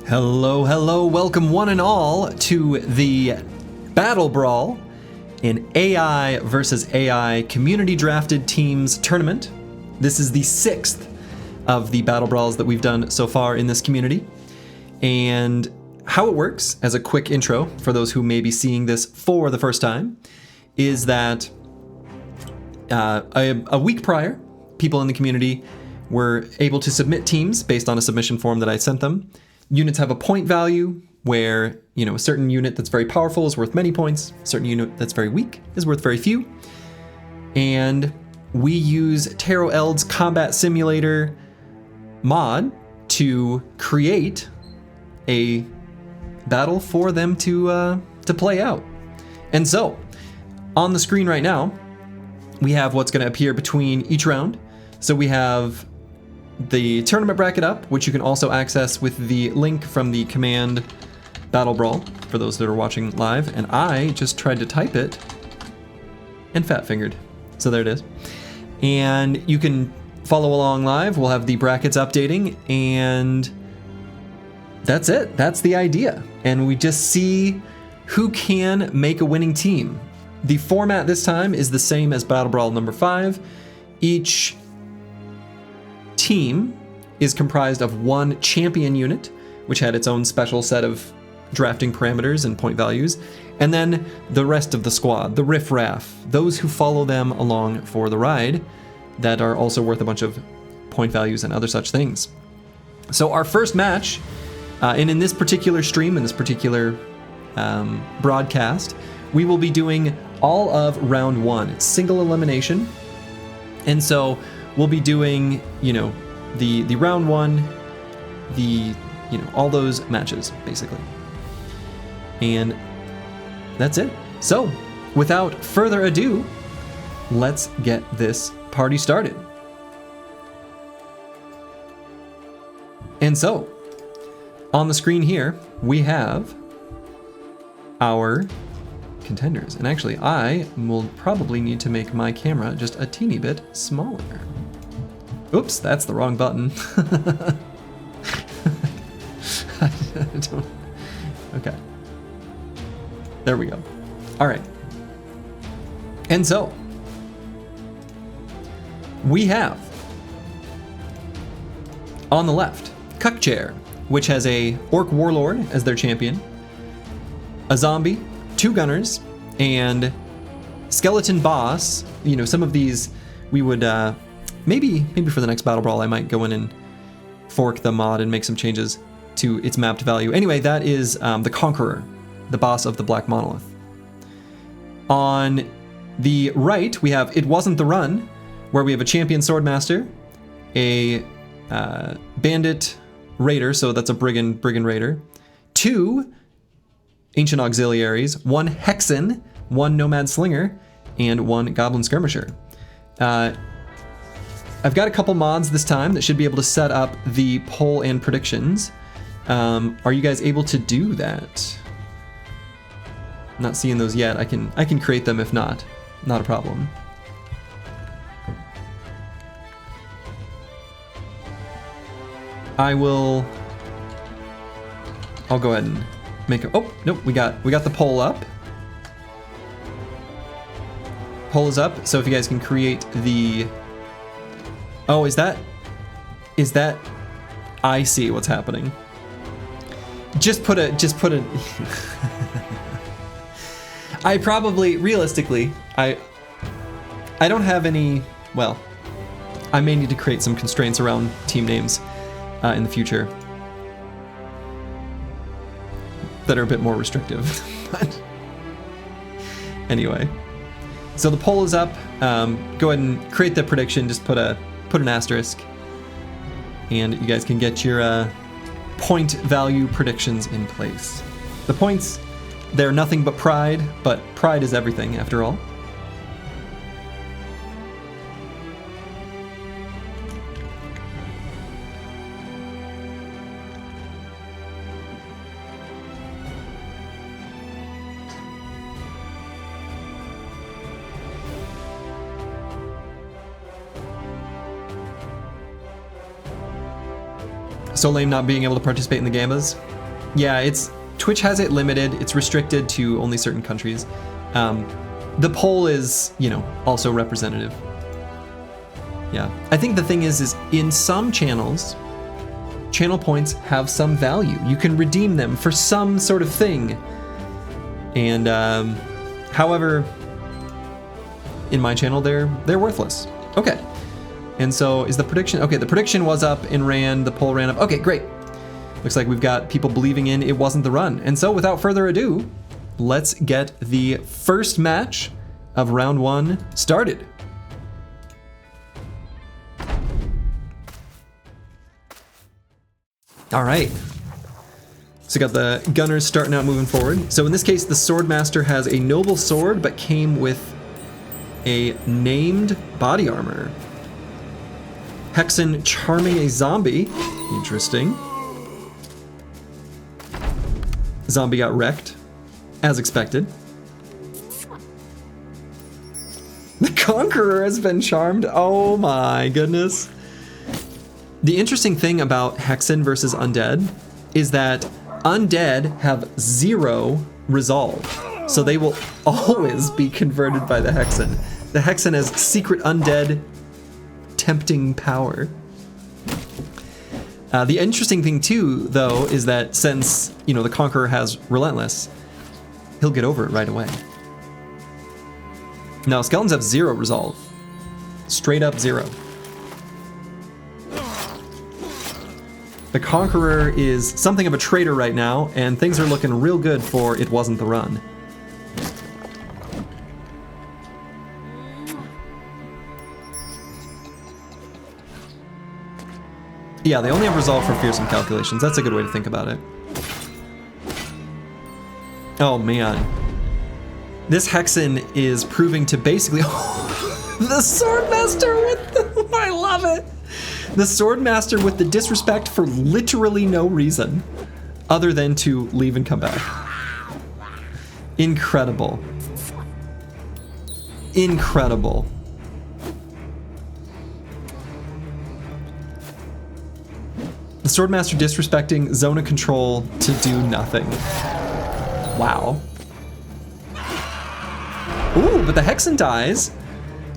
Hello, hello, welcome one and all to the BattleBrawl, an AI versus AI community drafted teams tournament. This is the 6th of the BattleBrawls that we've done so far in this community. And how it works, as a quick intro for those who may be seeing this for the first time, is that a week prior, people in the community were able to submit teams based on a submission form that I sent them. Units have a point value where, a certain unit that's very powerful is worth many points, a certain unit that's very weak is worth very few. And we use TaroEld's Combat Simulator mod to create a battle for them to play out. And so, on the screen right now, we have what's going to appear between each round. So we have the tournament bracket up, which you can also access with the link from the command BattleBrawl for those that are watching live. And I just tried to type it and fat fingered. So there it is. And you can follow along live. We'll have the brackets updating, and that's it. That's the idea. And we just see who can make a winning team. The format this time is the same as BattleBrawl number 5. Each team is comprised of one champion unit, which had its own special set of drafting parameters and point values, and then the rest of the squad, the riff-raff, those who follow them along for the ride, that are also worth a bunch of point values and other such things. So our first match, and in this particular stream, in this particular broadcast, we will be doing all of round 1, single elimination. And so we'll be doing, the round 1, all those matches, basically. And that's it. So, without further ado, let's get this party started. And so, on the screen here, we have our contenders. And actually, I will probably need to make my camera just a teeny bit smaller. Oops, that's the wrong button. Okay. There we go. All right. And so, we have, on the left, Cuck Chair, which has a Orc Warlord as their champion, a zombie, 2 gunners, and skeleton boss. Some of these we would maybe for the next BattleBrawl I might go in and fork the mod and make some changes to its mapped value. Anyway, that is the Conqueror, the boss of the Black Monolith. On the right, we have It Wasn't the Run, where we have a champion swordmaster, a bandit raider, so that's a brigand raider, 2 ancient auxiliaries, 1 hexen, 1 nomad slinger, and 1 goblin skirmisher. I've got a couple mods this time that should be able to set up the poll and predictions. Are you guys able to do that? I'm not seeing those yet. I can create them if not. Not a problem. I'll go ahead and make a, oh, nope, we got the poll up. Poll is up, so if you guys can create the, oh, is that, I see what's happening. Just put a, I probably, realistically, I don't have any, well, I may need to create some constraints around team names in the future that are a bit more restrictive. But anyway, so the poll is up. Go ahead and create the prediction. Just put an asterisk, and you guys can get your point value predictions in place. The points, they're nothing but pride, but pride is everything after all. So lame not being able to participate in the Gambas. Yeah, Twitch has it limited. It's restricted to only certain countries. The poll is, you know, also representative. Yeah, I think the thing is in some channels, channel points have some value. You can redeem them for some sort of thing. And however, in my channel, they're worthless. Okay. And so is the prediction, okay, the prediction was up and ran, the poll ran up. Okay, great. Looks like we've got people believing in it wasn't the run. And so without further ado, let's get the first match of round 1 started. All right. So got the gunners starting out moving forward. So in this case, the Swordmaster has a noble sword, but came with a named body armor. Hexen charming a zombie. Interesting. Zombie got wrecked, as expected. The Conqueror has been charmed. Oh my goodness. The interesting thing about Hexen versus Undead is that Undead have 0 resolve. So they will always be converted by the Hexen. The Hexen has secret undead tempting power. The interesting thing too, though, is that since, you know, the Conqueror has Relentless, he'll get over it right away. Now, Skeletons have 0 resolve. Straight up 0. The Conqueror is something of a traitor right now, and things are looking real good for it wasn't the run. Yeah, they only have resolve for fearsome calculations. That's a good way to think about it. Oh man. This Hexen is proving to basically... the Swordmaster with the... I love it! The Swordmaster with the disrespect for literally no reason other than to leave and come back. Incredible. Incredible. The Swordmaster disrespecting zone of control to do nothing. Wow. Ooh, but the Hexen dies.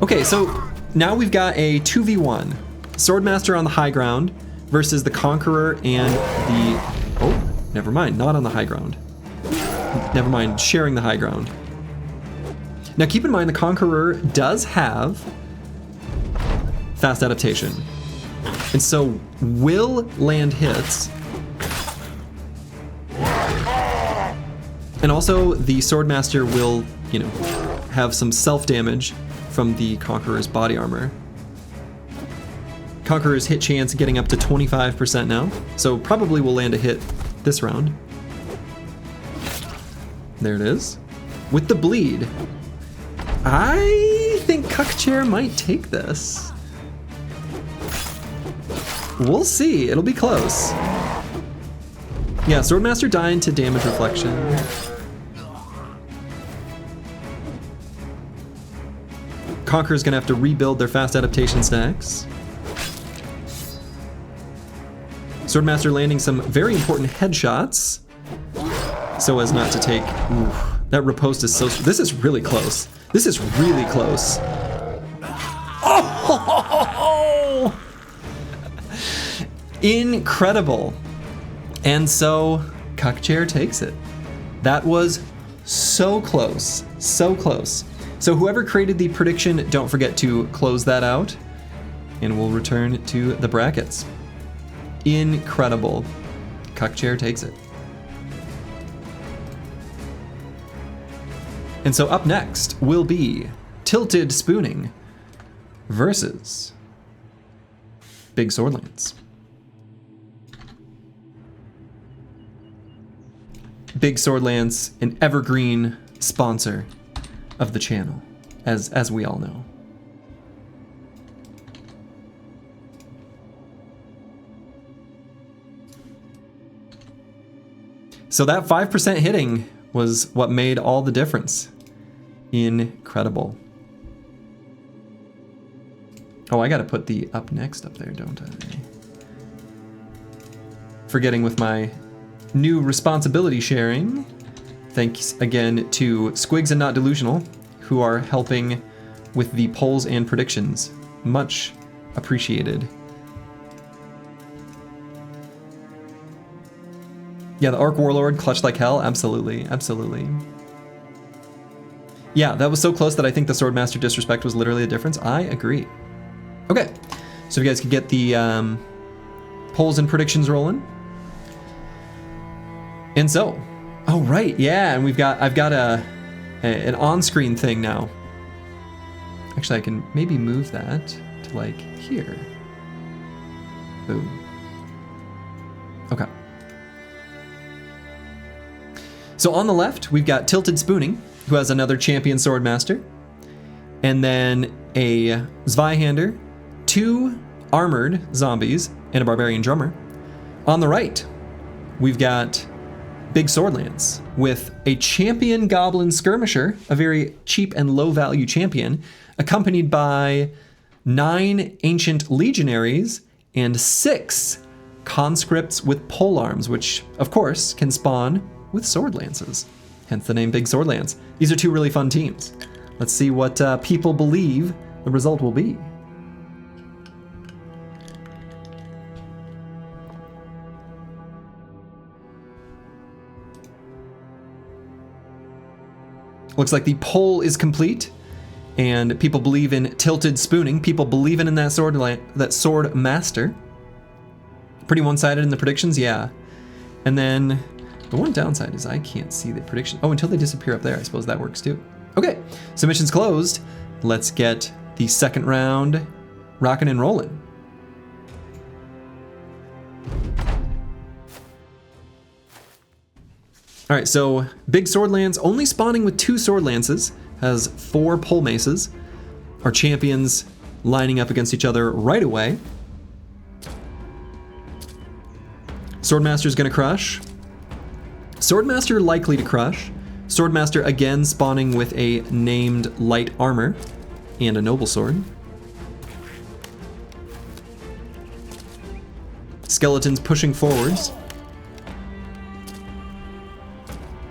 Okay, so now we've got a 2v1. Swordmaster on the high ground versus the Conqueror and the... Oh, never mind, not on the high ground. Never mind, sharing the high ground. Now keep in mind the Conqueror does have fast adaptation. And so will land hits. And also the Swordmaster will, you know, have some self-damage from the Conqueror's body armor. Conqueror's hit chance getting up to 25% now, so probably will land a hit this round. There it is. With the bleed. I think Cuck Chair might take this. We'll see, it'll be close. Yeah, Swordmaster dying to damage reflection. Conqueror's gonna have to rebuild their fast adaptation stacks. Swordmaster landing some very important headshots so as not to take... Oof, that riposte is so... This is really close. This is really close. Oh! Incredible. And so Cuck Chair takes it. That was so close. So close. So whoever created the prediction, don't forget to close that out. And we'll return to the brackets. Incredible. Cuck Chair takes it. And so up next will be Tilted Spooning versus Big Swordlance. Big Swordlance, an evergreen sponsor of the channel, as we all know. So that 5% hitting was what made all the difference. Incredible. Oh, I gotta put the up next up there, don't I? forgetting with my new responsibility sharing. Thanks again to Squigs and Not Delusional, who are helping with the polls and predictions. Much appreciated. Yeah, the Orc Warlord clutched like hell. Absolutely, absolutely. Yeah, that was so close that I think the Swordmaster Disrespect was literally the difference. I agree. Okay, so if you guys could get the polls and predictions rolling. And so, oh right, yeah, and I've got an on-screen thing now. Actually, I can maybe move that to like here. Boom. Okay. So on the left, we've got Tilted Spooning, who has another champion Swordmaster, and then a Zweihander, 2 armored zombies, and a barbarian drummer. On the right, we've got Big Swordlance with a champion goblin skirmisher, a very cheap and low value champion, accompanied by 9 ancient legionaries and 6 conscripts with polearms, which of course can spawn with sword lances, hence the name Big Swordlance. These are 2 really fun teams. Let's see what people believe the result will be. Looks like the poll is complete, and people believe in Tilted Spooning. People believing in that sword master. Pretty one-sided in the predictions, yeah. And then the one downside is I can't see the prediction. Oh, until they disappear up there. I suppose that works too. Okay, submissions closed. Let's get the second round rocking and rolling. All right, so Big Swordlance only spawning with 2 sword lances, has 4 pole maces. Our champions lining up against each other right away. Swordmaster's gonna crush. Swordmaster likely to crush. Swordmaster again spawning with a named light armor and a noble sword. Skeletons pushing forwards.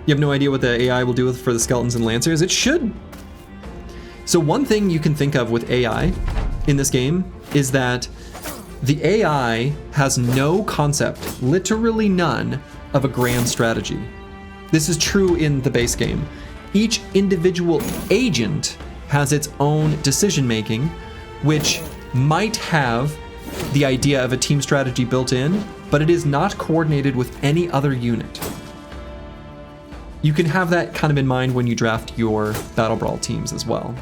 You have no idea what the AI will do for the skeletons and lancers? It should. So one thing you can think of with AI in this game is that the AI has no concept, literally none, of a grand strategy. This is true in the base game. Each individual agent has its own decision making, which might have the idea of a team strategy built in, but it is not coordinated with any other unit. You can have that kind of in mind when you draft your BattleBrawl teams as well.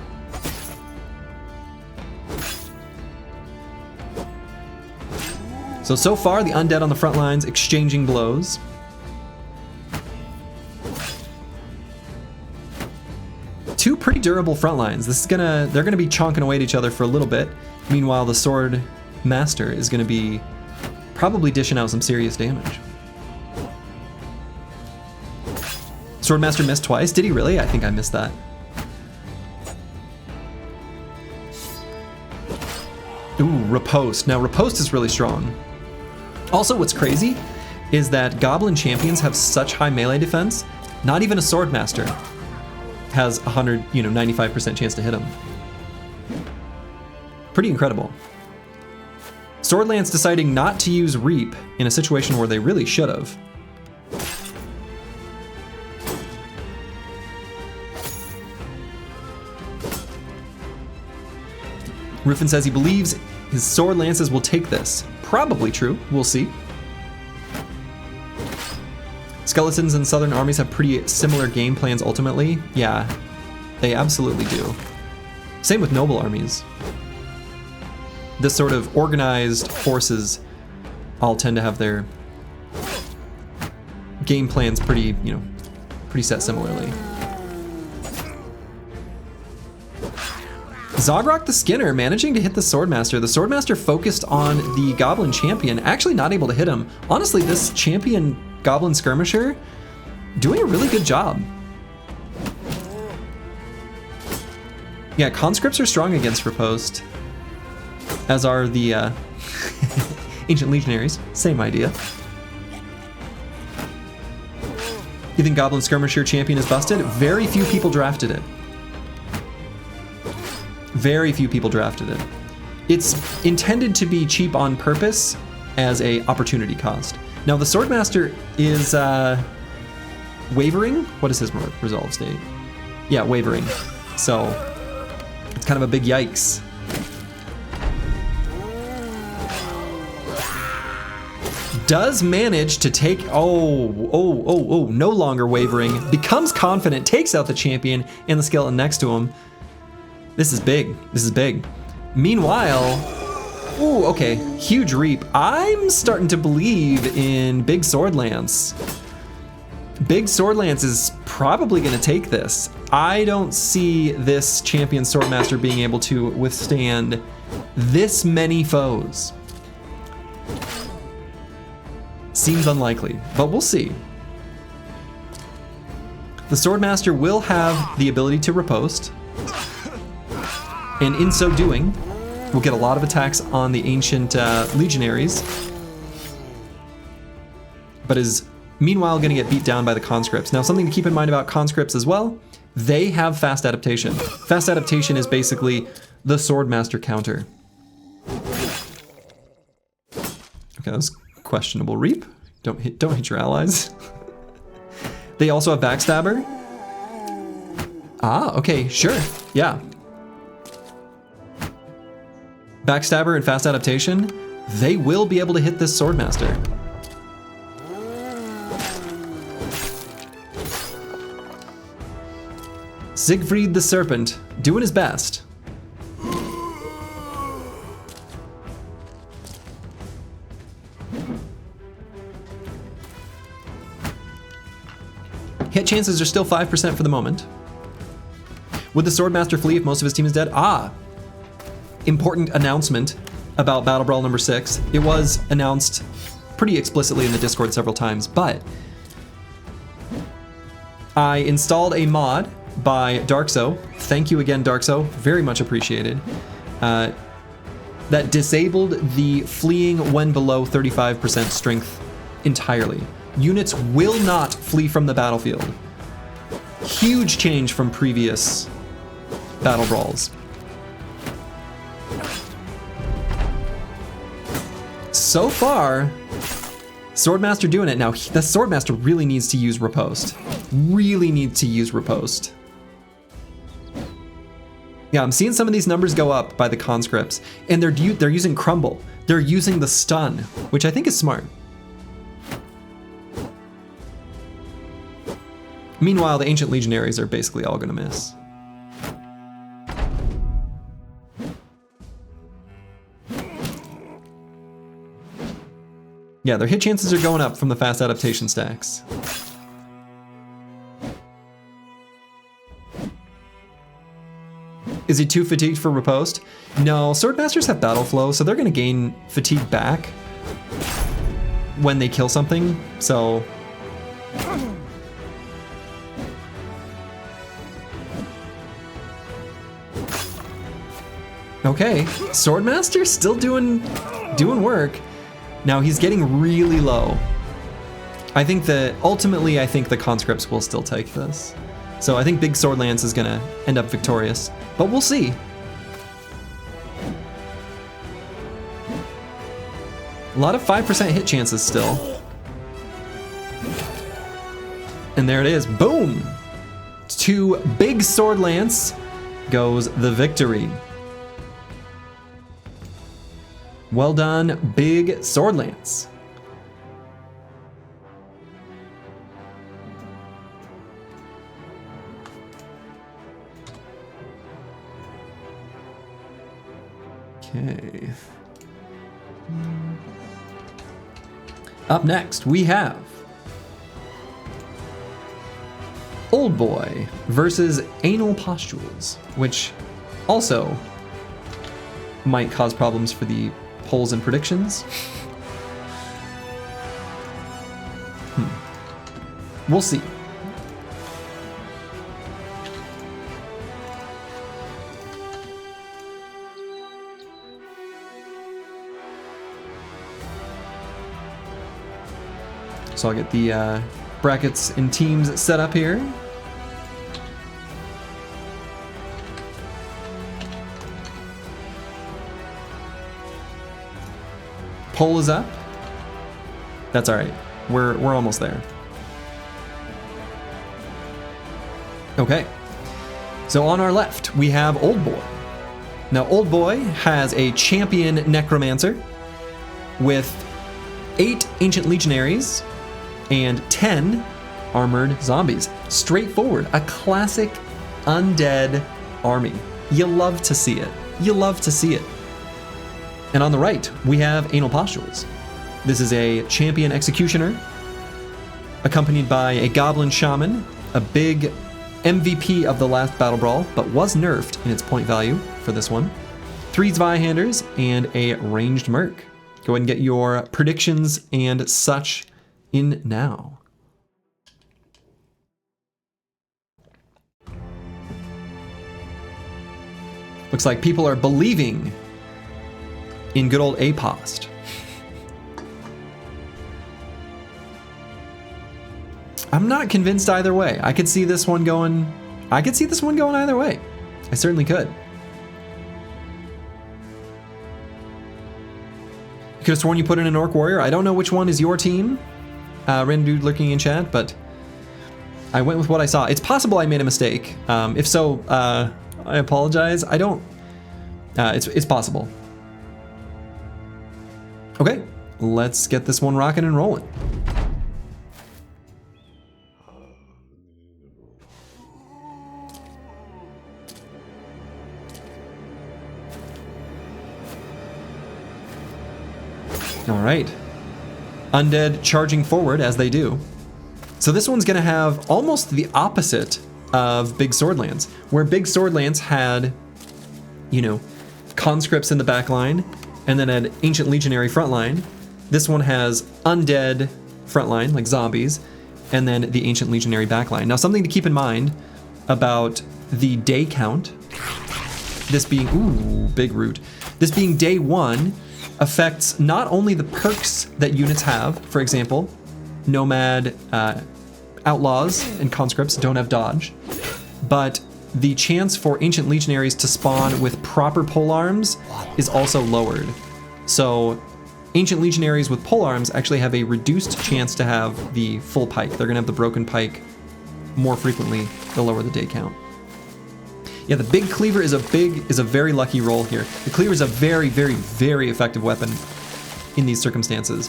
So far, the undead on the front lines exchanging blows. Two pretty durable front lines. They're gonna be chonking away at each other for a little bit. Meanwhile, the Sword Master is gonna be probably dishing out some serious damage. Swordmaster missed twice. Did he really? I think I missed that. Ooh, Riposte. Now, Riposte is really strong. Also, what's crazy is that Goblin champions have such high melee defense, not even a Swordmaster has 95% chance to hit him. Pretty incredible. Swordlance deciding not to use Reap in a situation where they really should have. Ruffian says he believes his sword lances will take this. Probably true, we'll see. Skeletons and Southern armies have pretty similar game plans ultimately. Yeah, they absolutely do. Same with noble armies. This sort of organized forces all tend to have their game plans pretty set similarly. Zogrok the Skinner managing to hit the Swordmaster. The Swordmaster focused on the Goblin Champion, actually not able to hit him. Honestly, this Champion Goblin Skirmisher doing a really good job. Yeah, conscripts are strong against Riposte, as are the Ancient Legionaries. Same idea. You think Goblin Skirmisher champion is busted? Very few people drafted it. Very few people drafted it. It's intended to be cheap on purpose as a opportunity cost. Now the Swordmaster is wavering. What is his resolve state? Yeah, wavering. So it's kind of a big yikes. Does manage to take, no longer wavering, becomes confident, takes out the champion and the skeleton next to him. This is big, this is big. Meanwhile, ooh, okay, huge reap. I'm starting to believe in Big Swordlance. Big Swordlance is probably gonna take this. I don't see this champion Swordmaster being able to withstand this many foes. Seems unlikely, but we'll see. The Swordmaster will have the ability to riposte, and in so doing, we'll get a lot of attacks on the ancient legionaries, but is meanwhile going to get beat down by the conscripts. Now, something to keep in mind about conscripts as well, they have fast adaptation. Fast adaptation is basically the Swordmaster counter. Okay, that's questionable reap. Don't hit your allies. They also have backstabber. Ah, okay, sure, yeah. Backstabber and fast adaptation, they will be able to hit this Swordmaster. Siegfried the Serpent, doing his best. Hit chances are still 5% for the moment. Would the Swordmaster flee if most of his team is dead? Ah, important announcement about BattleBrawl number 6. It was announced pretty explicitly in the Discord several times, but I installed a mod by Darkso. Thank you again, Darkso. Very much appreciated. That disabled the fleeing when below 35% strength entirely. Units will not flee from the battlefield. Huge change from previous battle brawls. So far, Swordmaster doing it. Now, the Swordmaster really needs to use riposte. Really needs to use riposte. Yeah, I'm seeing some of these numbers go up by the conscripts, and they're using crumble. They're using the stun, which I think is smart. Meanwhile, the ancient legionaries are basically all gonna miss. Yeah, their hit chances are going up from the fast adaptation stacks. Is he too fatigued for riposte? No, Swordmasters have battle flow, so they're gonna gain fatigue back when they kill something, so. Okay, Swordmaster still doing work. Now he's getting really low. I think that ultimately, I think the conscripts will still take this. So I think Big Swordlance is gonna end up victorious, but we'll see. A lot of 5% hit chances still. And there it is, boom! To Big Swordlance goes the victory. Well done, Big Swordlance. Okay. Up next, we have Old Boy versus Anal Pustules, which also might cause problems for the polls and predictions. We'll see. So I'll get the Brackets and teams set up here. Poll is up. That's all right. We're almost there. Okay. So on our left, we have Old Boy. Now, Old Boy has a champion necromancer with 8 ancient legionaries and 10 armored zombies. Straightforward, a classic undead army. You love to see it. You love to see it. And on the right, we have Anal Pustules. This is a champion executioner, accompanied by a goblin shaman, a big MVP of the last Battle Brawl, but was nerfed in its point value for this one. 3 Zweihanders and a ranged merc. Go ahead and get your predictions and such in now. Looks like people are believing in good old Apost. I'm not convinced either way. I could see this one going either way. I certainly could. You could have sworn you put in an Orc Warrior. I don't know which one is your team. Random dude lurking in chat, but I went with what I saw. It's possible I made a mistake. If so, I apologize. I don't. It's possible. Okay, let's get this one rocking and rolling. All right, undead charging forward as they do. So this one's gonna have almost the opposite of Big Swordlance, where Big Swordlance had, you know, conscripts in the back line and then an ancient legionary front line. This one has undead front line, like zombies, and then the ancient legionary back line. Now, something to keep in mind about the day count, this being, ooh, big root. This being day 1 affects not only the perks that units have, for example, Nomad, Outlaws, and Conscripts don't have dodge, but the chance for ancient legionaries to spawn with proper polearms is also lowered. So ancient legionaries with polearms actually have a reduced chance to have the full pike. They're gonna have the broken pike more frequently the lower the day count. Yeah, the big cleaver is a very lucky roll here. The cleaver is a very, very, very effective weapon in these circumstances.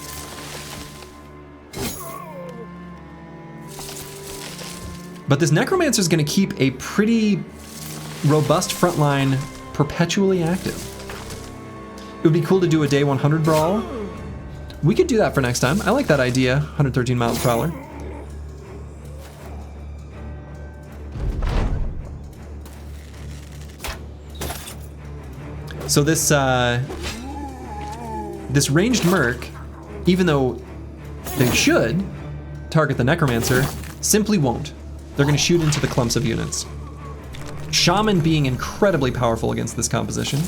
But this necromancer is going to keep a pretty robust front line perpetually active. It would be cool to do a day 100 brawl. We could do that for next time. I like that idea, 113 miles per hour. So this this ranged merc, even though they should target the necromancer, simply won't. They're going to shoot into the clumps of units. Shaman being incredibly powerful against this composition.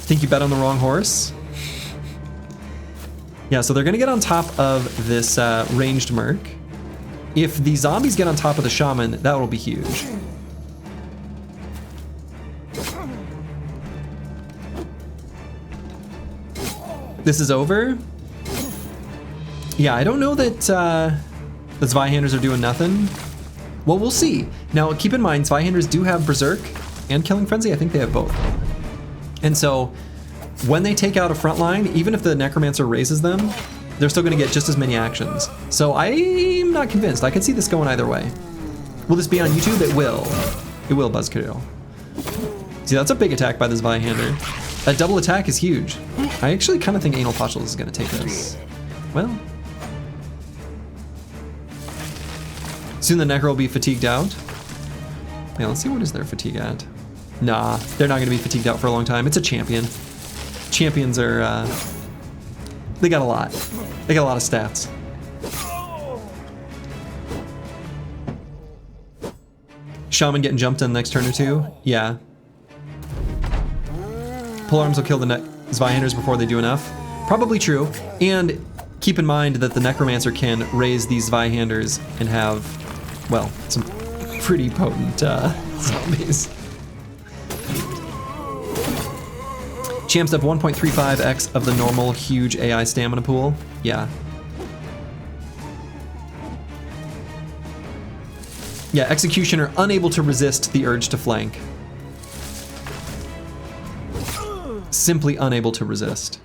Think you bet on the wrong horse? Yeah, so they're going to get on top of this ranged merc. If the zombies get on top of the shaman, that will be huge. This is over. Yeah, I don't know that the Zweihanders are doing nothing. Well, we'll see. Now, keep in mind, Zweihanders do have Berserk and Killing Frenzy. I think they have both. And so, when they take out a front line, even if the Necromancer raises them, they're still going to get just as many actions. So I'm not convinced. I could see this going either way. Will this be on YouTube? It will. It will, Buzzkill. See, that's a big attack by the Zweihander. That double attack is huge. I actually kind of think Anal Pustules is going to take this. Well. Soon the Necro will be fatigued out. Yeah, let's see, what is their fatigue at? Nah, they're not going to be fatigued out for a long time. It's a champion. Champions are, they got a lot. They got a lot of stats. Shaman getting jumped in the next turn or two? Yeah. Polearms will kill the Zweihanders before they do enough. Probably true. And keep in mind that the Necromancer can raise these Zweihanders and have, well, some pretty potent zombies. Champs have 1.35x of the normal huge AI stamina pool. Yeah. Yeah, Executioner unable to resist the urge to flank. Simply unable to resist.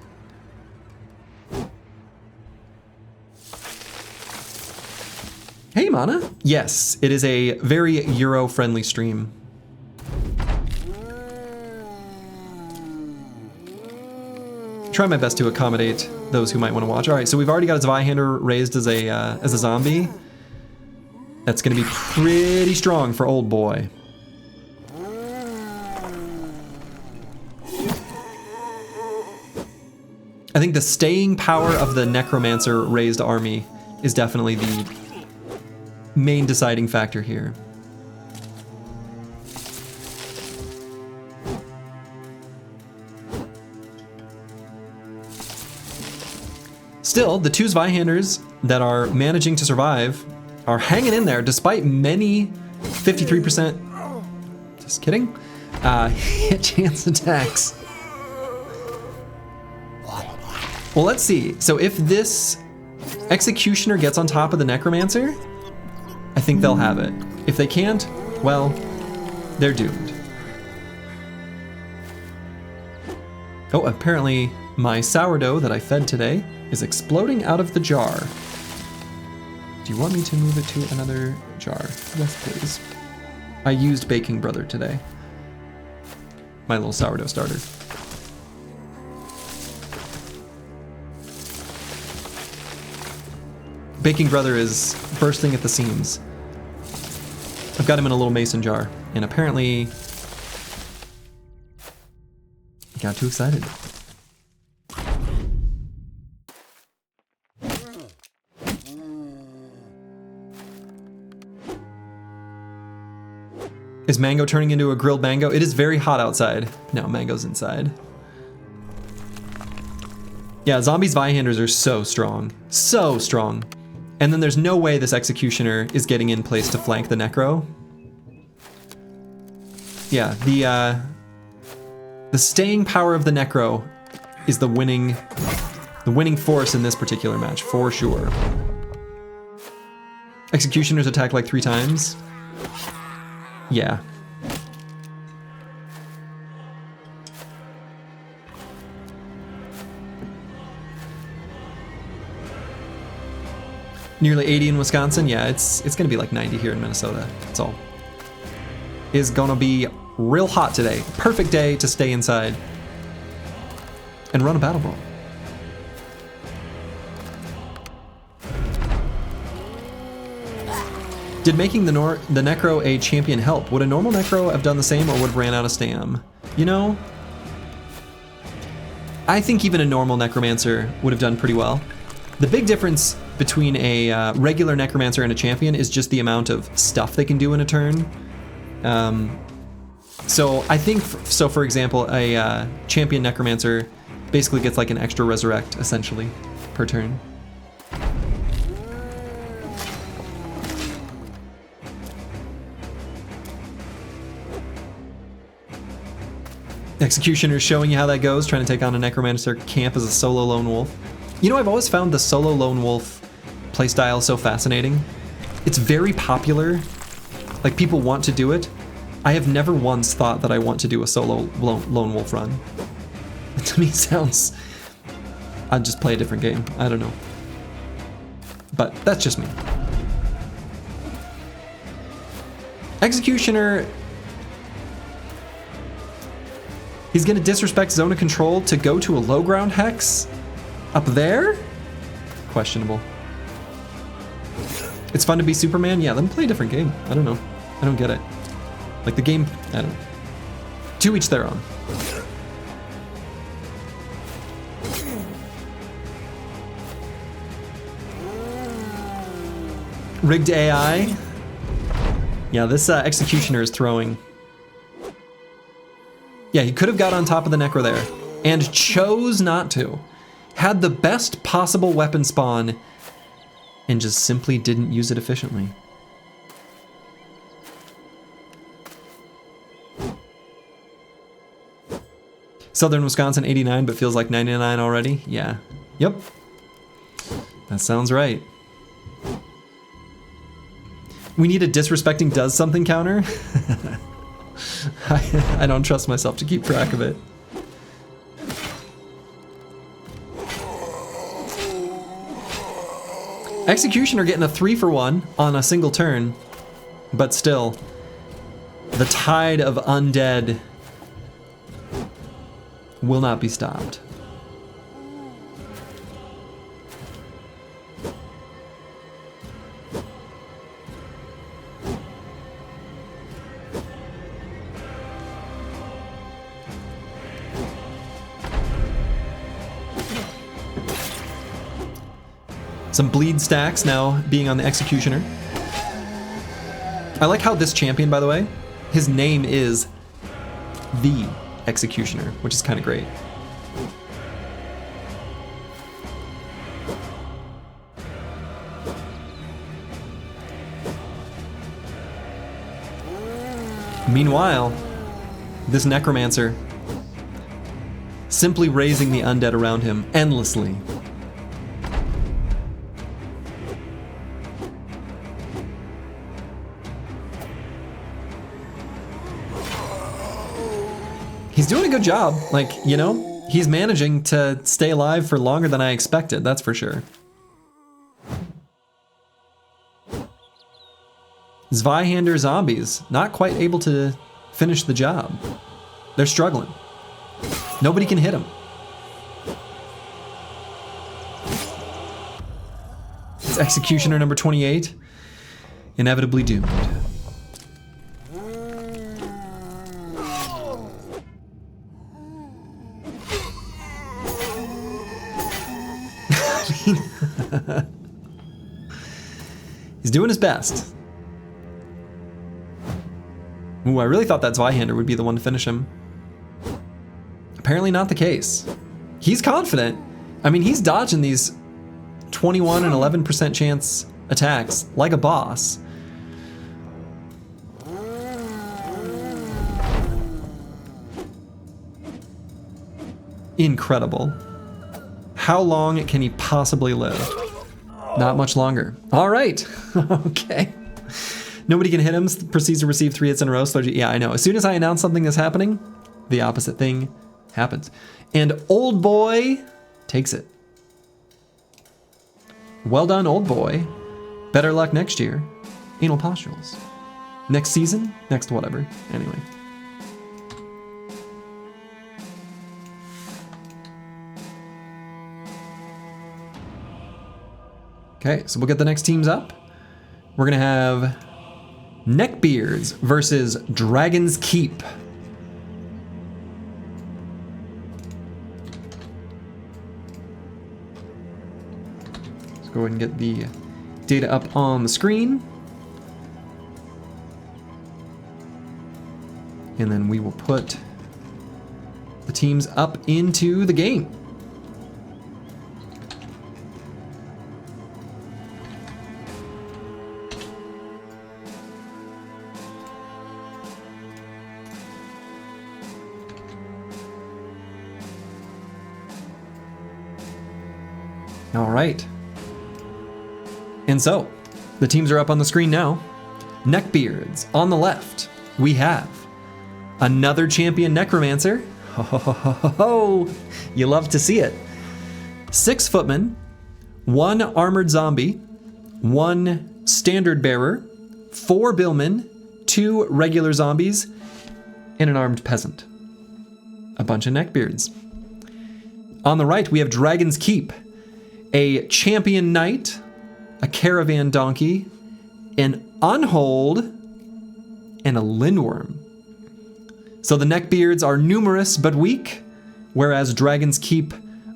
Hey, Mana. Yes, it is a very Euro-friendly stream. Try my best to accommodate those who might want to watch. All right, so we've already got a Zweihander raised as a zombie. That's going to be pretty strong for old boy. I think the staying power of the Necromancer raised army is definitely the main deciding factor here. Still, the two Zweihanders that are managing to survive are hanging in there despite many 53%, just kidding, hit chance attacks. Well, let's see. So if this Executioner gets on top of the Necromancer, I think they'll have it. If they can't, well, they're doomed. Oh, apparently my sourdough that I fed today is exploding out of the jar. Do you want me to move it to another jar? Yes, please. I used Baking Brother today. My little sourdough starter. Baking Brother is bursting at the seams. I've got him in a little mason jar, and apparently he got too excited. Is Mango turning into a grilled mango? It is very hot outside. No, Mango's inside. Yeah, zombie Zweihanders are so strong. So strong. And then there's no way this Executioner is getting in place to flank the Necro. Yeah, the staying power of the Necro is the winning force in this particular match, for sure. Executioners attack like 3 times. Yeah. Nearly 80 in Wisconsin. Yeah, it's gonna be like 90 here in Minnesota. That's all. It's gonna be real hot today. Perfect day to stay inside and run a battle brawl. Did making the Necro a champion help? Would a normal Necro have done the same, or would have ran out of stam? You know, I think even a normal Necromancer would have done pretty well. The big difference between a regular Necromancer and a champion is just the amount of stuff they can do in a turn. So I think, for example, a champion Necromancer basically gets like an extra resurrect, essentially, per turn. Executioner showing you how that goes, trying to take on a Necromancer camp as a solo lone wolf. You know, I've always found the solo lone wolf playstyle so fascinating. It's very popular. Like, people want to do it. I have never once thought that I want to do a solo lone wolf run. It to me sounds... I'd just play a different game. I don't know. But that's just me. Executioner... He's gonna disrespect zone of control to go to a low ground hex? Up there? Questionable. It's fun to be Superman? Yeah, then play a different game. I don't know. I don't get it. Like the game, I don't know. To each their own. Rigged AI? Yeah, this Executioner is throwing. Yeah, he could have got on top of the Necro there, and chose not to. had the best possible weapon spawn and just simply didn't use it efficiently. Southern Wisconsin 89, but feels like 99 already? Yeah. Yep. That sounds right. We need a disrespecting does something counter. I don't trust myself to keep track of it. Executioner getting a 3-for-1 on a single turn, but still, the tide of undead will not be stopped. Some bleed stacks now being on the Executioner. I like how this champion, by the way, his name is the Executioner, which is kind of great. Meanwhile, this Necromancer simply raising the undead around him endlessly. He's doing a good job. Like, you know, he's managing to stay alive for longer than I expected, that's for sure. Zweihander zombies, not quite able to finish the job. They're struggling. Nobody can hit them. It's Executioner number 28, inevitably doomed. He's doing his best. Ooh, I really thought that Zweihander would be the one to finish him. Apparently not the case. He's confident. I mean, he's dodging these 21 and 11% chance attacks like a boss. Incredible. How long can he possibly live? Not much longer. All right. Okay. Nobody can hit him. Proceeds to receive 3 hits in a row. Yeah, I know. As soon as I announce something is happening, the opposite thing happens. And Old Boy takes it. Well done, Old Boy. Better luck next year. Anal Pustules. Next season? Next whatever. Anyway. Okay, so we'll get the next teams up. We're gonna have Neckbeards versus Dragon's Keep. Let's go ahead and get the data up on the screen. And then we will put the teams up into the game. All right. And so, the teams are up on the screen now. Neckbeards, on the left, we have another champion Necromancer. Ho, ho, ho, ho, ho, ho. You love to see it. 6 footmen, 1 armored zombie, 1 standard bearer, 4 billmen, 2 regular zombies, and an armed peasant. A bunch of Neckbeards. On the right, we have Dragon's Keep. A champion knight, a caravan donkey, an unhold, and a lindworm. So the Neckbeards are numerous but weak, whereas Dragon's Keep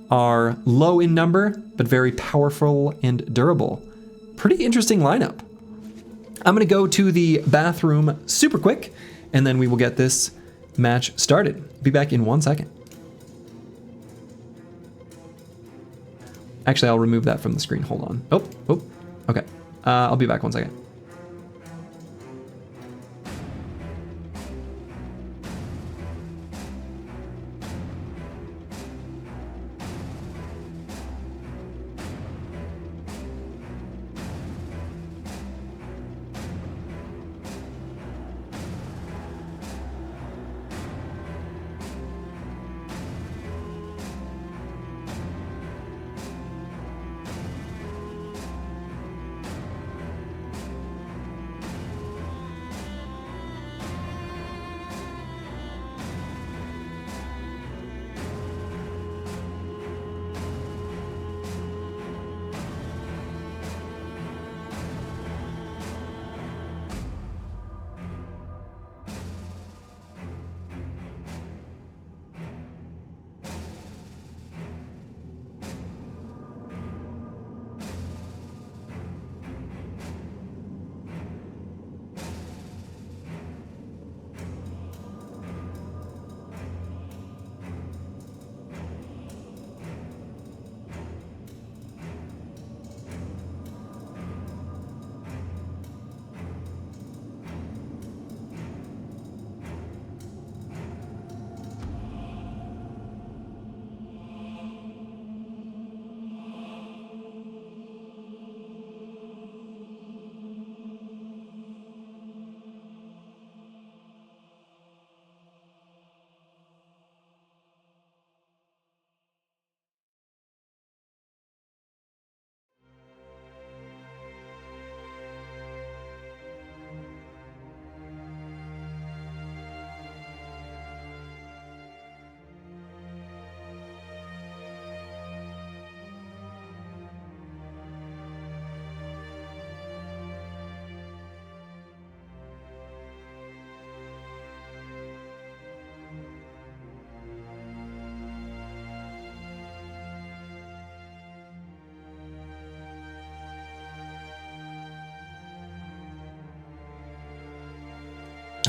are low in number but very powerful and durable. Pretty interesting lineup. I'm gonna go to the bathroom super quick, and then we will get this match started. Be back in 1 second. Actually, I'll remove that from the screen. Hold on. Oh, okay. I'll be back 1 second.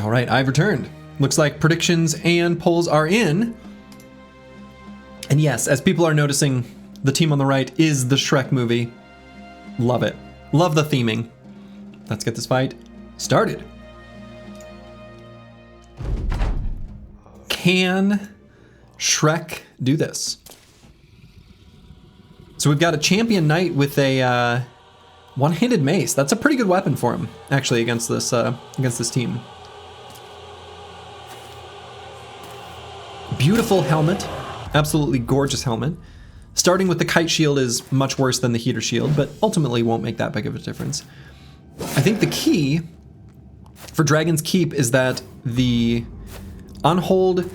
All right, I've returned. Looks like predictions and polls are in. And yes, as people are noticing, the team on the right is the Shrek movie. Love it. Love the theming. Let's get this fight started. Can Shrek do this? So we've got a champion knight with a one-handed mace. That's a pretty good weapon for him, actually, against this team. Beautiful helmet, absolutely gorgeous helmet. Starting with the kite shield is much worse than the heater shield, but ultimately won't make that big of a difference. I think the key for Dragon's Keep is that the Unhold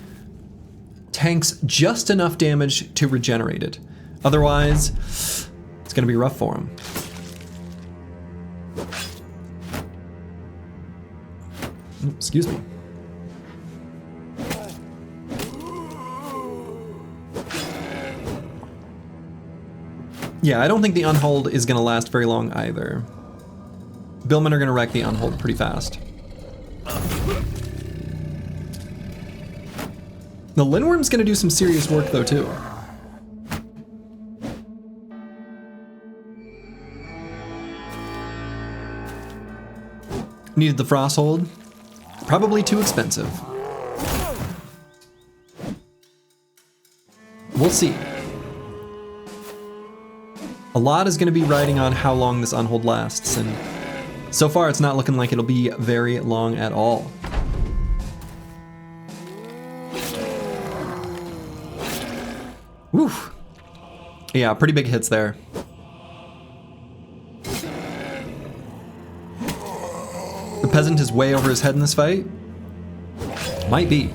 tanks just enough damage to regenerate it. Otherwise, it's gonna be rough for him. Excuse me. Yeah, I don't think the Unhold is going to last very long either. Billmen are going to wreck the Unhold pretty fast. The Lindworm's going to do some serious work though too. Needed the Frosthold. Probably too expensive. We'll see. A lot is going to be riding on how long this Unhold lasts, and so far it's not looking like it'll be very long at all. Woo! Yeah, pretty big hits there. The peasant is way over his head in this fight. Might be.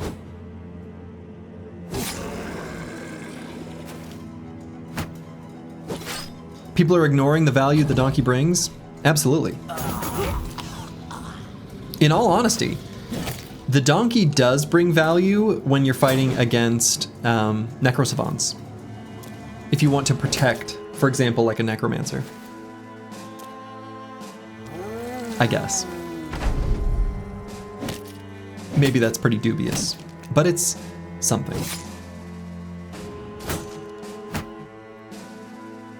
People are ignoring the value the donkey brings? Absolutely. In all honesty, the donkey does bring value when you're fighting against necrosavants. If you want to protect, for example, like a necromancer. I guess. Maybe that's pretty dubious, but it's something.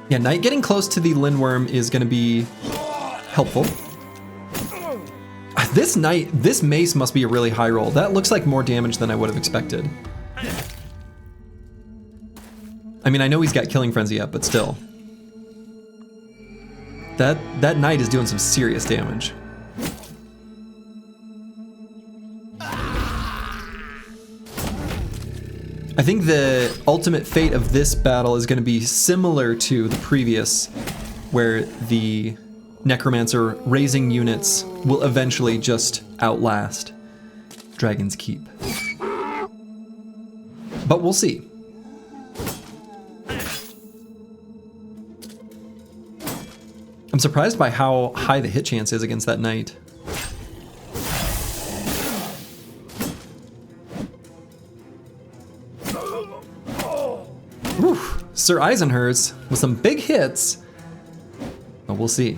Yeah, Knight getting close to the Lindworm is going to be helpful. This Knight, this Mace must be a really high roll. That looks like more damage than I would have expected. I mean, I know he's got Killing Frenzy up, but still. That Knight is doing some serious damage. I think the ultimate fate of this battle is going to be similar to the previous, where the Necromancer raising units will eventually just outlast Dragon's Keep. But we'll see. I'm surprised by how high the hit chance is against that Knight. Whew. Sir Eisenherz with some big hits, but we'll see.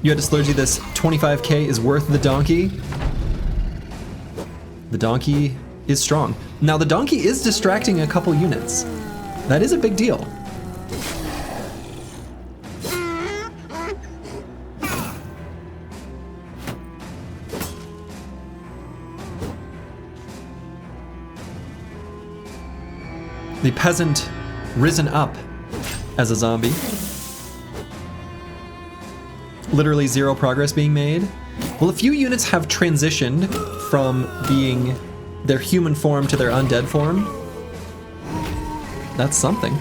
You had to splurge this 25k is worth the donkey. The donkey is strong. Now the donkey is distracting a couple units. That is a big deal. The peasant risen up as a zombie. Literally zero progress being made. Well, a few units have transitioned from being their human form to their undead form. That's something.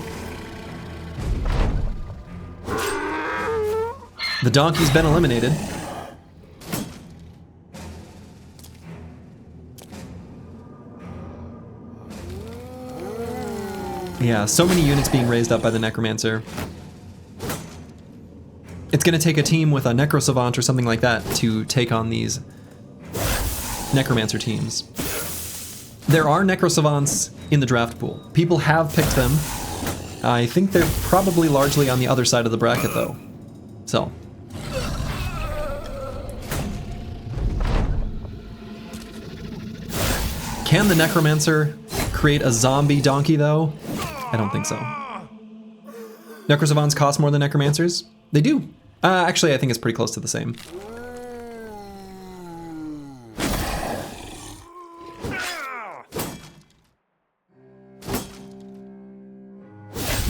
The donkey's been eliminated. Yeah, so many units being raised up by the Necromancer. It's going to take a team with a Necro Savant or something like that to take on these Necromancer teams. There are Necro Savants in the draft pool. People have picked them. I think they're probably largely on the other side of the bracket though. So. Can the Necromancer create a zombie donkey though? I don't think so. Necro Savants cost more than Necromancers? They do. Actually, I think it's pretty close to the same.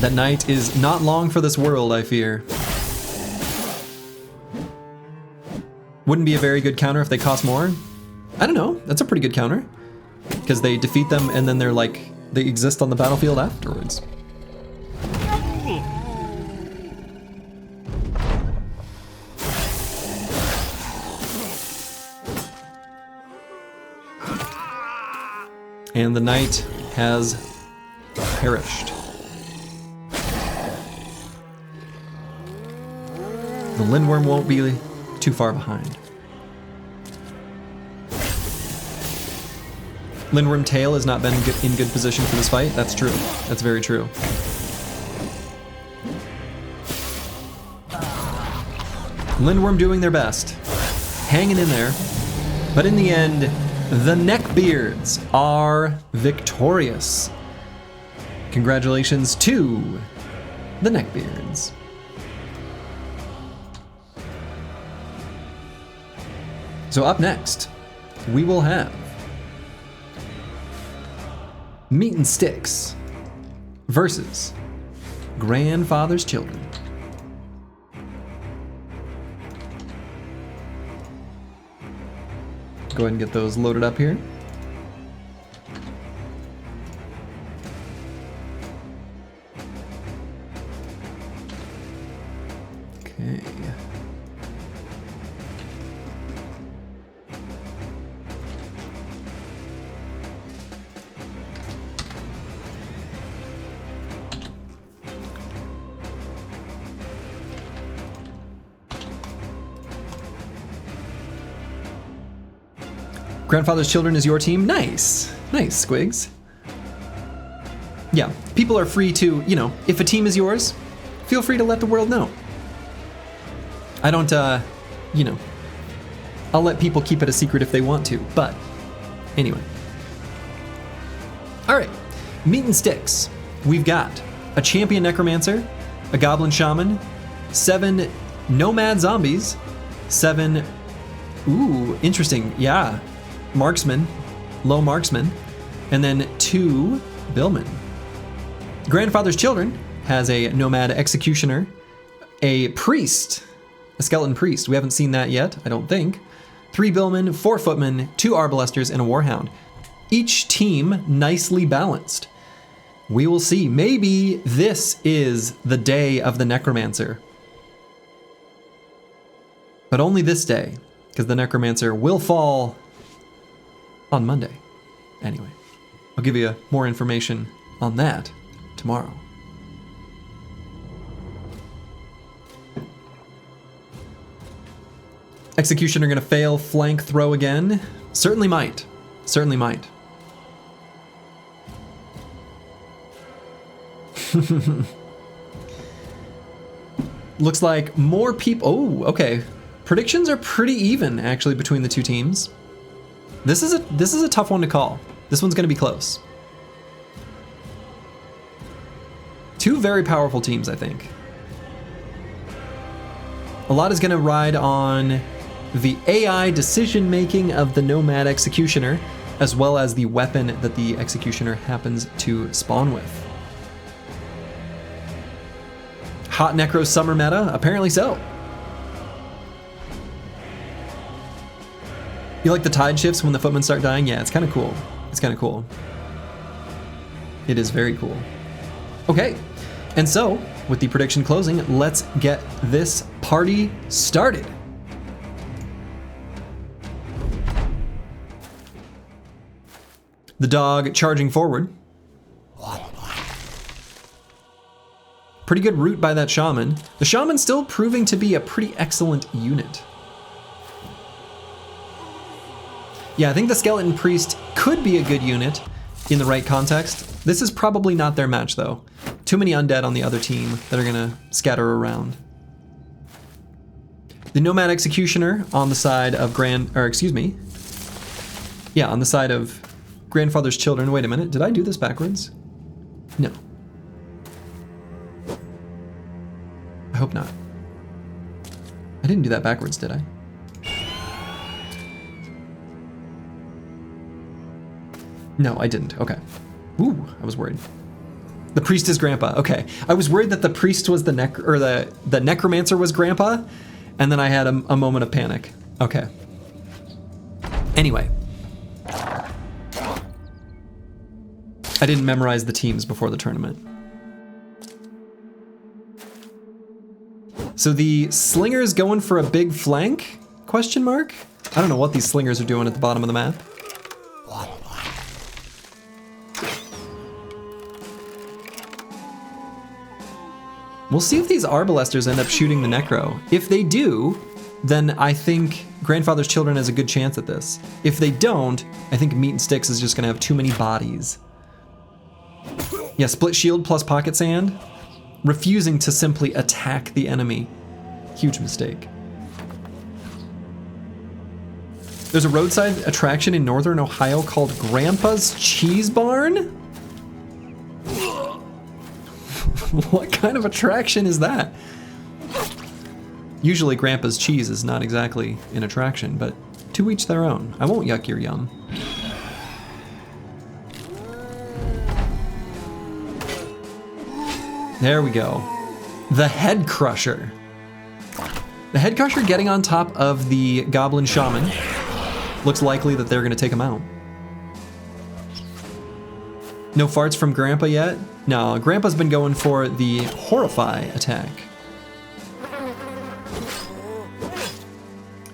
That Knight is not long for this world, I fear. Wouldn't be a very good counter if they cost more. I don't know, that's a pretty good counter. Because they defeat them and then they're like, they exist on the battlefield afterwards. And the Knight has perished. The Lindworm won't be too far behind. Lindworm tail has not been in good position for this fight. That's true. That's very true. Lindworm doing their best. Hanging in there. But in the end, the Neckbeards are victorious. Congratulations to the Neckbeards. So up next, we will have Meat and Sticks versus Grandfather's Children. Go ahead and get those loaded up here. Okay. Grandfather's Children is your team? Nice. Nice, Squigs. Yeah, people are free to, you know, if a team is yours, feel free to let the world know. I don't, you know, I'll let people keep it a secret if they want to, but anyway. All right, Meat and Sticks. We've got a champion necromancer, a goblin shaman, 7 nomad zombies, 7, ooh, interesting, yeah, marksman, low marksman, and then 2 billmen. Grandfather's Children has a nomad executioner, a priest, a skeleton priest. We haven't seen that yet, I don't think. 3 billmen, 4 footmen, 2 arbalesters, and a warhound. Each team nicely balanced. We will see. Maybe this is the day of the necromancer. But only this day, because the necromancer will fall on Monday. Anyway, I'll give you more information on that tomorrow. Executioner gonna fail flank throw again? Certainly might. Certainly might. Looks like more people. Oh, okay. Predictions are pretty even actually between the two teams. This is a tough one to call. This one's gonna be close. 2 very powerful teams, I think. A lot is gonna ride on the AI decision making of the Nomad Executioner, as well as the weapon that the Executioner happens to spawn with. Hot Necro Summer meta? Apparently so. You like the tide shifts when the footmen start dying? Yeah, it's kind of cool. It's kind of cool. It is very cool. Okay, and so, with the prediction closing, let's get this party started. The dog charging forward. Pretty good route by that shaman. The shaman still proving to be a pretty excellent unit. Yeah, I think the skeleton priest could be a good unit in the right context. This is probably not their match though. Too many undead on the other team that are gonna scatter around. The Nomad Executioner on the side of on the side of Grandfather's Children. Wait a minute, did I do this backwards? No. I hope not. I didn't do that backwards, did I? No, I didn't. Okay. Ooh, I was worried. The priest is grandpa. Okay. I was worried that the priest was the necromancer was grandpa, and then I had a moment of panic. Okay. Anyway. I didn't memorize the teams before the tournament. So the slinger's going for a big flank? Question mark? I don't know what these slingers are doing at the bottom of the map. We'll see if these arbalesters end up shooting the necro. If they do, then I think Grandfather's Children has a good chance at this. If they don't, I think Meat and Sticks is just gonna have too many bodies. Yeah, split shield plus pocket sand. Refusing to simply attack the enemy. Huge mistake. There's a roadside attraction in northern Ohio called Grandpa's Cheese Barn? What kind of attraction is that? Usually Grandpa's cheese is not exactly an attraction, but to each their own. I won't yuck your yum. There we go. The Head Crusher. The Head Crusher getting on top of the Goblin Shaman. Looks likely that they're gonna take him out. No farts from Grandpa yet? No, Grandpa's been going for the Horrify attack.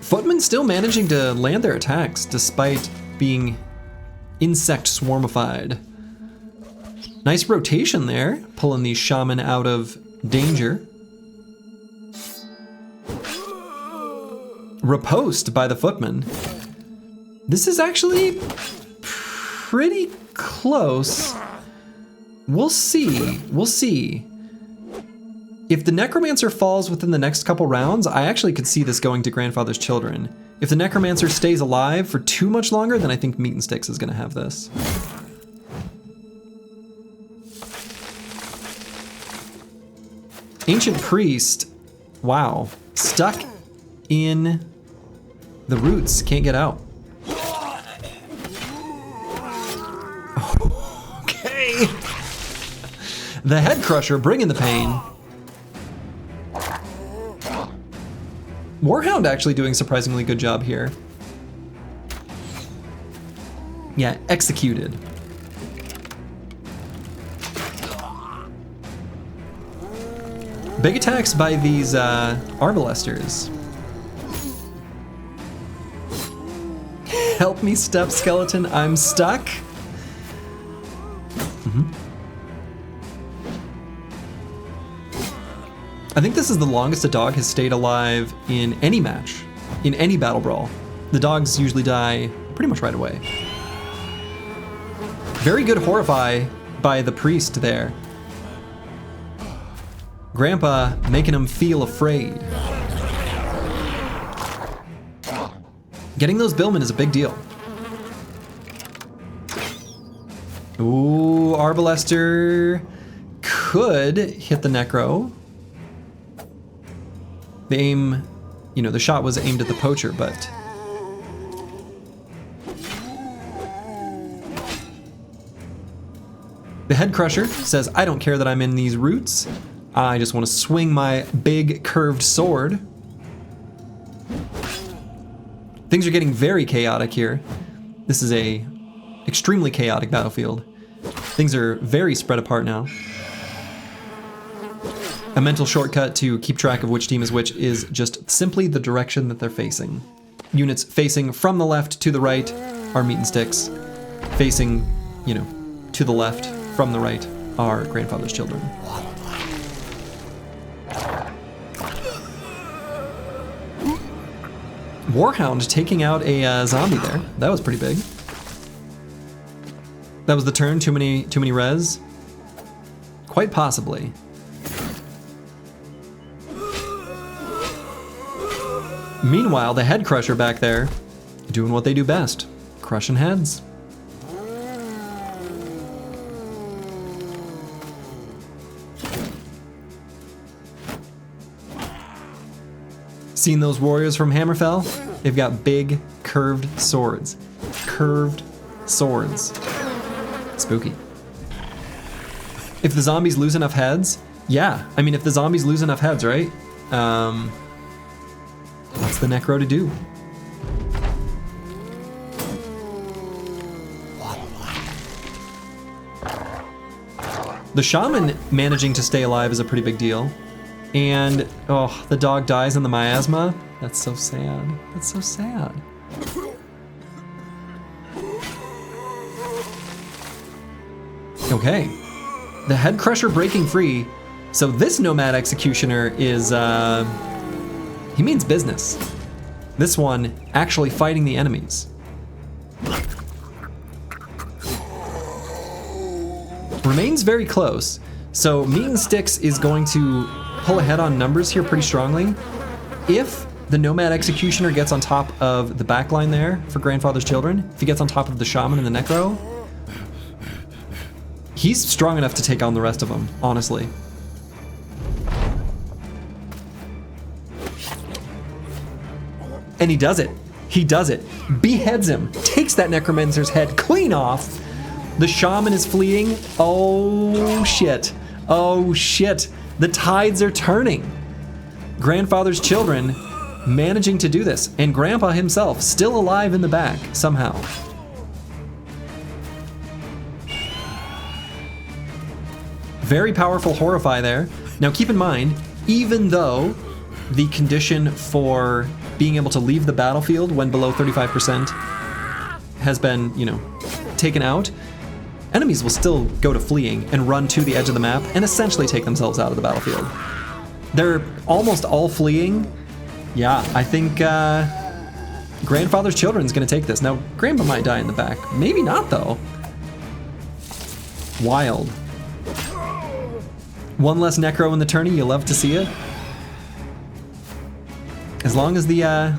Footmen still managing to land their attacks despite being insect swarmified. Nice rotation there, pulling the shaman out of danger. Riposte by the footman. This is actually pretty close. We'll see. We'll see. If the Necromancer falls within the next couple rounds, I actually could see this going to Grandfather's Children. If the Necromancer stays alive for too much longer, then I think Meat and Sticks is gonna have this. Ancient Priest, wow, stuck in the roots, can't get out. Okay. The Head Crusher bringing the pain. Warhound actually doing a surprisingly good job here. Yeah, executed. Big attacks by these Arbalesters. Help me, Step Skeleton, I'm stuck. I think this is the longest a dog has stayed alive in any match, in any Battle Brawl. The dogs usually die pretty much right away. Very good Horrify by the priest there. Grandpa making him feel afraid. Getting those Billmen is a big deal. Ooh, Arbalester could hit the Necro. The aim, you know, the shot was aimed at the poacher, but the Head Crusher says, I don't care that I'm in these roots. I just want to swing my big curved sword. Things are getting very chaotic here. This is a extremely chaotic battlefield. Things are very spread apart now. A mental shortcut to keep track of which team is which is just simply the direction that they're facing. Units facing from the left to the right are meat and sticks. Facing, you know, to the left from the right are grandfather's children. Warhound taking out a zombie there. That was pretty big. That was the turn. Too many res. Quite possibly. Meanwhile, the Head Crusher back there, doing what they do best, crushing heads. Seen those warriors from Hammerfell? They've got big, curved swords. Curved swords. Spooky. If the zombies lose enough heads, yeah. I mean, if the zombies lose enough heads, right? What's the Necro to do? The Shaman managing to stay alive is a pretty big deal. And, oh, the dog dies in the miasma. That's so sad. That's so sad. Okay. The Head Crusher breaking free. So this Nomad Executioner is, he means business. This one actually fighting the enemies. Remains very close. So Meat and Sticks is going to pull ahead on numbers here pretty strongly. If the Nomad Executioner gets on top of the backline there for Grandfather's Children, if he gets on top of the Shaman and the Necro, he's strong enough to take on the rest of them, honestly. And he does it. He does it. Beheads him. Takes that Necromancer's head clean off. The Shaman is fleeing. Oh, shit. Oh, shit. The tides are turning. Grandfather's Children managing to do this. And Grandpa himself still alive in the back, somehow. Very powerful Horrify there. Now keep in mind, even though the condition for being able to leave the battlefield when below 35% has been, you know, taken out, enemies will still go to fleeing and run to the edge of the map and essentially take themselves out of the battlefield. They're almost all fleeing. Yeah, I think Grandfather's Children's gonna take this. Now, Grandpa might die in the back. Maybe not, though. Wild. One less Necro in the tourney, you love to see it. As long as the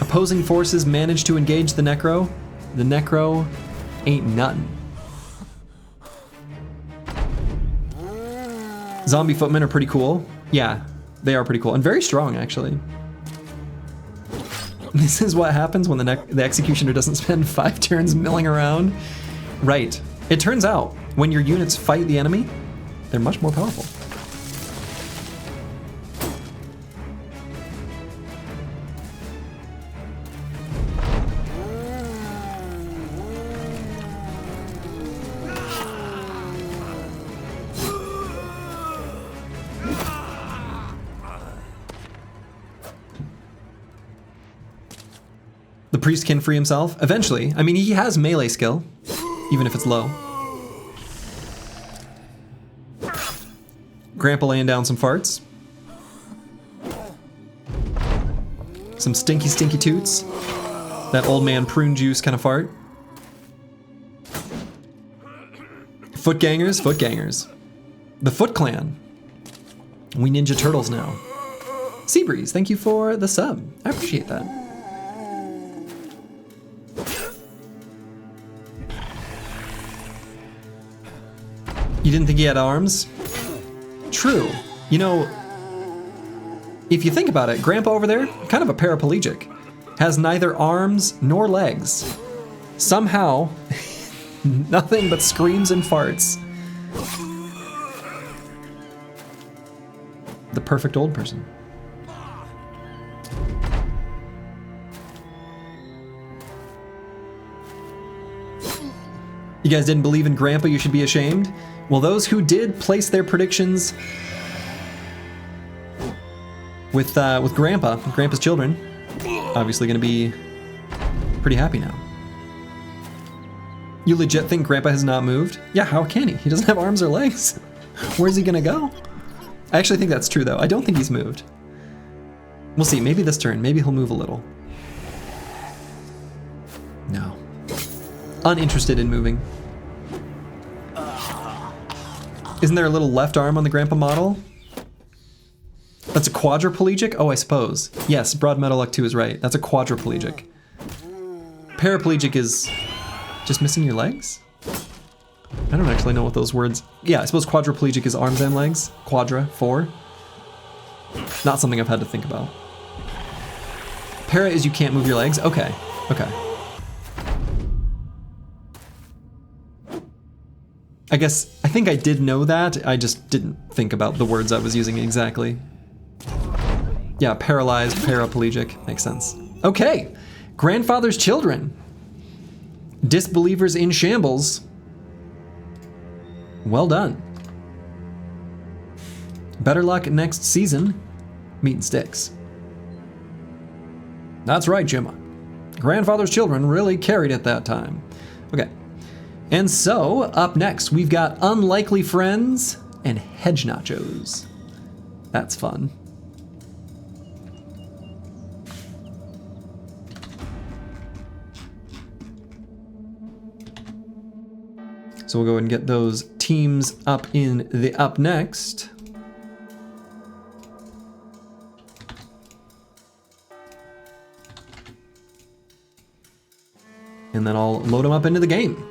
opposing forces manage to engage the Necro ain't nothing. Zombie footmen are pretty cool. Yeah, they are pretty cool and very strong, actually. This is what happens when the executioner doesn't spend 5 turns milling around. Right. It turns out when your units fight the enemy, they're much more powerful. The priest can free himself eventually. I mean, he has melee skill, even if it's low. Grandpa laying down some farts. Some stinky, stinky toots. That old man prune juice kind of fart. Foot gangers, foot gangers. The Foot Clan. We Ninja Turtles now. Seabreeze, thank you for the sub. I appreciate that. You didn't think he had arms? True. You know, if you think about it, Grandpa over there, kind of a paraplegic, has neither arms nor legs. Somehow, nothing but screams and farts. The perfect old person. You guys didn't believe in Grandpa, you should be ashamed? Well, those who did place their predictions with Grandpa's children, obviously gonna be pretty happy now. You legit think Grandpa has not moved? Yeah, how can he? He doesn't have arms or legs. Where's he gonna go? I actually think that's true though. I don't think he's moved. We'll see, maybe this turn, maybe he'll move a little. No. Uninterested in moving. Isn't there a little left arm on the Grandpa model? That's a quadriplegic? Oh, I suppose. Yes, Broad Metal Luck 2 is right. That's a quadriplegic. Paraplegic is just missing your legs? I don't actually know what those words... Yeah, I suppose quadriplegic is arms and legs. Quadra, 4. Not something I've had to think about. Para is you can't move your legs? Okay, okay. I guess, I think I did know that, I just didn't think about the words I was using exactly. Yeah, paralyzed, paraplegic, makes sense. Okay, Grandfather's Children. Disbelievers in Shambles. Well done. Better luck next season, meat and sticks. That's right, Gemma. Grandfather's Children really carried it that time. Okay. And so, up next, we've got Unlikely Friends and Hedge Nachos. That's fun. So we'll go ahead and get those teams up in the up next. And then I'll load them up into the game.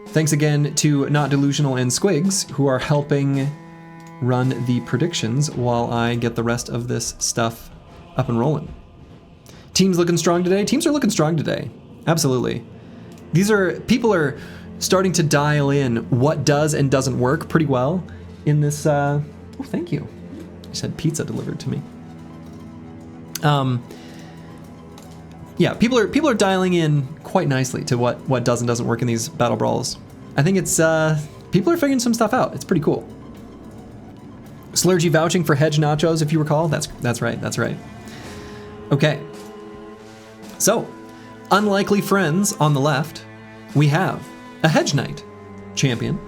Thanks again to Not Delusional and Squigs, who are helping run the predictions while I get the rest of this stuff up and rolling. Teams looking strong today? Teams are looking strong today. Absolutely. People are starting to dial in what does and doesn't work pretty well in this, oh, thank you. I just had pizza delivered to me. Yeah, people are dialing in quite nicely to what does and doesn't work in these battle brawls. I think it's, people are figuring some stuff out. It's pretty cool. Slurgy vouching for Hedge Nachos, if you recall. That's right. Okay. So, Unlikely Friends on the left, we have a Hedge Knight champion,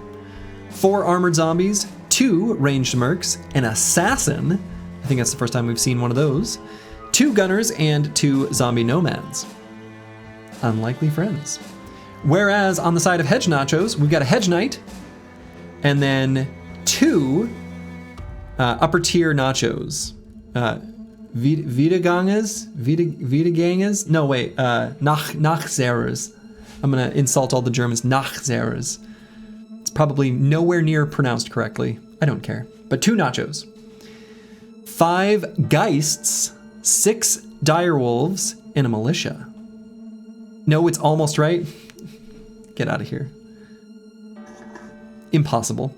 4 armored zombies, 2 ranged mercs, an assassin. I think that's the first time we've seen one of those. 2 gunners and 2 zombie nomads. Unlikely Friends. Whereas on the side of Hedge Nachos, we've got a Hedge Knight, and then 2 upper tier nachos. Wiedergangers? No, wait, Nachzerers. I'm gonna insult all the Germans. Nachos. It's probably nowhere near pronounced correctly. I don't care. But 2 Nachos. 5 Geists, 6 Direwolves, and a Militia. No, it's almost right. Get out of here. Impossible.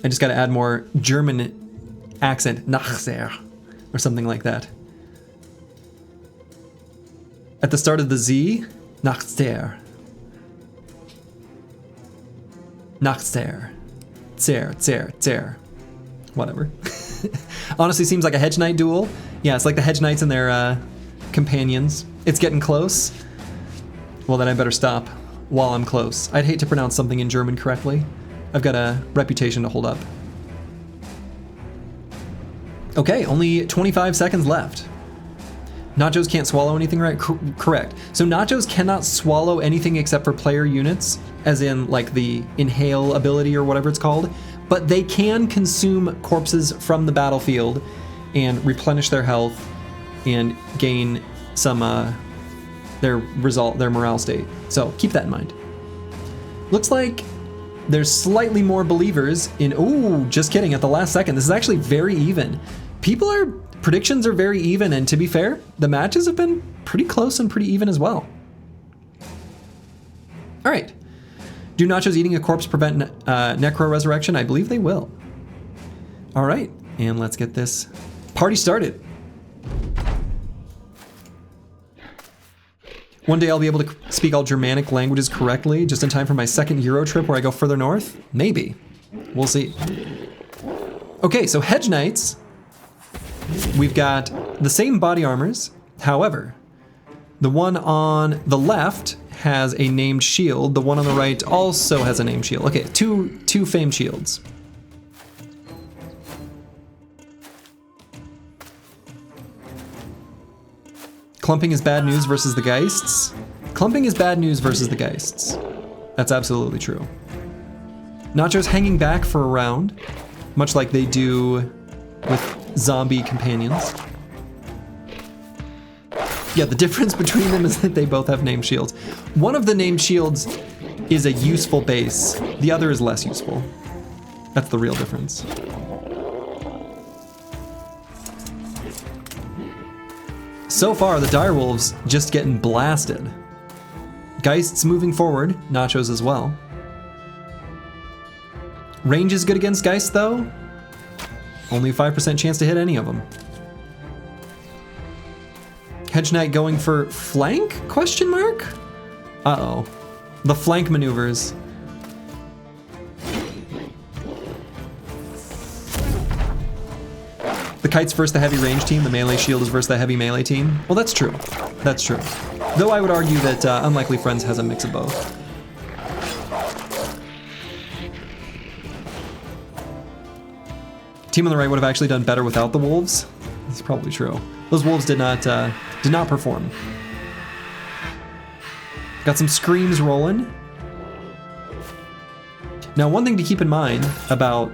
I just gotta add more German accent. Nachser. Or something like that. At the start of the Z, Nachster. Nachster. Zer. Whatever. Honestly, seems like a Hedge Knight duel. Yeah, it's like the Hedge Knights and their companions. It's getting close. Well, then I better stop while I'm close. I'd hate to pronounce something in German correctly. I've got a reputation to hold up. Okay, only 25 seconds left. Nachos can't swallow anything, right? Correct. So Nachos cannot swallow anything except for player units, as in like the inhale ability or whatever it's called, but they can consume corpses from the battlefield and replenish their health and gain some their morale state. So keep that in mind. Looks like there's slightly more believers in, ooh, just kidding, at the last second. This is actually very even. Predictions are very even, and to be fair, the matches have been pretty close and pretty even as well. All right. Do Nachos eating a corpse prevent necro resurrection? I believe they will. All right, and let's get this party started. One day I'll be able to speak all Germanic languages correctly, just in time for my second Euro trip where I go further north? Maybe. We'll see. Okay, so Hedge Knights. We've got the same body armors. However, the one on the left has a named shield. The one on the right also has a named shield. Okay, two famed shields. Clumping is bad news versus the Geists. Clumping is bad news versus the Geists. That's absolutely true. Nachos hanging back for a round, much like they do with zombie companions. Yeah, the difference between them is that they both have named shields. One of the named shields is a useful base. The other is less useful. That's the real difference. So far, the Direwolves just getting blasted. Geists moving forward, Nachos as well. Range is good against Geists though. Only a 5% chance to hit any of them. Hedge Knight going for flank? Question mark? Uh-oh. The flank maneuvers. The Kite's versus the heavy range team, the melee shield is versus the heavy melee team. Well, that's true. That's true. Though I would argue that Unlikely Friends has a mix of both. Team on the right would have actually done better without the wolves. That's probably true. Those wolves did not perform. Got some screams rolling. Now, one thing to keep in mind about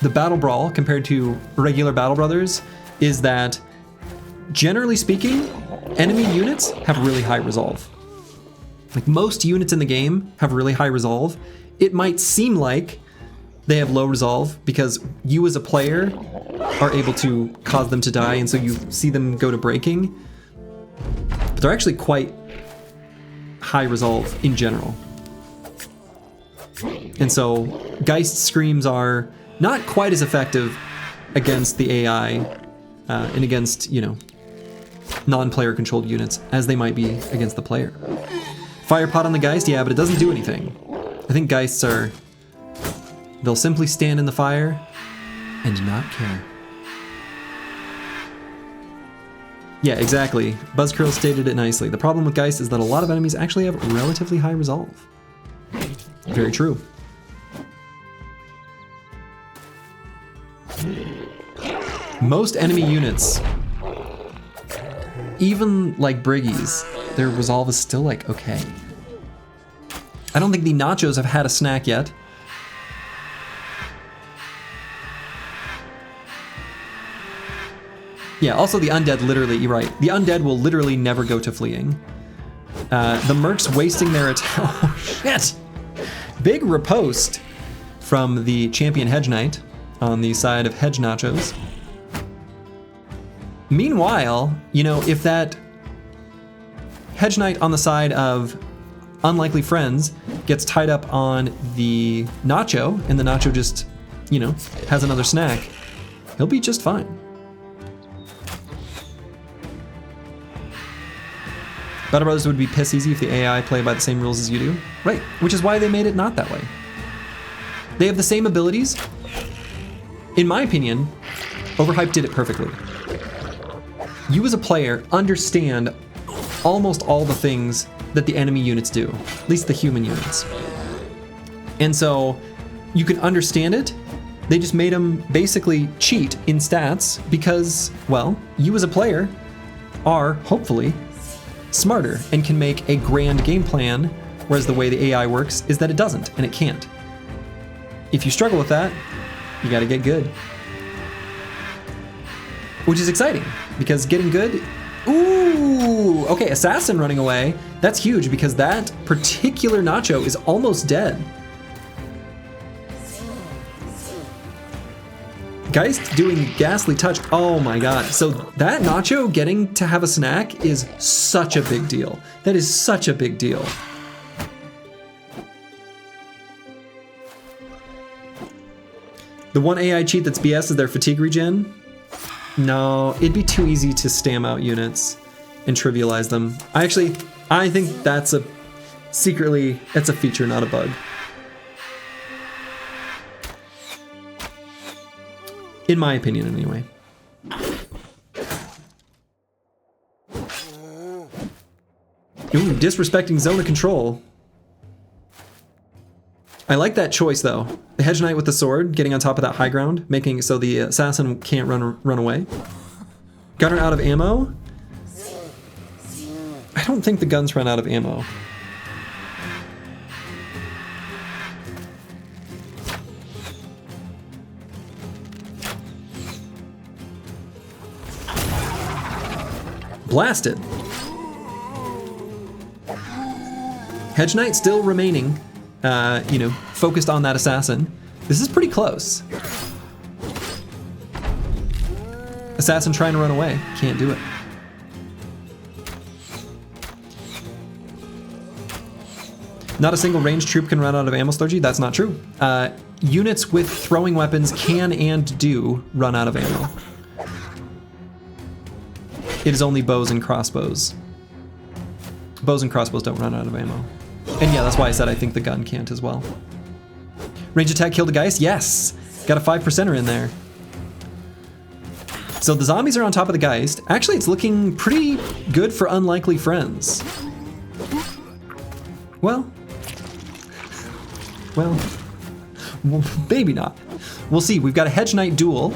the Battle Brawl compared to regular Battle Brothers is that, generally speaking, enemy units have really high resolve. Like most units in the game have really high resolve. It might seem like they have low resolve because you as a player are able to cause them to die, and so you see them go to breaking. But they're actually quite high resolve in general. And so Geist Screams are not quite as effective against the AI and against, non-player controlled units as they might be against the player. Fire pot on the Geist, yeah, but it doesn't do anything. I think Geists they'll simply stand in the fire and not care. Yeah, exactly. Buzzcurl stated it nicely. The problem with Geist is that a lot of enemies actually have relatively high resolve. Very true. Most enemy units, even like Briggies, their resolve is still like okay. I don't think the Nachos have had a Snak yet. Yeah, also the undead literally, you're right. The undead will literally never go to fleeing. The mercs wasting their attack. Oh, shit! Big riposte from the champion Hedge Knight on the side of Hedge Nachos. Meanwhile, you know, if that Hedge Knight on the side of Unlikely Friends gets tied up on the Nacho, and the Nacho just, you know, has another snack, he'll be just fine. BattleBrawl would be piss easy if the AI play by the same rules as you do. Right, which is why they made it not that way. They have the same abilities. In my opinion, Overhyped did it perfectly. You as a player understand almost all the things that the enemy units do, at least the human units. And so you can understand it. They just made them basically cheat in stats because, well, you as a player are, hopefully, smarter and can make a grand game plan, whereas the way the AI works is that it doesn't, and it can't. If you struggle with that, you gotta get good. Which is exciting, because getting good... Ooh! Okay, Assassin running away. That's huge, because that particular Nacho is almost dead. Geist doing Ghastly Touch. Oh my god. So that Nacho getting to have a snack is such a big deal. That is such a big deal. The one AI cheat that's BS is their fatigue regen. No, it'd be too easy to stam out units and trivialize them. I think that's secretly, that's a feature, not a bug. In my opinion, anyway. Ooh, disrespecting zone of control. I like that choice, though. The Hedge Knight with the sword, getting on top of that high ground, making it so the assassin can't run away. Gunner out of ammo? I don't think the guns run out of ammo. Blasted. Hedge Knight still remaining, you know, focused on that assassin. This is pretty close. Assassin trying to run away. Can't do it. Not a single ranged troop can run out of ammo, Slurgy. That's not true. Units with throwing weapons can and do run out of ammo. It is only bows and crossbows. Bows and crossbows don't run out of ammo. And yeah, that's why I said I think the gun can't as well. Range attack killed a Geist? Yes! Got a 5%er in there. So the zombies are on top of the Geist. Actually, it's looking pretty good for Unlikely Friends. Well, maybe not. We'll see. We've got a Hedge Knight duel.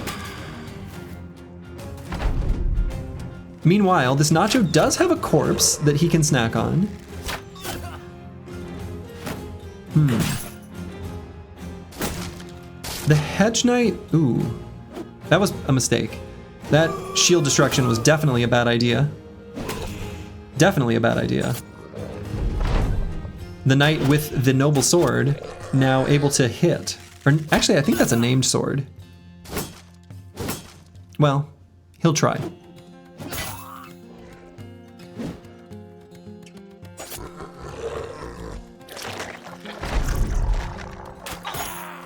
Meanwhile, this Nacho does have a corpse that he can snack on. The Hedge Knight, ooh, that was a mistake. That shield destruction was definitely a bad idea. Definitely a bad idea. The Knight with the Noble Sword now able to hit. Or actually, I think that's a named sword. Well, he'll try.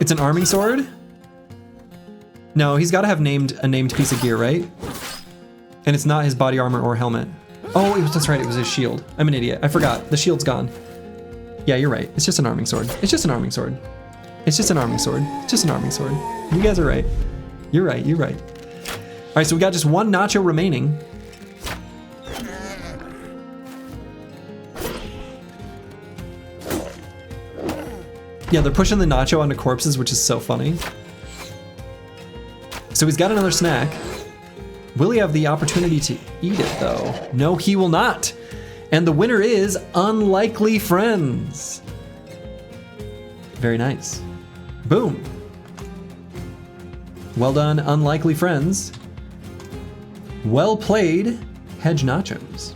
It's an arming sword? No, he's got to have a named piece of gear, right? And it's not his body armor or helmet. Oh, that's right, it was his shield. I'm an idiot. I forgot. The shield's gone. Yeah, you're right. It's just an arming sword. It's just an arming sword. It's just an arming sword. It's just an arming sword. You guys are right. You're right, you're right. All right, so we got just one Nacho remaining. Yeah, they're pushing the Nacho onto corpses, which is so funny. So he's got another snack. Will he have the opportunity to eat it, though? No, he will not. And the winner is Unlikely Friends. Very nice. Boom. Well done, Unlikely Friends. Well played, Hedge Nachos.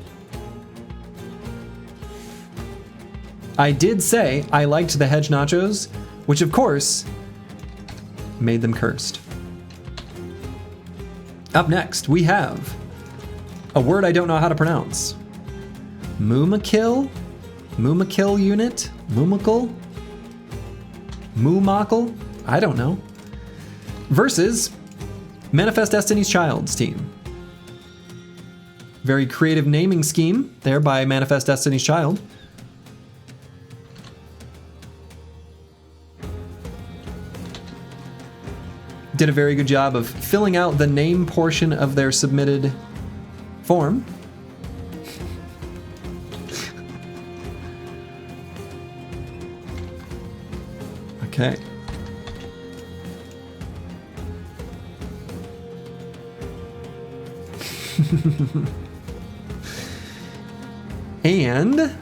I did say I liked the Hedge Nachos, which of course made them cursed. Up next, we have a word I don't know how to pronounce. Mūmakil? Mūmakil unit? Mūmakil? Mūmakil? I don't know. Versus Manifest Destiny's Child's team. Very creative naming scheme there by Manifest Destiny's Child. Did a very good job of filling out the name portion of their submitted form. Okay. And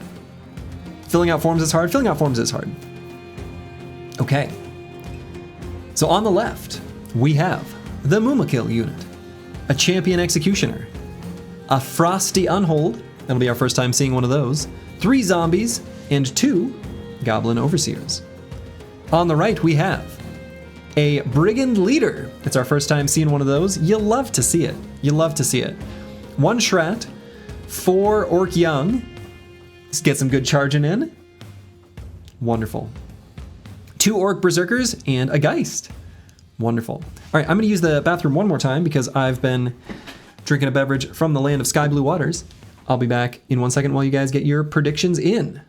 filling out forms is hard. Filling out forms is hard. Okay. So on the left, we have the Mūmakil unit, a champion executioner, a frosty unhold, that'll be our first time seeing one of those, 3 zombies, and 2 goblin overseers. On the right, we have a brigand leader. It's our first time seeing one of those. You'll love to see it. You'll love to see it. 1 Shrat, 4 Orc Young. Let's get some good charging in. Wonderful. 2 Orc Berserkers and a Geist. Wonderful. All right, I'm going to use the bathroom one more time because I've been drinking a beverage from the land of sky blue waters. I'll be back in 1 second while you guys get your predictions in.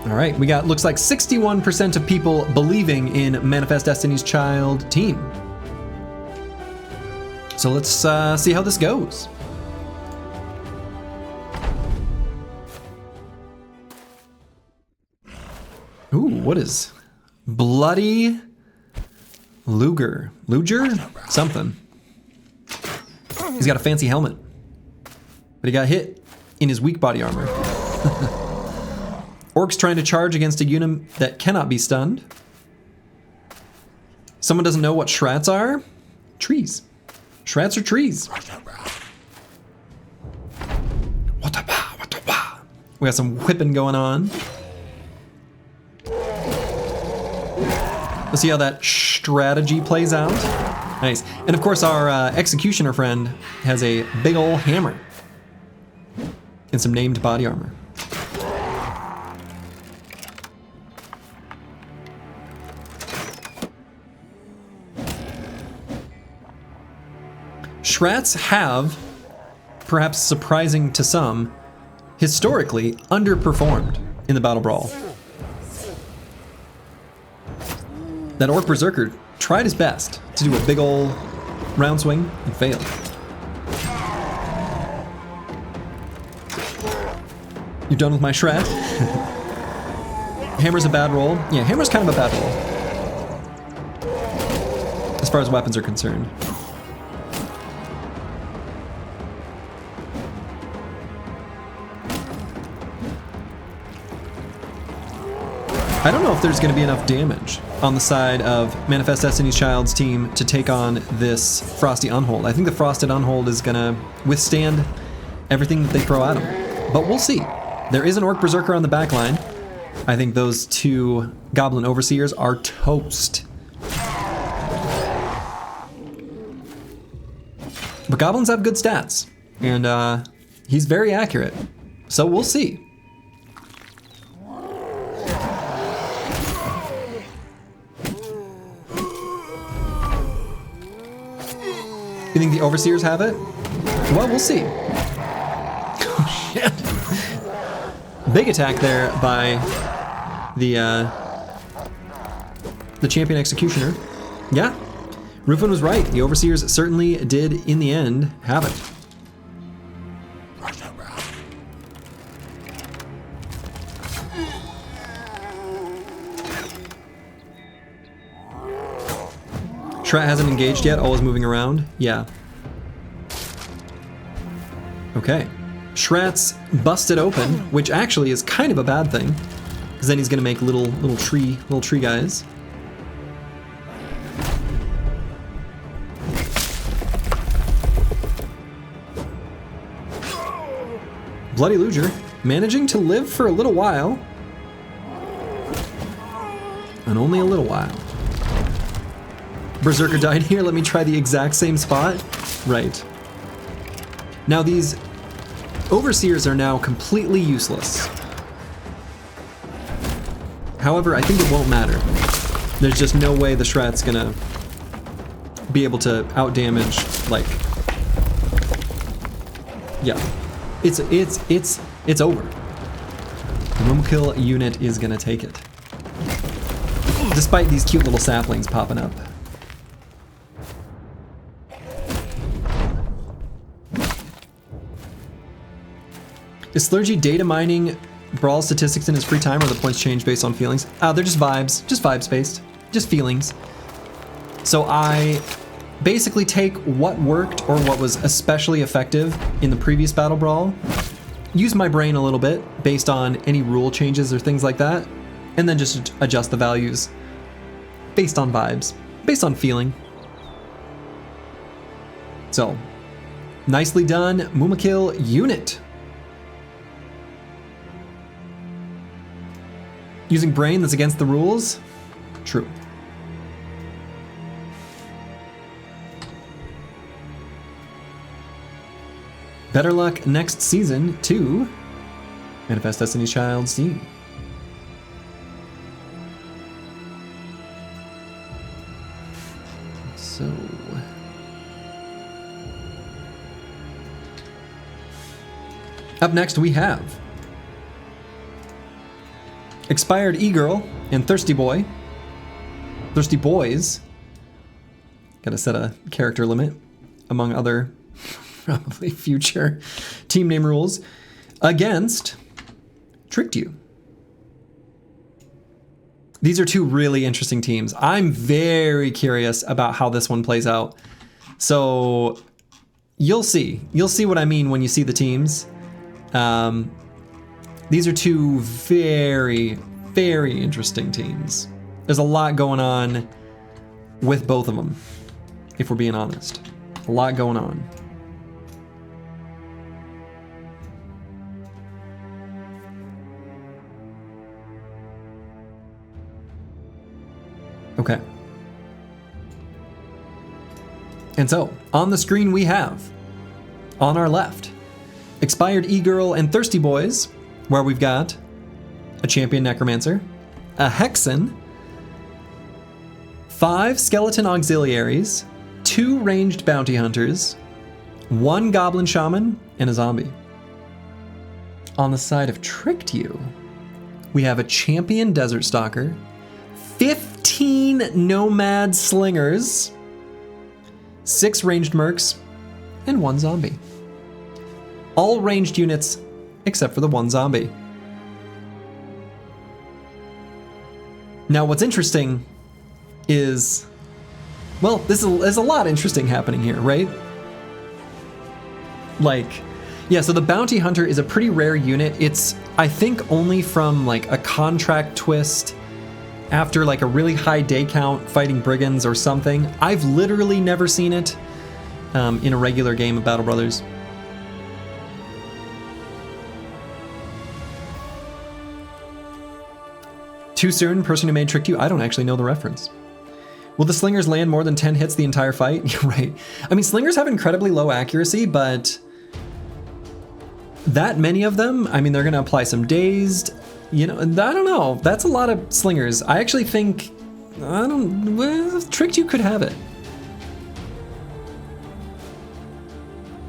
All right, we got, looks like 61% of people believing in Manifest Destiny's Child team. So let's see how this goes. Ooh, what is Bloody Luger? Something. He's got a fancy helmet, but he got hit in his weak body armor. Orcs trying to charge against a unit that cannot be stunned. Someone doesn't know what shrats are? Trees. Shrats are trees. We got some whipping going on. Let's see how that strategy plays out Nice. And of course, our executioner friend has a big ol' hammer and some named body armor. Shrats have, perhaps surprising to some, historically underperformed in the Battle Brawl. That Orc Berserker tried his best to do a big ol' round swing and failed. You're done with my Shrat? Hammer's a bad roll. Yeah, Hammer's kind of a bad roll, as far as weapons are concerned. I don't know if there's going to be enough damage on the side of Manifest Destiny's Child's team to take on this Frosty Unhold. I think the Frosted Unhold is going to withstand everything that they throw at him. But we'll see. There is an Orc Berserker on the back line. I think those two Goblin Overseers are toast. But Goblins have good stats. And he's very accurate. So we'll see. You think the Overseers have it? Well, we'll see. Oh, shit. Big attack there by the Champion Executioner. Yeah, Rufin was right. The Overseers certainly did, in the end, have it. Shrat hasn't engaged yet, always moving around. Yeah. Okay. Shrat's busted open, which actually is kind of a bad thing, because then he's gonna make little tree guys. Bloody Luger managing to live for a little while, and only a little while. Berserker died here, let me try the exact same spot. Right. Now these Overseers are now completely useless. However, I think it won't matter. There's just no way the Shrat's gonna be able to outdamage, like... Yeah. It's over. The Mūmakil unit is gonna take it. Despite these cute little saplings popping up. Is Slurgy data mining Brawl statistics in his free time, or the points change based on feelings? They're just vibes based, just feelings. So I basically take what worked or what was especially effective in the previous Battle Brawl, use my brain a little bit based on any rule changes or things like that, and then just adjust the values based on vibes, based on feeling. So, nicely done, Mūmakil unit. Using brain that's against the rules? True. Better luck next season to Manifest Destiny's Child's team. So... up next we have ExpiredEGirl and ThirstyBoy. Thirsty Boys. Gotta set a character limit, among other probably future team name rules, against Tricked You. These are two really interesting teams. I'm very curious about how this one plays out. So you'll see. You'll see what I mean when you see the teams. These are two very, very interesting teams. There's a lot going on with both of them, if we're being honest. A lot going on. Okay. And so, on the screen we have, on our left, ExpiredEGirl and ThirstyBoys, where we've got a champion necromancer, a hexen, 5 skeleton auxiliaries, 2 ranged bounty hunters, 1 goblin shaman, and a zombie. On the side of Tricked You, we have a champion desert stalker, 15 nomad slingers, 6 ranged mercs, and 1 zombie. All ranged units except for the 1 zombie. Now what's interesting is, well, there's a lot interesting happening here, right? Like, yeah, so the bounty hunter is a pretty rare unit. It's, I think, only from like a contract twist after like a really high day count fighting brigands or something. I've literally never seen it in a regular game of Battle Brothers. Too soon, person who made Tricked You? I don't actually know the reference. Will the slingers land more than 10 hits the entire fight? You're right. I mean, slingers have incredibly low accuracy, but that many of them, I mean, they're gonna apply some dazed, you know, I don't know. That's a lot of slingers. I actually think, well, Tricked You could have it.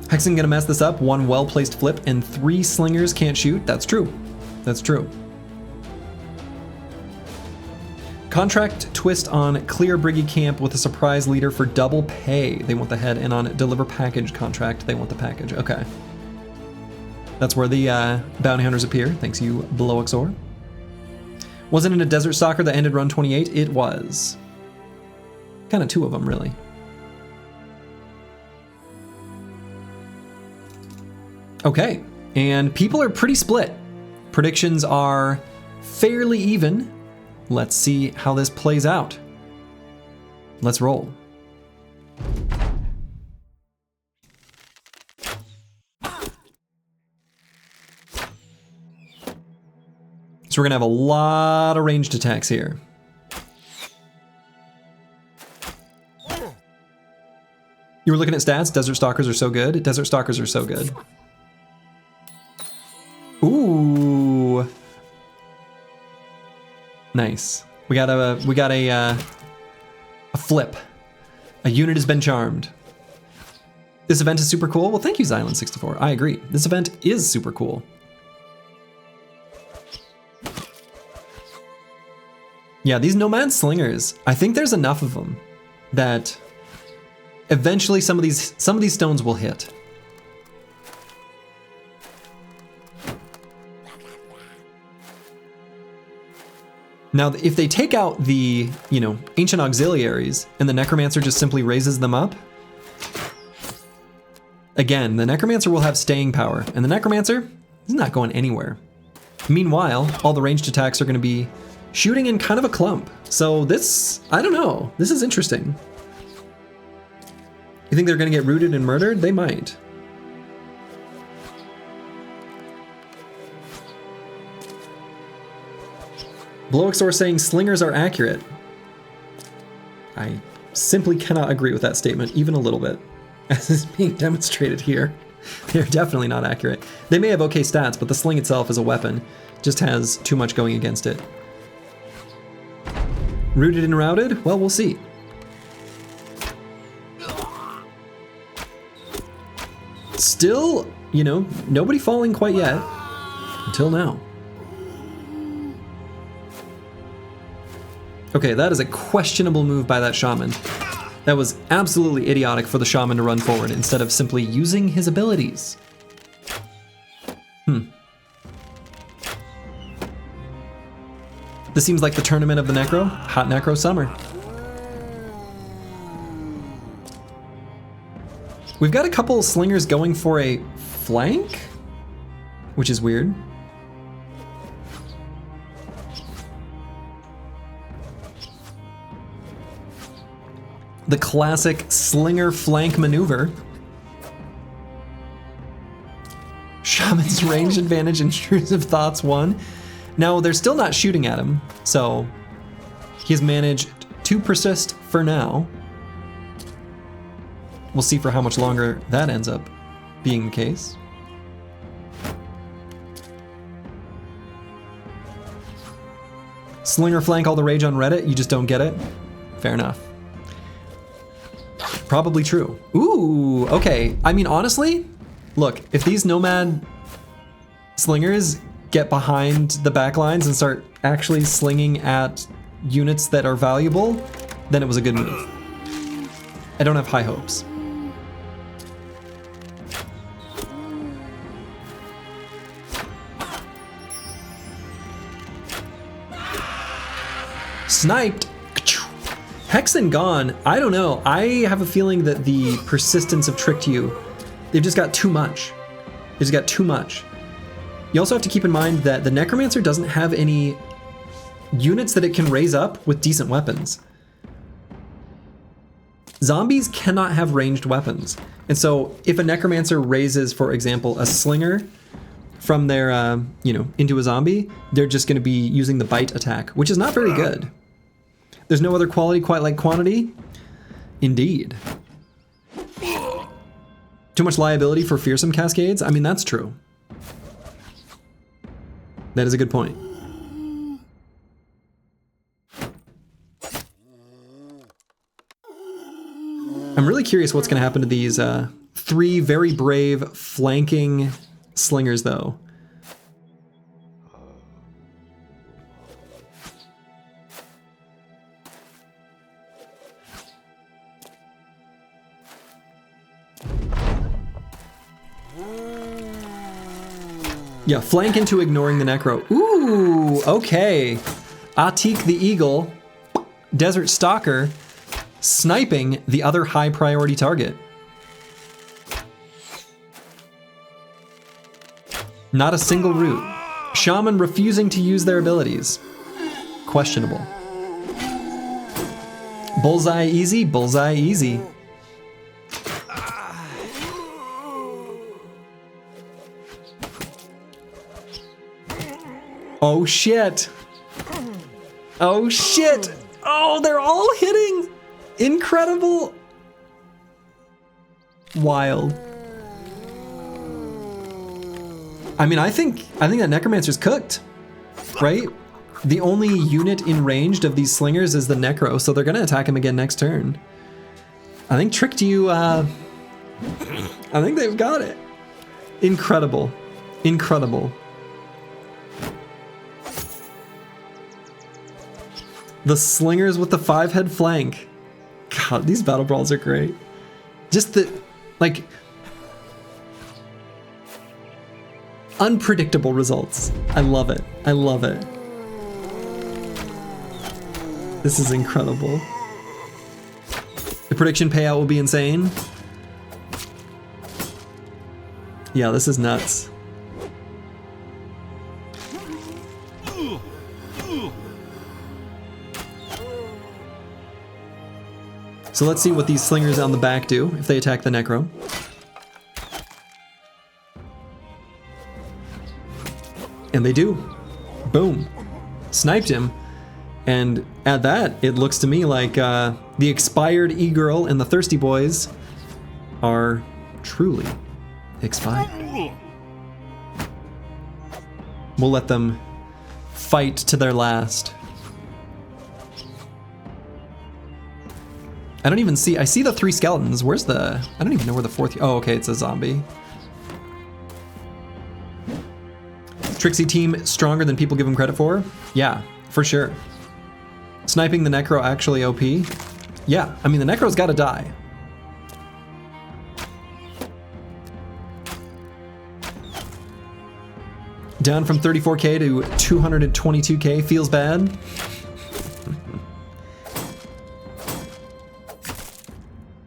Hexen gonna mess this up. 1 well-placed flip and 3 slingers can't shoot. That's true. That's true. Contract twist on clear Briggy camp with a surprise leader for double pay. They want the head, and on deliver package contract, they want the package. Okay. That's where the bounty hunters appear. Thanks you, Bloexor. Wasn't it a desert stalker that ended run 28? It was. Kind of 2 of them, really. Okay, and people are pretty split. Predictions are fairly even. Let's see how this plays out. Let's roll. So we're gonna have a lot of ranged attacks here. You were looking at stats? Desert Stalkers are so good. Desert Stalkers are so good. Ooh. Nice. We got a flip. A unit has been charmed. This event is super cool. Well, thank you, Xylan64. I agree. This event is super cool. Yeah, these nomad slingers, I think there's enough of them that eventually some of these stones will hit. Now, if they take out the, ancient auxiliaries and the necromancer just simply raises them up, again, the necromancer will have staying power, and the necromancer is not going anywhere. Meanwhile, all the ranged attacks are going to be shooting in kind of a clump. So this, I don't know, this is interesting. You think they're going to get rooted and murdered? They might. Bloexor saying slingers are accurate. I simply cannot agree with that statement, even a little bit. As is being demonstrated here. They're definitely not accurate. They may have okay stats, but the sling itself as a weapon just has too much going against it. Rooted and routed? Well, we'll see. Still, nobody falling quite yet. Until now. Okay, that is a questionable move by that shaman. That was absolutely idiotic for the shaman to run forward instead of simply using his abilities. This seems like the tournament of the Necro. Hot Necro summer. We've got a couple slingers going for a flank, which is weird. The classic slinger flank maneuver. Shaman's range advantage, intrusive thoughts 1. Now, they're still not shooting at him, so he's managed to persist for now. We'll see for how much longer that ends up being the case. Slinger flank all the rage on Reddit, you just don't get it? Fair enough. Probably true. Ooh, okay. I mean, honestly, look, if these Nomad slingers get behind the backlines and start actually slinging at units that are valuable, then it was a good move. I don't have high hopes. Sniped. Hexen gone. I don't know. I have a feeling that the persistence of Tricked You, they've just got too much. They've just got too much. You also have to keep in mind that the Necromancer doesn't have any units that it can raise up with decent weapons. Zombies cannot have ranged weapons. And so if a Necromancer raises, for example, a Slinger from their, into a zombie, they're just going to be using the bite attack, which is not very good. There's no other quality quite like quantity. Indeed. Too much liability for fearsome cascades? I mean, that's true. That is a good point. I'm really curious what's going to happen to these 3 very brave flanking slingers, though. Yeah, flank into ignoring the Necro. Ooh, okay. Atik the Eagle, Desert Stalker, sniping the other high priority target. Not a single root. Shaman refusing to use their abilities. Questionable. Bullseye easy, bullseye easy. Oh shit. Oh shit. Oh, they're all hitting. Incredible. Wild. I mean, I think that Necromancer's cooked, right? The only unit in ranged of these slingers is the Necro, so they're gonna attack him again next turn. I think Tricked You, I think they've got it. Incredible. Incredible. The slingers with the 5-head flank. God, these battle brawls are great. Just the, like, unpredictable results. I love it. I love it. This is incredible. The prediction payout will be insane. Yeah, this is nuts. So let's see what these slingers on the back do if they attack the Necro. And they do. Boom. Sniped him. And at that, it looks to me like the ExpiredEGirl and the Thirsty Boys are truly expired. We'll let them fight to their last. I don't even see, I see the 3 skeletons. Where's the, I don't even know where the 4th, oh, okay, it's a zombie. Trixie team stronger than people give them credit for? Yeah, for sure. Sniping the Necro actually OP? Yeah, I mean, the Necro's gotta die. Down from 34k to 222k feels bad.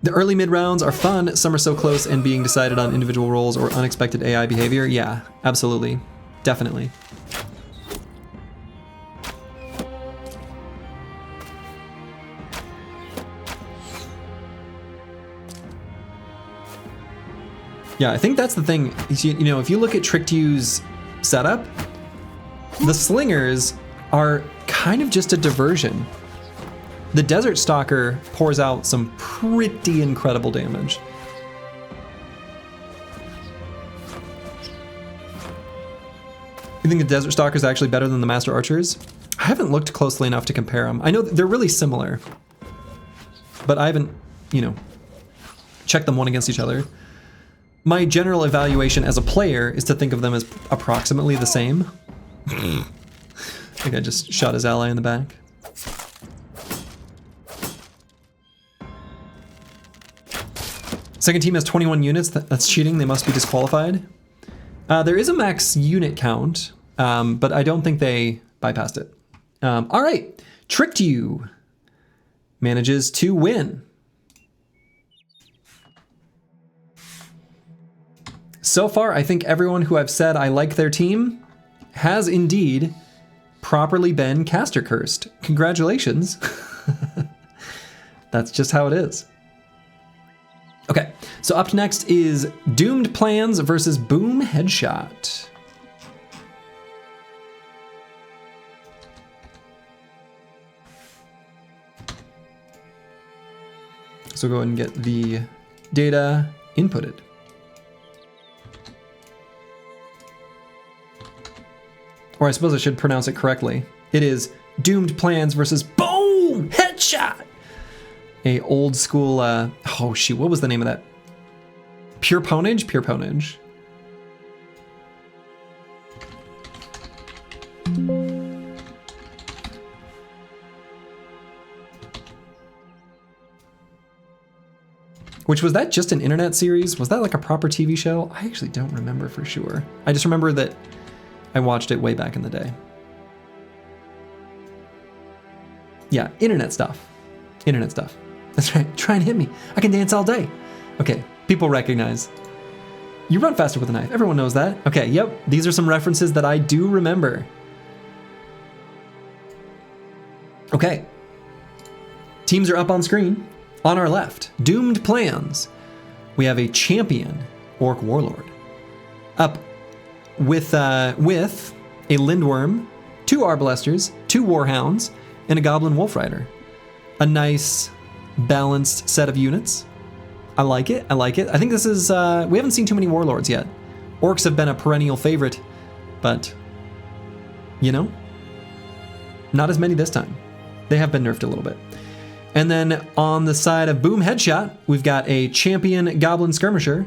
The early mid rounds are fun, some are so close and being decided on individual roles or unexpected AI behavior. Yeah, absolutely. Definitely. Yeah, I think that's the thing. You know, if you look at Tricked You's setup, the slingers are kind of just a diversion. The Desert Stalker pours out some pretty incredible damage. You think the Desert Stalker is actually better than the Master Archers? I haven't looked closely enough to compare them. I know they're really similar, but I haven't, you know, checked them one against each other. My general evaluation as a player is to think of them as approximately the same. I think I just shot his ally in the back. Second team has 21 units. That's cheating. They must be disqualified. There is a max unit count, but I don't think they bypassed it. All right. Tricked You manages to win. So far, I think everyone who I've said I like their team has indeed properly been caster cursed. Congratulations. That's just how it is. Okay, so up next is Doomed Plans versus Boom Headshot. So go ahead and get the data inputted. Or I suppose I should pronounce it correctly. It is Doomed Plans versus Boom Headshot. A old school, oh shoot, what was the name of that? Pure Ponage? Pure Ponage. Which, was that just an internet series? Was that like a proper TV show? I actually don't remember for sure. I just remember that I watched it way back in the day. Yeah, internet stuff. Internet stuff. That's right, try and hit me. I can dance all day. Okay, people recognize. You run faster with a knife, everyone knows that. Okay, yep, these are some references that I do remember. Okay. Teams are up on screen. On our left, Doomed Plans. We have a champion Orc Warlord. Up with a Lindworm, 2 Arbalesters, 2 Warhounds, and a Goblin Wolf Rider. A nice balanced set of units. I like it, I like it. I think this is, we haven't seen too many Warlords yet. Orcs have been a perennial favorite, but, you know, not as many this time. They have been nerfed a little bit. And then on the side of Boom Headshot, we've got a champion Goblin Skirmisher,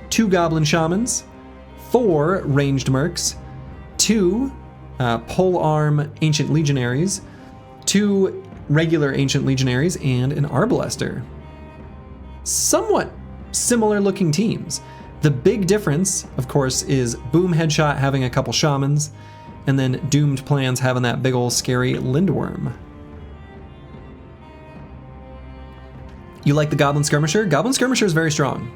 2 Goblin Shamans, 4 Ranged Mercs, 2 Polearm Ancient Legionaries, 2 regular Ancient Legionaries, and an Arbalester. Somewhat similar looking teams. The big difference, of course, is Boom Headshot having a couple Shamans, and then Doomed Plans having that big old scary Lindworm. You like the Goblin Skirmisher? Goblin Skirmisher is very strong.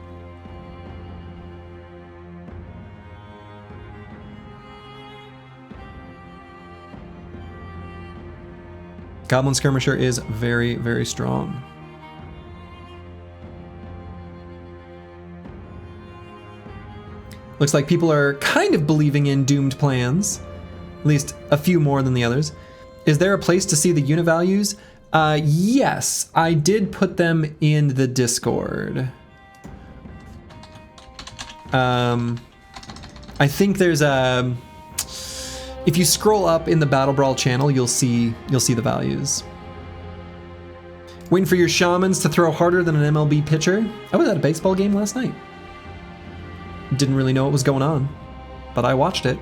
Goblin Skirmisher is very, very strong. Looks like people are kind of believing in Doomed Plans, at least a few more than the others. Is there a place to see the unit values? Yes, I did put them in the Discord. I think there's a... If you scroll up in the BattleBrawl channel, you'll see the values. Waiting for your Shamans to throw harder than an MLB pitcher. I was at a baseball game last night. Didn't really know what was going on, but I watched it.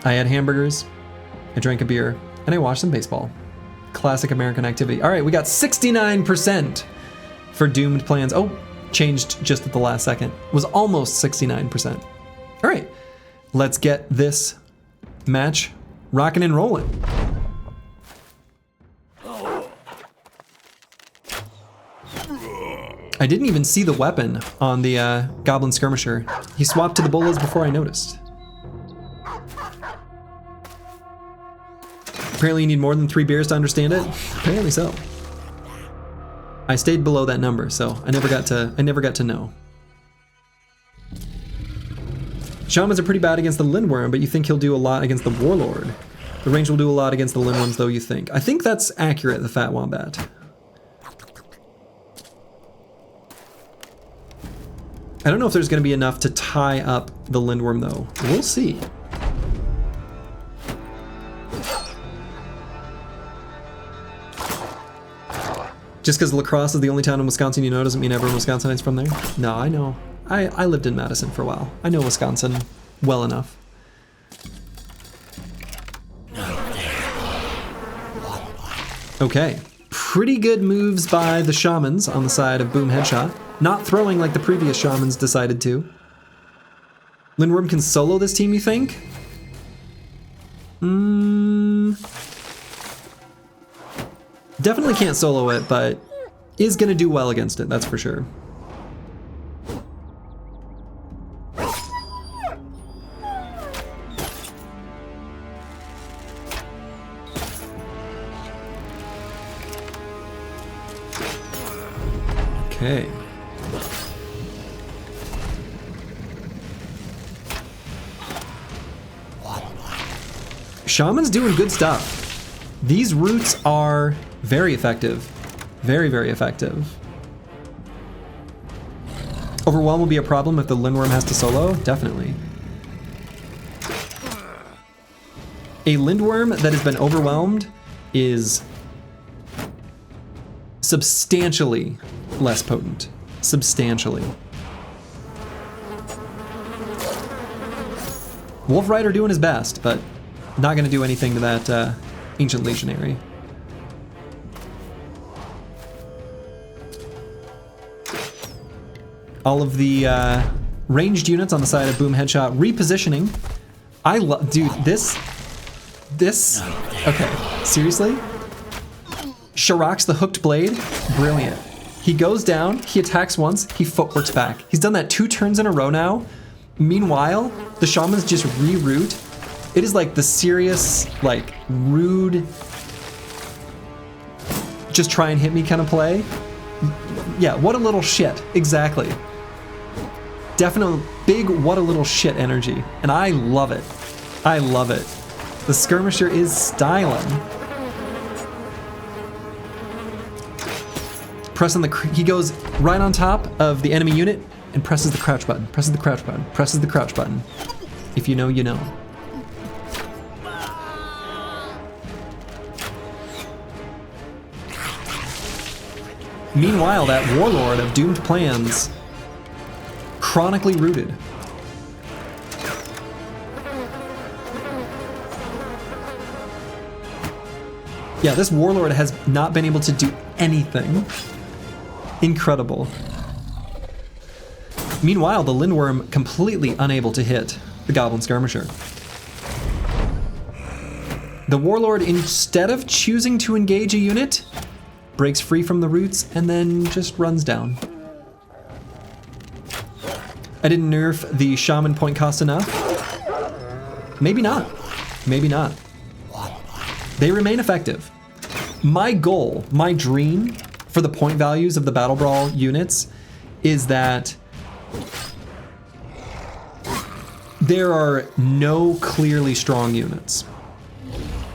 I had hamburgers, I drank a beer, and I watched some baseball. Classic American activity. All right, we got 69% for Doomed Plans. Oh, changed just at the last second. Was almost 69%. All right, let's get this match rocking and rolling. I didn't even see the weapon on the Goblin Skirmisher. He swapped to the Bolas before I noticed. Apparently you need more than 3 beers to understand it. Apparently so. I stayed below that number, so I never got to know. Shamans are pretty bad against the Lindworm, but you think he'll do a lot against the Warlord. The range will do a lot against the Lindworms, though, you think. I think that's accurate, the Fat Wombat. I don't know if there's going to be enough to tie up the Lindworm, though. We'll see. Just because La Crosse is the only town in Wisconsin you know doesn't mean everyone Wisconsinite's from there? No, I know. I lived in Madison for a while. I know Wisconsin well enough. Okay. Pretty good moves by the Shamans on the side of Boom Headshot. Not throwing like the previous Shamans decided to. Lindworm can solo this team, you think? Definitely can't solo it, but is gonna do well against it, that's for sure. Okay. Shaman's doing good stuff. These roots are very effective. Very, very effective. Overwhelm will be a problem if the Lindworm has to solo? Definitely. A Lindworm that has been overwhelmed is substantially less potent. Substantially. Wolf Rider doing his best, but not going to do anything to that Ancient Legionary. All of the ranged units on the side of Boom Headshot repositioning. I love, dude, this, okay, seriously? Sharrock's the hooked blade, brilliant. He goes down, he attacks once, he footworks back. He's done that 2 turns in a row now. Meanwhile, the Shamans just reroute. It is like the serious, like, rude, just try and hit me kind of play. Yeah, what a little shit, exactly. Definitely big what a little shit energy, and I love it. I love it. The Skirmisher is styling. Pressing the, he goes right on top of the enemy unit and presses the crouch button, presses the crouch button, presses the crouch button. If you know, you know. Meanwhile, that Warlord of Doomed Plans, chronically rooted. Yeah, this Warlord has not been able to do anything. Incredible. Meanwhile, the Lindworm completely unable to hit the Goblin Skirmisher. The Warlord, instead of choosing to engage a unit, breaks free from the roots and then just runs down. I didn't nerf the Shaman point cost enough. Maybe not. Maybe not. They remain effective. My goal, my dream for the point values of the BattleBrawl units is that there are no clearly strong units.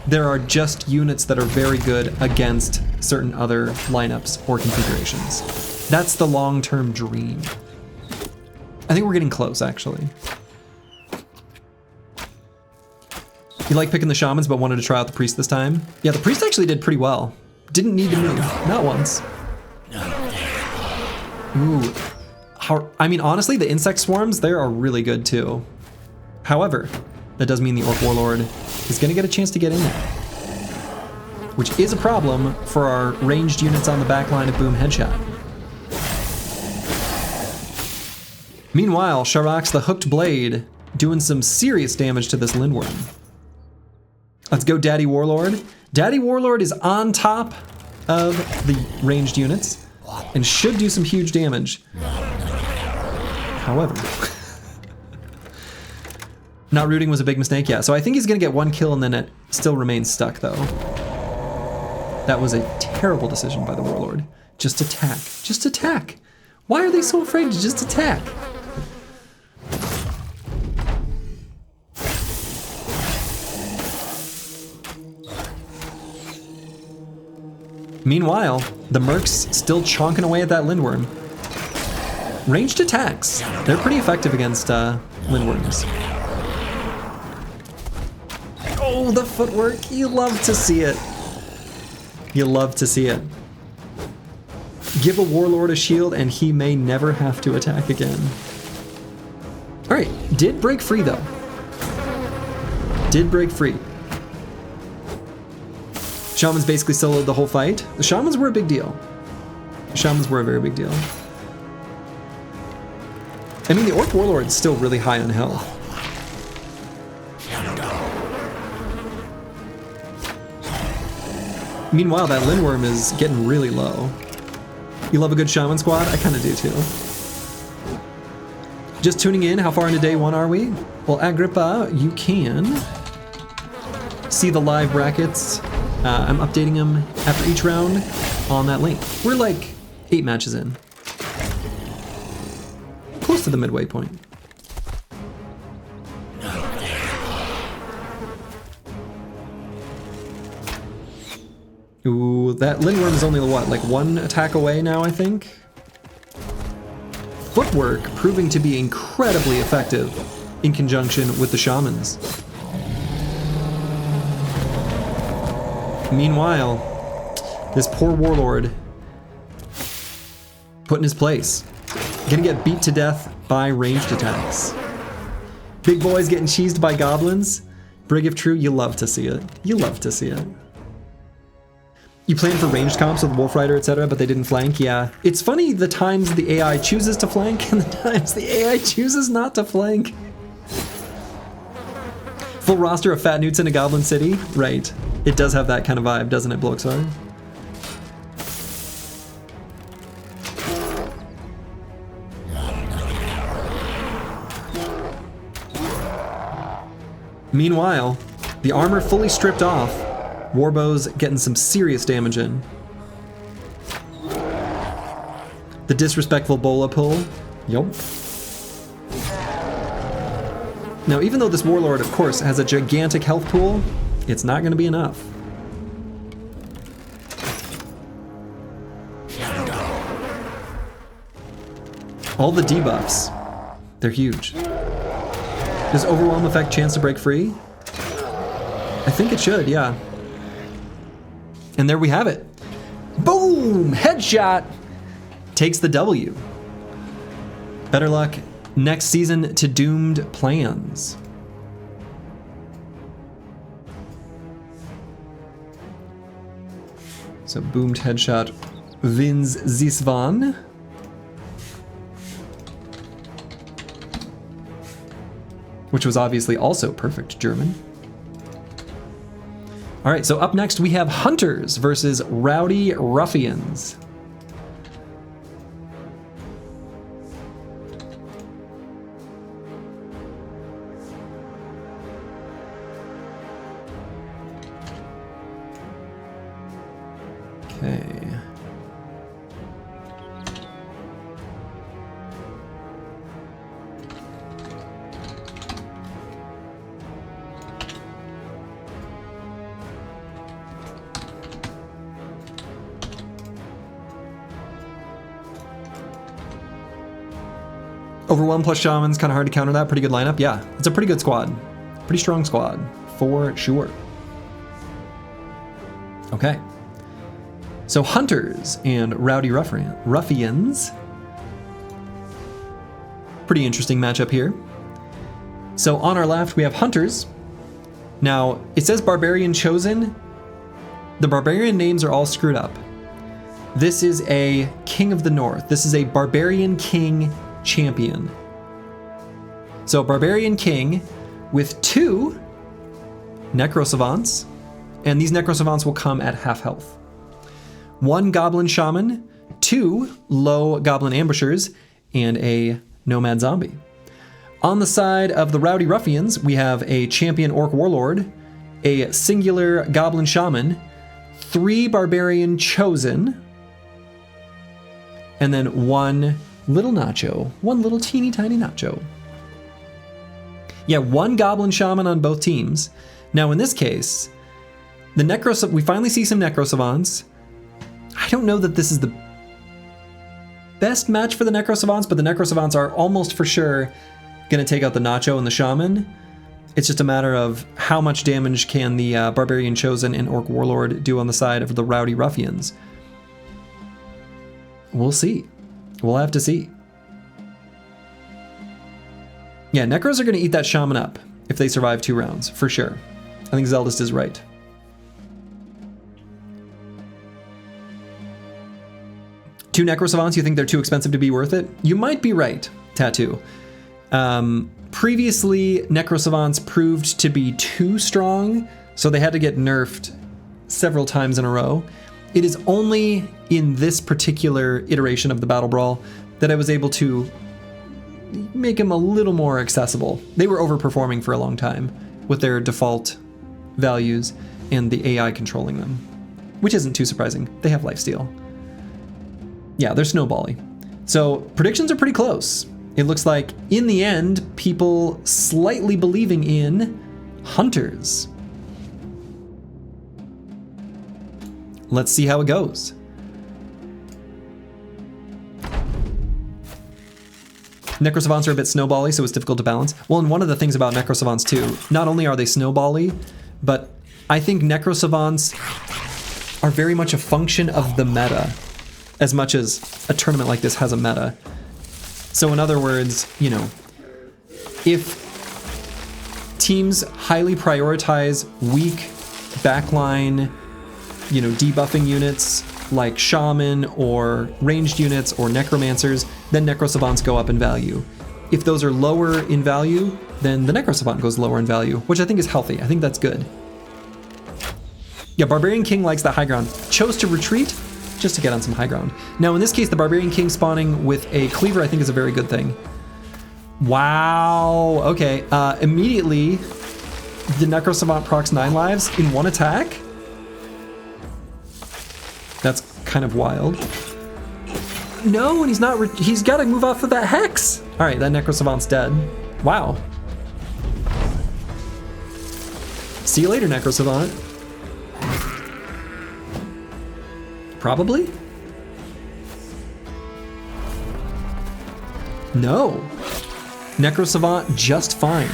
There are just units that are very good against certain other lineups or configurations. That's the long-term dream. I think we're getting close, actually. You like picking the Shamans, but wanted to try out the Priest this time? Yeah, the Priest actually did pretty well. Didn't need to move, not once. Ooh, I mean, honestly, the Insect Swarms there are really good too. However, that does mean the Orc Warlord is gonna get a chance to get in there, which is a problem for our ranged units on the back line of Boom Headshot. Meanwhile, Sharrock's the Hooked Blade doing some serious damage to this Lindworm. Let's go Daddy Warlord. Daddy Warlord is on top of the ranged units and should do some huge damage. However, not rooting was a big mistake, yeah. So I think he's gonna get 1 kill and then it still remains stuck though. That was a terrible decision by the Warlord. Just attack, just attack. Why are they so afraid to just attack? Meanwhile, the Mercs still chonking away at that Lindworm. Ranged attacks, they're pretty effective against Lindworms. Oh, the footwork. You love to see it. You love to see it. Give a warlord a shield and he may never have to attack again. All right, did break free though. Did break free. Shamans basically soloed the whole fight. The shamans were a big deal. The shamans were a very big deal. I mean, the orc warlord's still really high on health. Meanwhile, that Lindworm is getting really low. You love a good shaman squad? I kind of do too. Just tuning in, how far into day 1 are we? Well, Agrippa, you can see the live brackets. I'm updating them after each round on that link. We're like 8 matches in. Close to the midway point. Ooh, that Lindworm is only what, like 1 attack away now, I think? Footwork proving to be incredibly effective in conjunction with the shamans. Meanwhile, this poor warlord put in his place. Gonna get beat to death by ranged attacks. Big boys getting cheesed by goblins. Brig if true, you love to see it. You love to see it. You plan for ranged comps with Wolf Rider, etc., but they didn't flank? Yeah. It's funny the times the AI chooses to flank and the times the AI chooses not to flank. Full roster of fat newts in a goblin city? Right. It does have that kind of vibe, doesn't it, Bloxar? Meanwhile, the armor fully stripped off. Warbow's getting some serious damage in. The disrespectful Bola pull. Yup. Now, even though this warlord, of course, has a gigantic health pool, it's not going to be enough. All the debuffs, they're huge. Does Overwhelm affect chance to break free? I think it should, yeah. And there we have it. Boom! Headshot! Takes the W. Better luck next season to Doomed plans. So boomed headshot wins this one. Which was obviously also perfect German. All right, so up next we have Hunters versus Rowdy Ruffians. Okay. Overwhelm plus Shamans, kind of hard to counter that. Pretty good lineup. Yeah, it's a pretty good squad. Pretty strong squad, for sure. Okay. So Hunters and Rowdy Ruffians. Pretty interesting matchup here. So on our left, we have Hunters. Now, it says Barbarian Chosen. The Barbarian names are all screwed up. This is a King of the North. This is a Barbarian King champion. So Barbarian King with 2 Necro Savants, and these Necro Savants will come at half health. 1 Goblin Shaman, 2 low Goblin Ambushers, and a Nomad Zombie. On the side of the Rowdy Ruffians, we have a Champion Orc Warlord, a singular Goblin Shaman, 3 Barbarian Chosen, and then 1 little Nacho. 1 little teeny tiny Nacho. Yeah, 1 Goblin Shaman on both teams. Now in this case, the we finally see some Necro Savants. I don't know that this is the best match for the Necro Savants, but the Necro Savants are almost for sure gonna take out the Nacho and the Shaman. It's just a matter of how much damage can the Barbarian Chosen and Orc Warlord do on the side of the Rowdy Ruffians. We'll see. We'll have to see. Yeah, Necros are going to eat that Shaman up if they survive 2 rounds, for sure. I think Zeldest is right. Two Necro Savants, you think they're too expensive to be worth it? You might be right, Tattoo. Previously, Necro Savants proved to be too strong, so they had to get nerfed several times in a row. It is only in this particular iteration of the Battle Brawl that I was able to make them a little more accessible. They were overperforming for a long time with their default values and the AI controlling them, which isn't too surprising. They have lifesteal. Yeah, they're snowbally. So predictions are pretty close. It looks like, in the end, people slightly believing in Hunters. Let's see how it goes. Necro Savants are a bit snowbally, so it's difficult to balance. Well, and one of the things about Necro Savants too, not only are they snowbally, but I think Necro Savants are very much a function of the meta, as much as a tournament like this has a meta. So in other words, you know, if teams highly prioritize weak backline, you know, debuffing units like Shaman or ranged units or Necromancers, then Necro Savants go up in value. If those are lower in value, then the Necro Savant goes lower in value, which I think is healthy. I think that's good. Yeah, Barbarian King likes that high ground. Chose to retreat just to get on some high ground. Now, in this case, the Barbarian King spawning with a Cleaver I think is a very good thing. Wow, okay. Immediately, the Necro Savant procs 9 lives in one attack? That's kind of wild. No, and he's not, he's gotta move off of that Hex. All right, that Necro Savant's dead. Wow. See you later, Necro Savant. Probably? No. Necro Savant just fine.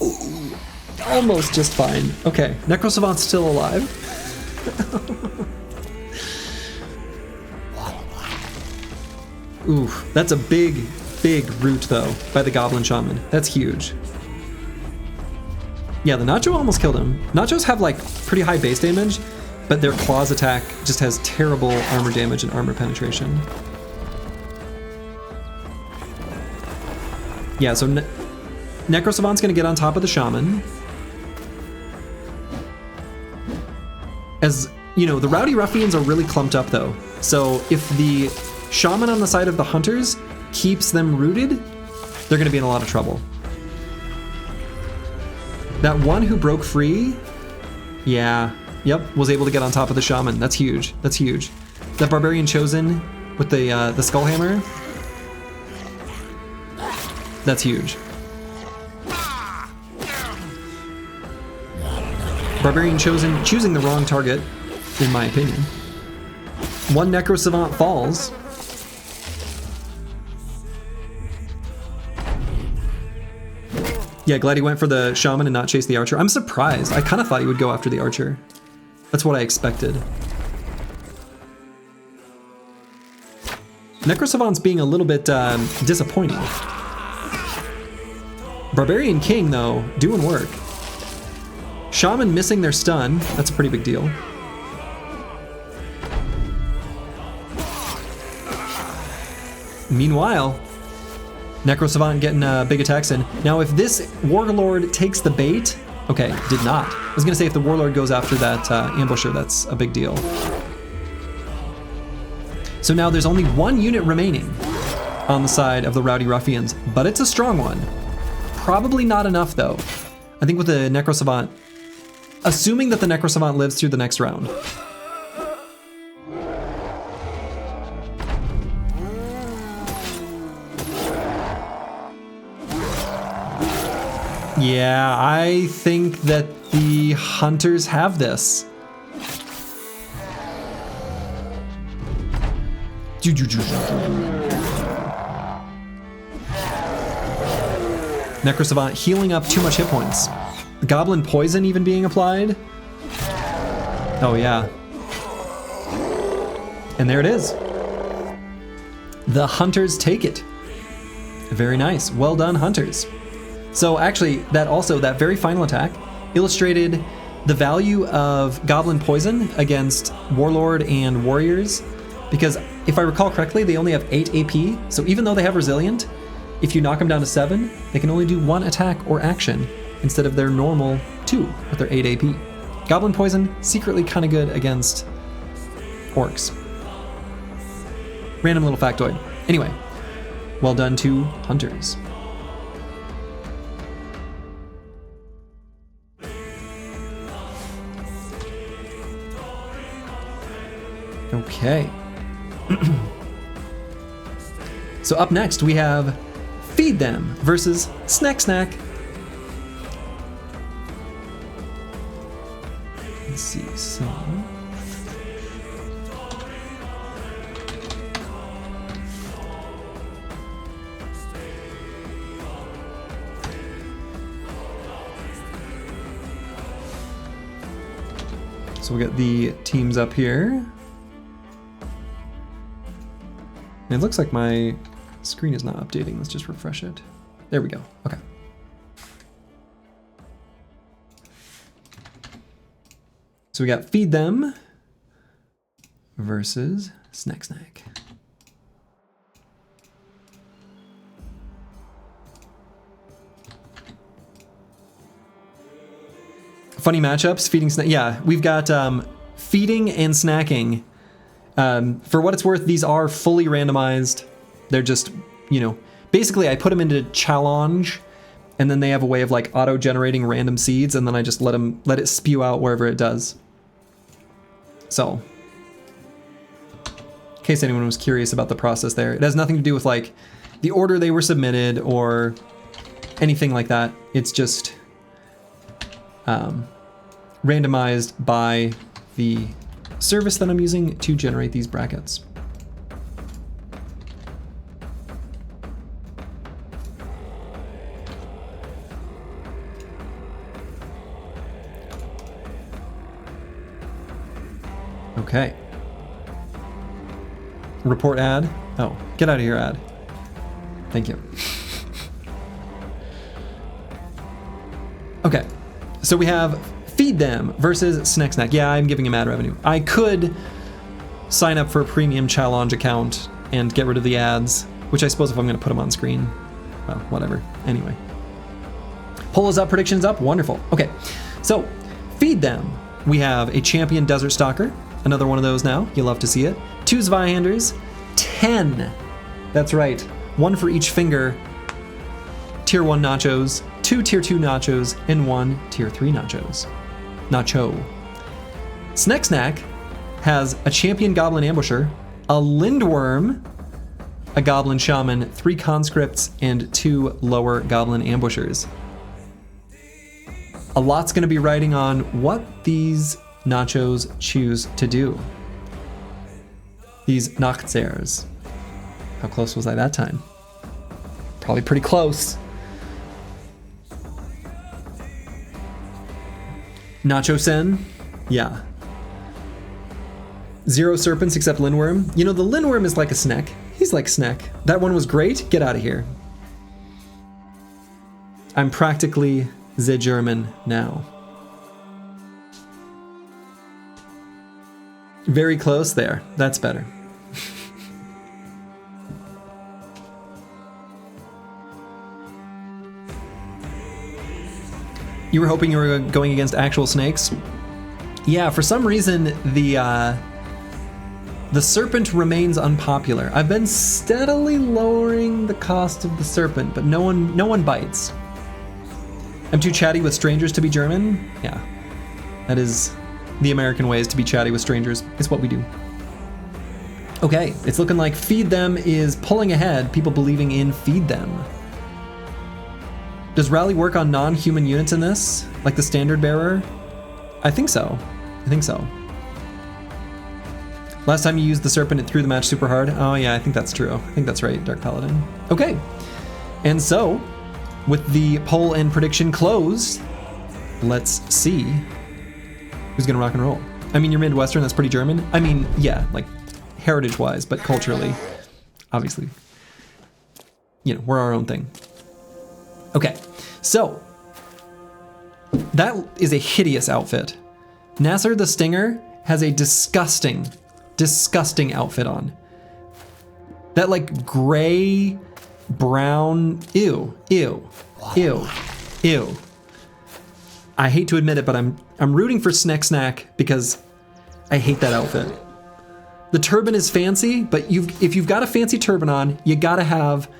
Ooh, almost just fine. Okay, Necro Savant's still alive. Ooh, that's a big, big root though by the Goblin Shaman. That's huge. Yeah, the Nacho almost killed him. Nachos have like pretty high base damage, but their claws attack just has terrible armor damage and armor penetration. Yeah, so Necro Savant's gonna get on top of the Shaman. As you know, the Rowdy Ruffians are really clumped up though. So if the Shaman on the side of the Hunters keeps them rooted, they're gonna be in a lot of trouble. That one who broke free, yeah, yep, was able to get on top of the Shaman. That's huge. That's huge. That Barbarian Chosen with the Skullhammer, that's huge. Barbarian Chosen choosing the wrong target, in my opinion. One Necro Savant falls. Yeah, glad he went for the Shaman and not chase the Archer. I'm surprised. I kind of thought he would go after the Archer. That's what I expected. Necro Savant's being a little bit disappointing. Barbarian King, though, doing work. Shaman missing their stun. That's a pretty big deal. Meanwhile, Necro Savant getting big attacks in. Now, if this Warlord takes the bait... Okay, did not. I was gonna say if the Warlord goes after that ambusher, that's a big deal. So now there's only one unit remaining on the side of the Rowdy Ruffians, but it's a strong one. Probably not enough, though. I think with the Necro Savant... Assuming that the Necro Savant lives through the next round. Yeah, I think that the Hunters have this. Necrosavant healing up too much hit points. Goblin poison even being applied. Oh yeah. And there it is. The hunters take it. Very nice. Well done, hunters. So actually, that very final attack illustrated the value of Goblin Poison against Warlord and Warriors, because if I recall correctly, they only have 8 AP, so even though they have Resilient, if you knock them down to 7, they can only do 1 attack or action instead of their normal 2 with their 8 AP. Goblin Poison, secretly kind of good against Orcs. Random little factoid. Anyway, well done to hunters. Okay. So up next we have Feed Them versus Snek. Let's see, so... So we'll get the teams up here. It looks like my screen is not updating. Let's just refresh it. There we go. Okay. So we got Feed Them versus Snek. Funny matchups, feeding snack. Yeah, we've got feeding and snacking. For what it's worth, these are fully randomized. They're just, you know, basically I put them into challenge, and then they have a way of like auto-generating random seeds, and then I just let it spew out wherever it does. So, in case anyone was curious about the process there, it has nothing to do with like the order they were submitted or anything like that. It's just randomized by the service that I'm using to generate these brackets. Okay. Report ad. Oh, get out of here, ad. Thank you. Okay, so we have Feed Them versus Snek. Yeah, I'm giving him ad revenue. I could sign up for a premium challenge account and get rid of the ads, which I suppose if I'm going to put them on screen, well, whatever. Anyway. Poll is up, predictions up, wonderful. Okay, so Feed Them. We have a champion Desert Stalker, another one of those now. You'll love to see it. 2 Zweihanders, 10. That's right, 1 for each finger. Tier 1 Nachos, 2 Tier 2 Nachos, and 1 Tier 3 Nachos. Nacho. Snek has a champion Goblin Ambusher, a Lindworm, a Goblin Shaman, 3 Conscripts, and 2 lower Goblin Ambushers. A lot's going to be riding on what these Nachos choose to do. These Nachzers. How close was I that time? Probably pretty close. Nacho Sen, yeah. 0 serpents except Lindworm. You know, the Lindworm is like a Snek. He's like Snek. That one was great. Get out of here. I'm practically the German now. Very close there. That's better. You were hoping you were going against actual snakes? Yeah, for some reason the serpent remains unpopular. I've been steadily lowering the cost of the serpent, but no one bites. I'm too chatty with strangers to be German? Yeah. That is the American way, is to be chatty with strangers. It's what we do. Okay, it's looking like Feed Them is pulling ahead, people believing in Feed Them. Does Rally work on non-human units in this? Like the Standard Bearer? I think so. Last time you used the Serpent, it threw the match super hard. Oh yeah, I think that's true. I think that's right, Dark Paladin. Okay. And so, with the poll and prediction closed, let's see who's gonna rock and roll. I mean, you're Midwestern, that's pretty German. I mean, yeah, like heritage-wise, but culturally, obviously, you know, we're our own thing. Okay, so that is a hideous outfit. Nasser the Stinger has a disgusting, disgusting outfit on. That like gray, brown, ew, ew, ew, ew. I hate to admit it, but I'm rooting for Snek because I hate that outfit. The turban is fancy, but if you've got a fancy turban on, you gotta have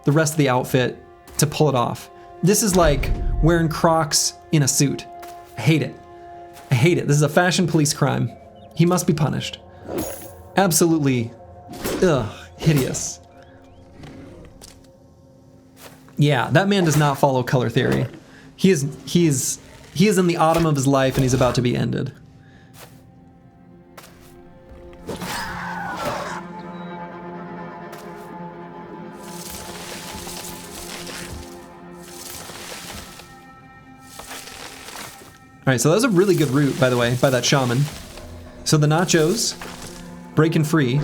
the rest of the outfit to pull it off. This is like wearing Crocs in a suit. I hate it. I hate it. This is a fashion police crime. He must be punished. Absolutely, ugh, hideous. Yeah, that man does not follow color theory. He is in the autumn of his life and he's about to be ended. All right, so that was a really good route, by the way, by that shaman. So the Nachos, breaking free.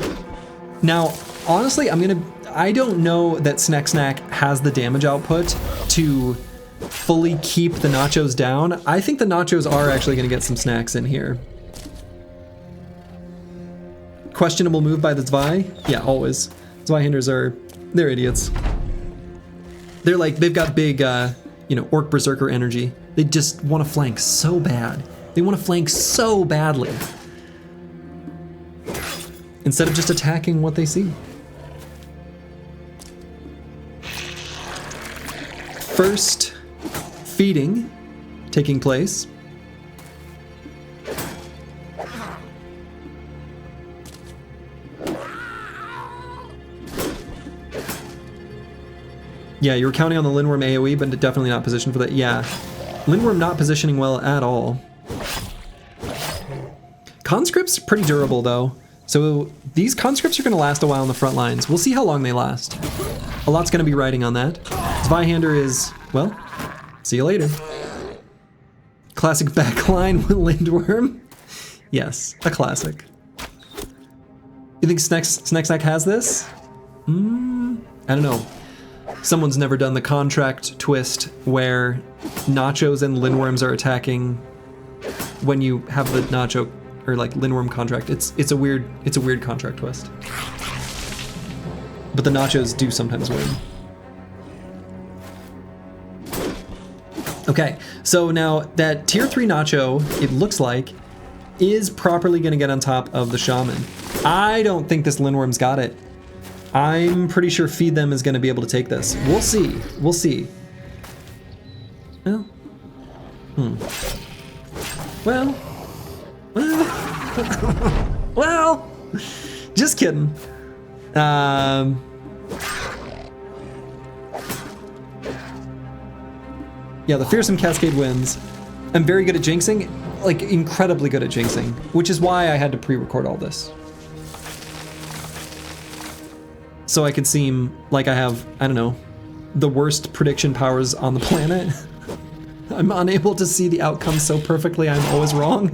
Now, honestly, I don't know that Snek has the damage output to fully keep the Nachos down. I think the Nachos are actually gonna get some snacks in here. Questionable move by the Zwei? Yeah, always. Zweihanders they're idiots. They're like, they've got big, you know, Orc Berserker energy. They just want to flank so bad. They want to flank so badly. Instead of just attacking what they see. First feeding taking place. Yeah, you were counting on the Lindworm AoE, but definitely not positioned for that. Yeah, Lindworm not positioning well at all. Conscript's pretty durable though. So these conscripts are going to last a while on the front lines. We'll see how long they last. A lot's going to be riding on that. Zweihander is, well, see you later. Classic backline with Lindworm. Yes, a classic. You think Snek has this? I don't know. Someone's never done the contract twist where Nachos and Lindworms are attacking when you have the Nacho or like Lindworm contract. It's a weird contract twist. But the Nachos do sometimes win. Okay, so now that tier 3 Nacho, it looks like, is properly gonna get on top of the Shaman. I don't think this Lindworm's got it. I'm pretty sure Feed Them is gonna be able to take this. We'll see, we'll see. Well, well, just kidding. Yeah, the Fearsome Cascade wins. I'm very good at jinxing, like incredibly good at jinxing, which is why I had to pre-record all this. So I could seem like I have, I don't know, the worst prediction powers on the planet. I'm unable to see the outcome so perfectly, I'm always wrong.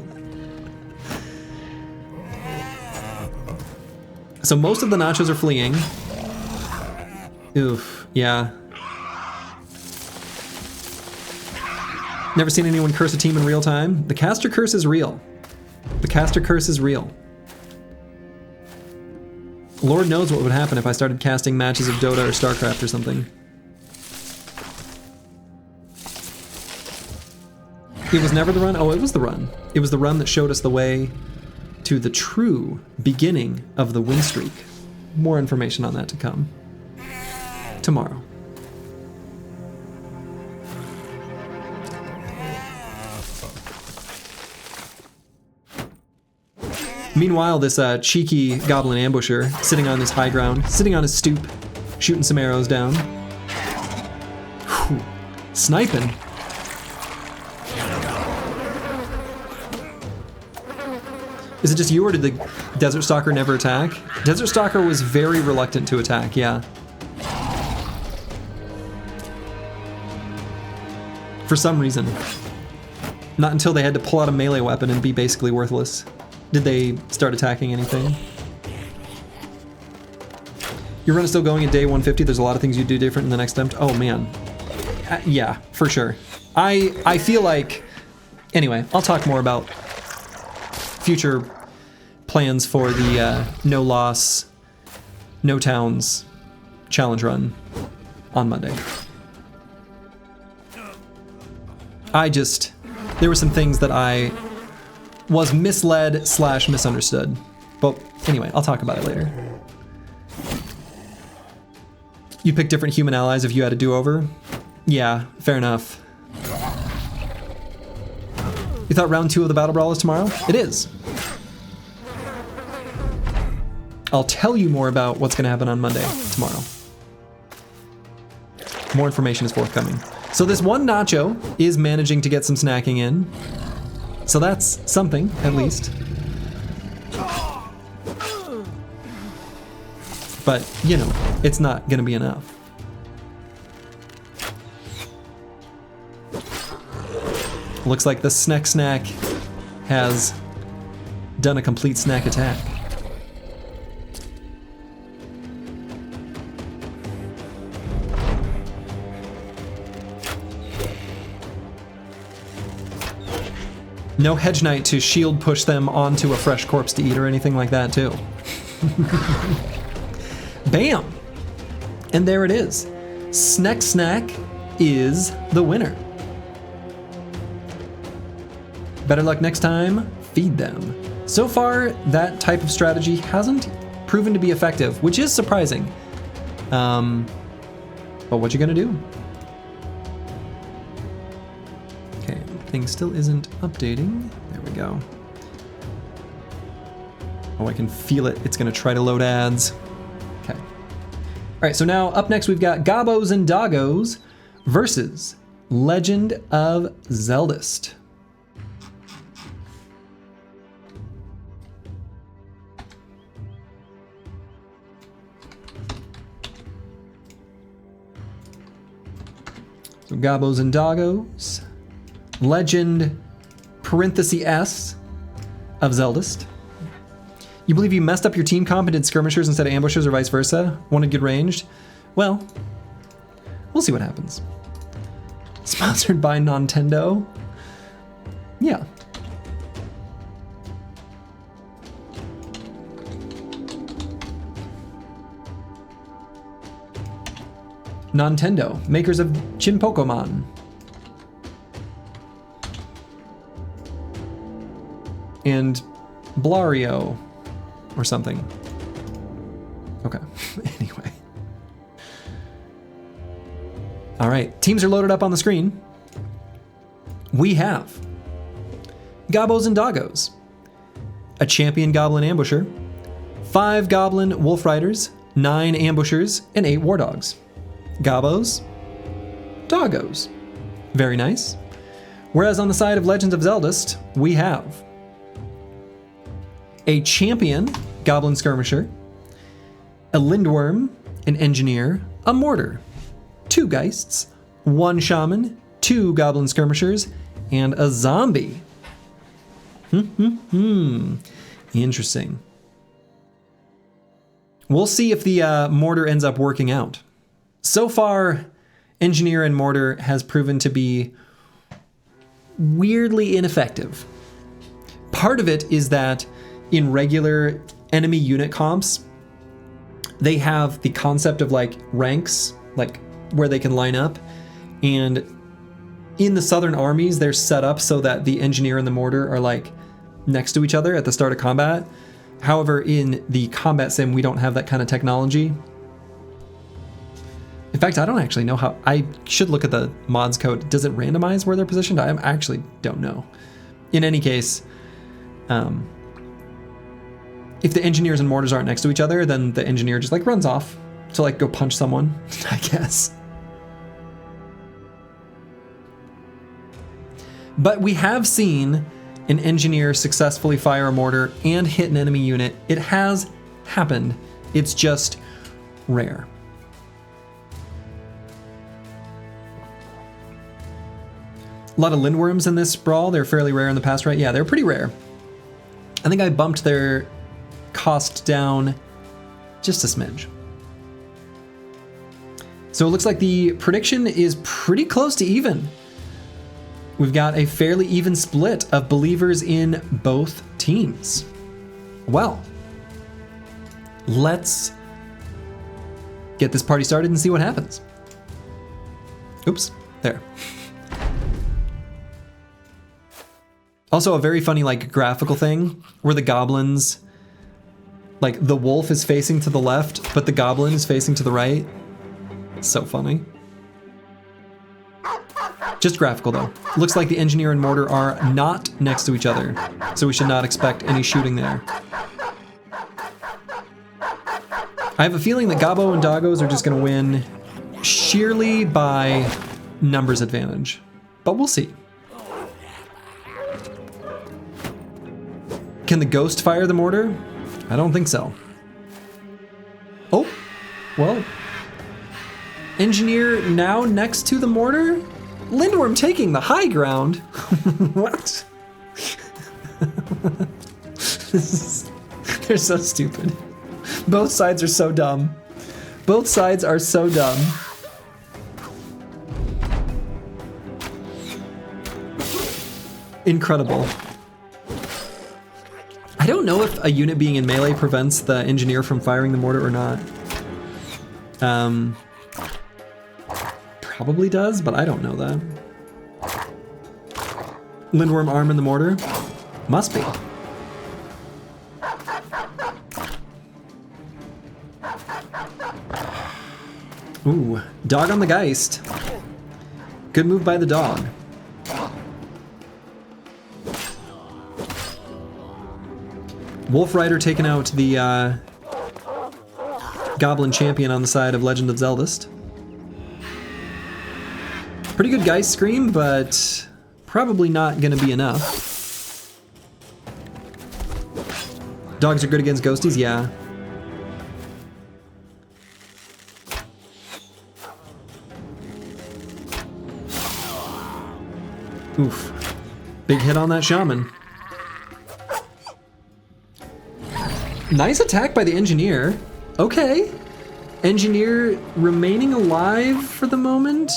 So most of the Nachos are fleeing. Oof, yeah. Never seen anyone curse a team in real time. The caster curse is real. The caster curse is real. Lord knows what would happen if I started casting matches of Dota or StarCraft or something. It was never the run? Oh, it was the run. It was the run that showed us the way to the true beginning of the win streak. More information on that to come tomorrow. Meanwhile, this cheeky goblin ambusher sitting on his high ground, sitting on his stoop, shooting some arrows down. Whew. Sniping. Is it just you, or did the Desert Stalker never attack? Desert Stalker was very reluctant to attack, yeah. For some reason. Not until they had to pull out a melee weapon and be basically worthless did they start attacking anything. Your run is still going at day 150. There's a lot of things you do different in the next attempt. Oh man. Yeah, for sure. I feel like... Anyway, I'll talk more about future plans for the no loss, no towns challenge run on Monday. There were some things that I was misled / misunderstood. But anyway, I'll talk about it later. You pick different human allies if you had a do-over? Yeah, fair enough. You thought round 2 of the BattleBrawl is tomorrow? It is. I'll tell you more about what's going to happen on Monday, tomorrow. More information is forthcoming. So this one Nacho is managing to get some snacking in. So that's something, at least. But, you know, it's not going to be enough. Looks like the Snek has done a complete Snak attack. No Hedge Knight to shield push them onto a fresh corpse to eat or anything like that, too. Bam! And there it is. Snek is the winner. Better luck next time, feed them. So far, that type of strategy hasn't proven to be effective, which is surprising. But what you gonna do? Okay, thing still isn't updating. There we go. Oh, I can feel it. It's gonna try to load ads. Okay. All right, so now up next we've got Gobbos and Doggos versus Legend of Zeldest. So Gobbos and Doggos, Legend (S) of Zeldest. You believe you messed up your team comp and did skirmishers instead of ambushers or vice versa? Wanted good ranged? Well, we'll see what happens. Sponsored by Nintendo? Yeah. Nintendo, makers of Chin Pokemon. And Blario, or something. Okay, anyway. All right, teams are loaded up on the screen. We have Gobbos and Doggos, a champion goblin ambusher, 5 goblin wolf riders, 9 ambushers, and 8 war dogs. Gobbos, Doggos. Very nice. Whereas on the side of Legends of Zeldest, we have a champion goblin skirmisher, a lindworm, an engineer, a mortar, 2 geists, 1 shaman, 2 goblin skirmishers, and a zombie. Interesting. We'll see if the mortar ends up working out. So far, engineer and mortar has proven to be weirdly ineffective. Part of it is that in regular enemy unit comps, they have the concept of like ranks, like where they can line up. And in the southern armies, they're set up so that the engineer and the mortar are like next to each other at the start of combat. However, in the combat sim, we don't have that kind of technology. In fact, I don't actually know how. I should look at the mods code. Does it randomize where they're positioned? I actually don't know. In any case, if the engineers and mortars aren't next to each other, then the engineer just like runs off to like go punch someone, I guess. But we have seen an engineer successfully fire a mortar and hit an enemy unit. It has happened. It's just rare. A lot of Lindworms in this brawl. They're fairly rare in the past, right? Yeah, they're pretty rare. I think I bumped their cost down just a smidge. So it looks like the prediction is pretty close to even. We've got a fairly even split of believers in both teams. Well, let's get this party started and see what happens. Oops, there. Also a very funny like graphical thing where the goblins, like the wolf is facing to the left, but the goblin is facing to the right. It's so funny. Just graphical though. Looks like the engineer and mortar are not next to each other, so we should not expect any shooting there. I have a feeling that Gobbos and Doggos are just gonna win sheerly by numbers advantage, but we'll see. Can the ghost fire the mortar? I don't think so. Oh, well. Engineer now next to the mortar? Lindworm taking the high ground? What? They're so stupid. Both sides are so dumb. Both sides are so dumb. Incredible. I don't know if a unit being in melee prevents the engineer from firing the mortar or not. Probably does, but I don't know that. Lindworm arm in the mortar? Must be. Ooh, dog on the Geist. Good move by the dog. Wolf Rider taking out the Goblin Champion on the side of Legend of Zeldest. Pretty good Geist Scream, but probably not gonna be enough. Dogs are good against ghosties, yeah. Oof. Big hit on that shaman. Nice attack by the engineer. Okay. Engineer remaining alive for the moment.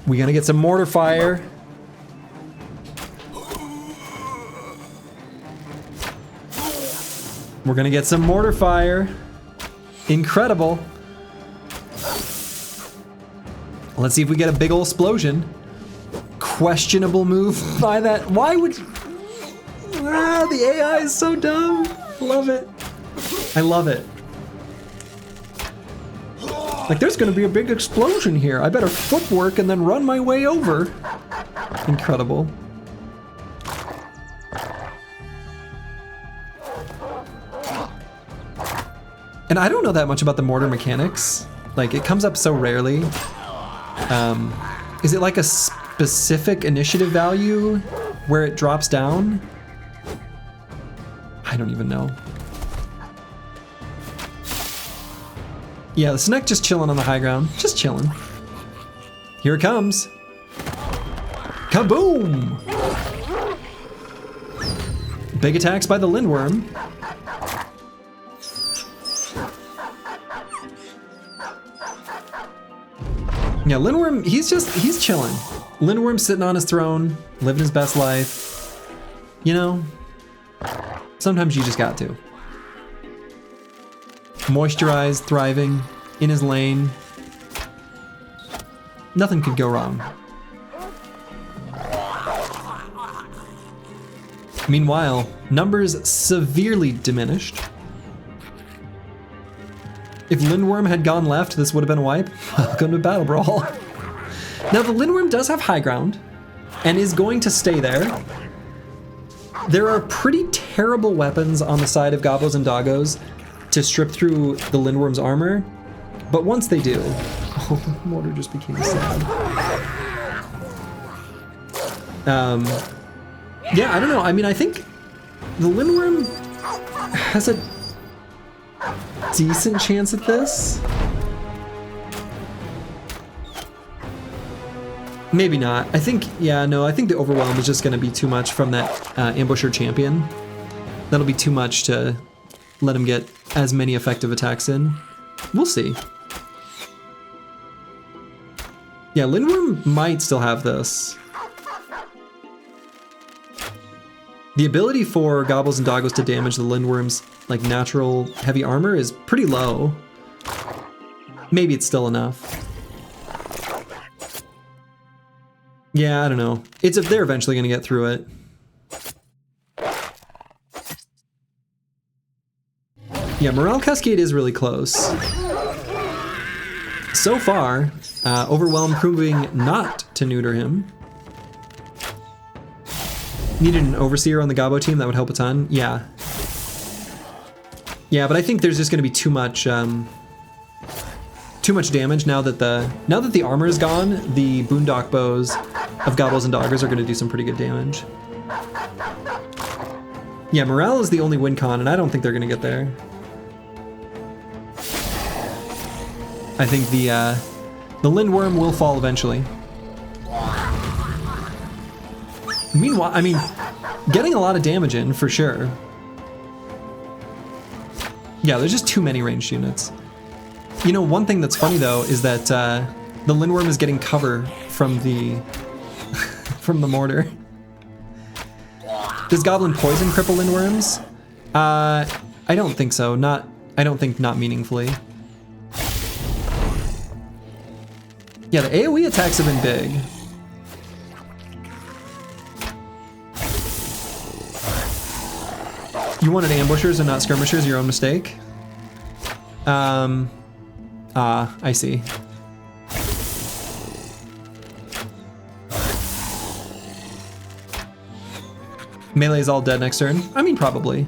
We gonna get some mortar fire. We're gonna get some mortar fire. Incredible. Let's see if we get a big ol' explosion. Questionable move by that. Why would you? Ah, the AI is so dumb. Love it. I love it. Like, there's gonna be a big explosion here. I better footwork and then run my way over. Incredible. And I don't know that much about the mortar mechanics. Like, it comes up so rarely. Is it like a specific initiative value where it drops down? I don't even know. Yeah, the Snek just chilling on the high ground. Just chilling. Here it comes. Kaboom! Big attacks by the Lindworm. Yeah, Lindworm, he's chilling. Lindworm's sitting on his throne, living his best life. You know, sometimes you just got to. Moisturized, thriving, in his lane. Nothing could go wrong. Meanwhile, numbers severely diminished. If Lindworm had gone left, this would have been a wipe. Welcome to BattleBrawl. Now the Lindworm does have high ground, and is going to stay there. There are pretty terrible weapons on the side of Gobbos and Doggos to strip through the Lindworm's armor, but once they do... Oh, the mortar just became sad. Yeah, I don't know. I mean, I think the Lindworm has a decent chance at this. Maybe not. I think, yeah, no, I think the overwhelm is just going to be too much from that ambusher champion. That'll be too much to let him get as many effective attacks in. We'll see. Yeah, Lindworm might still have this. The ability for Gobbos and Doggos to damage the Lindworm's like natural heavy armor is pretty low. Maybe it's still enough. Yeah, I don't know. It's if they're eventually gonna get through it. Yeah, Morale Cascade is really close. So far, Overwhelm proving not to neuter him. Needed an Overseer on the Gobbo team, that would help a ton. Yeah. Yeah, but I think there's just gonna be too much damage now that the armor is gone. The Boondock Bows of Gobbos and Doggers are gonna do some pretty good damage. Yeah, morale is the only win con, and I don't think they're gonna get there. I think the Lindworm will fall eventually. Meanwhile, I mean, getting a lot of damage in for sure. Yeah, there's just too many ranged units. You know, one thing that's funny though is that the Lindworm is getting cover from the from the mortar. Does Goblin Poison cripple Lindworms? I don't think so. I don't think not meaningfully. Yeah, the AoE attacks have been big. You wanted ambushers and not skirmishers, your own mistake? I see. Melee's all dead next turn? I mean, probably.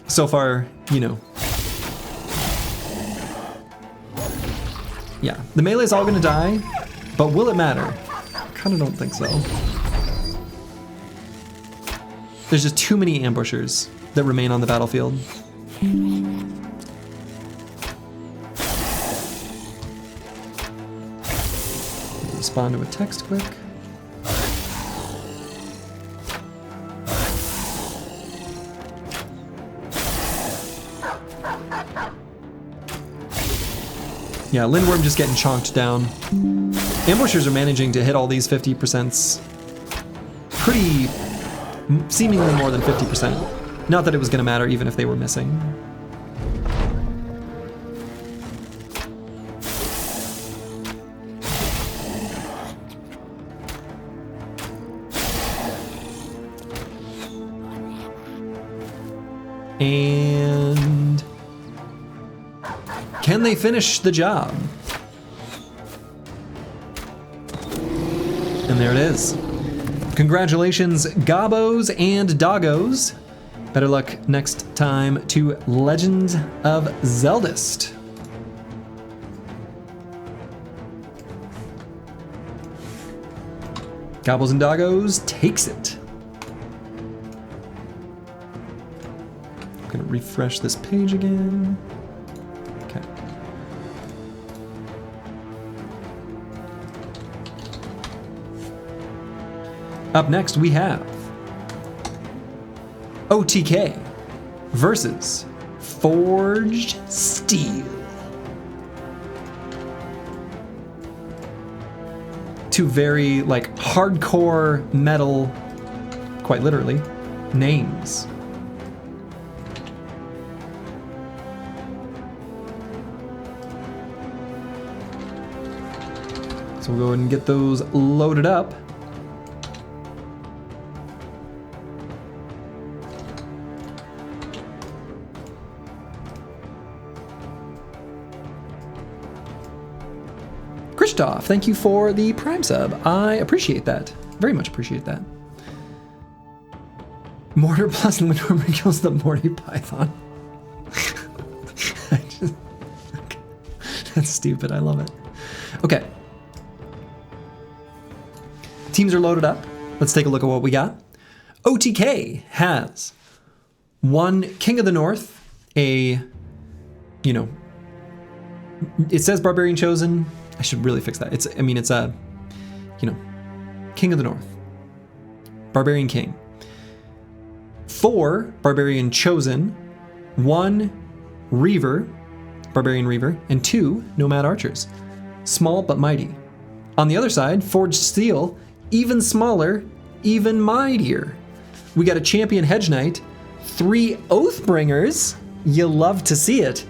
So far, you know. Yeah, the melee's all gonna die, but will it matter? I kinda don't think so. There's just too many ambushers that remain on the battlefield. Respond to a text quick. Yeah, Lindworm just getting chonked down. Ambushers are managing to hit all these 50%s pretty, seemingly more than 50%. Not that it was gonna matter even if they were missing. And can they finish the job? And there it is. Congratulations, Gobbos and Doggos. Better luck next time to Legend of Zeldest. Gobbos and Doggos takes it. I'm gonna refresh this page again. Okay. Up next we have OTK versus Forged Steel. Two very like hardcore metal, quite literally, names. So we'll go ahead and get those loaded up. Christoph, thank you for the Prime sub. I appreciate that. Very much appreciate that. Mortar plus Lindworm kills the Morty Python. That's stupid. I love it. Okay. Teams are loaded up. Let's take a look at what we got. OTK has one King of the North, a, you know, it says Barbarian Chosen. I should really fix that. It's a, you know, King of the North. Barbarian King. 4 Barbarian Chosen, 1 Reaver, Barbarian Reaver, and 2 Nomad Archers. Small but mighty. On the other side, Forged Steel, even smaller, even mightier. We got a Champion Hedge Knight, 3 Oathbringers, you love to see it,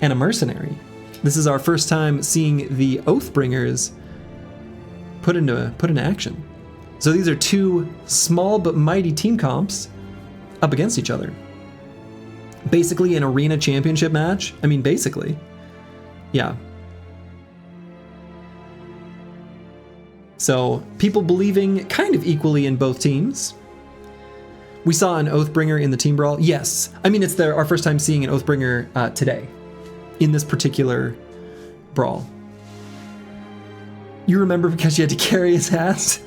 and a Mercenary. This is our first time seeing the Oathbringers put into action. So these are 2 small but mighty team comps up against each other. Basically an arena championship match. I mean, basically. Yeah. So people believing kind of equally in both teams. We saw an Oathbringer in the team brawl. Yes. I mean, it's our first time seeing an Oathbringer today in this particular brawl. You remember because you had to carry his ass?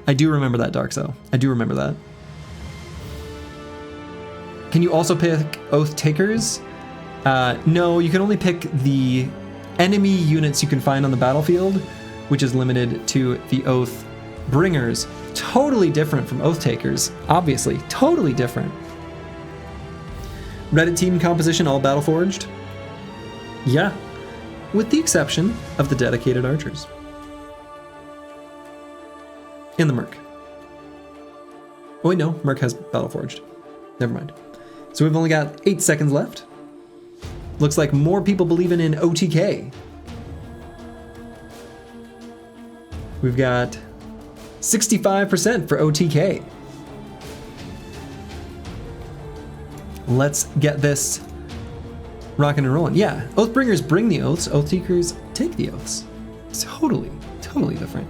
I do remember that, Darkso. I do remember that. Can you also pick Oath Takers? No, you can only pick the enemy units you can find on the battlefield, which is limited to the Oath Bringers. Totally different from Oath Takers, obviously. Totally different. Reddit team composition, all battle-forged? Yeah, with the exception of the dedicated archers. And the Merc. Oh wait, no, Merc has battle-forged. Never mind. So we've only got 8 seconds left. Looks like more people believing in OTK. We've got 65% for OTK. Let's get this rocking and rolling. Yeah, Oathbringers bring the oaths, Oathtakers take the oaths. Totally, totally different.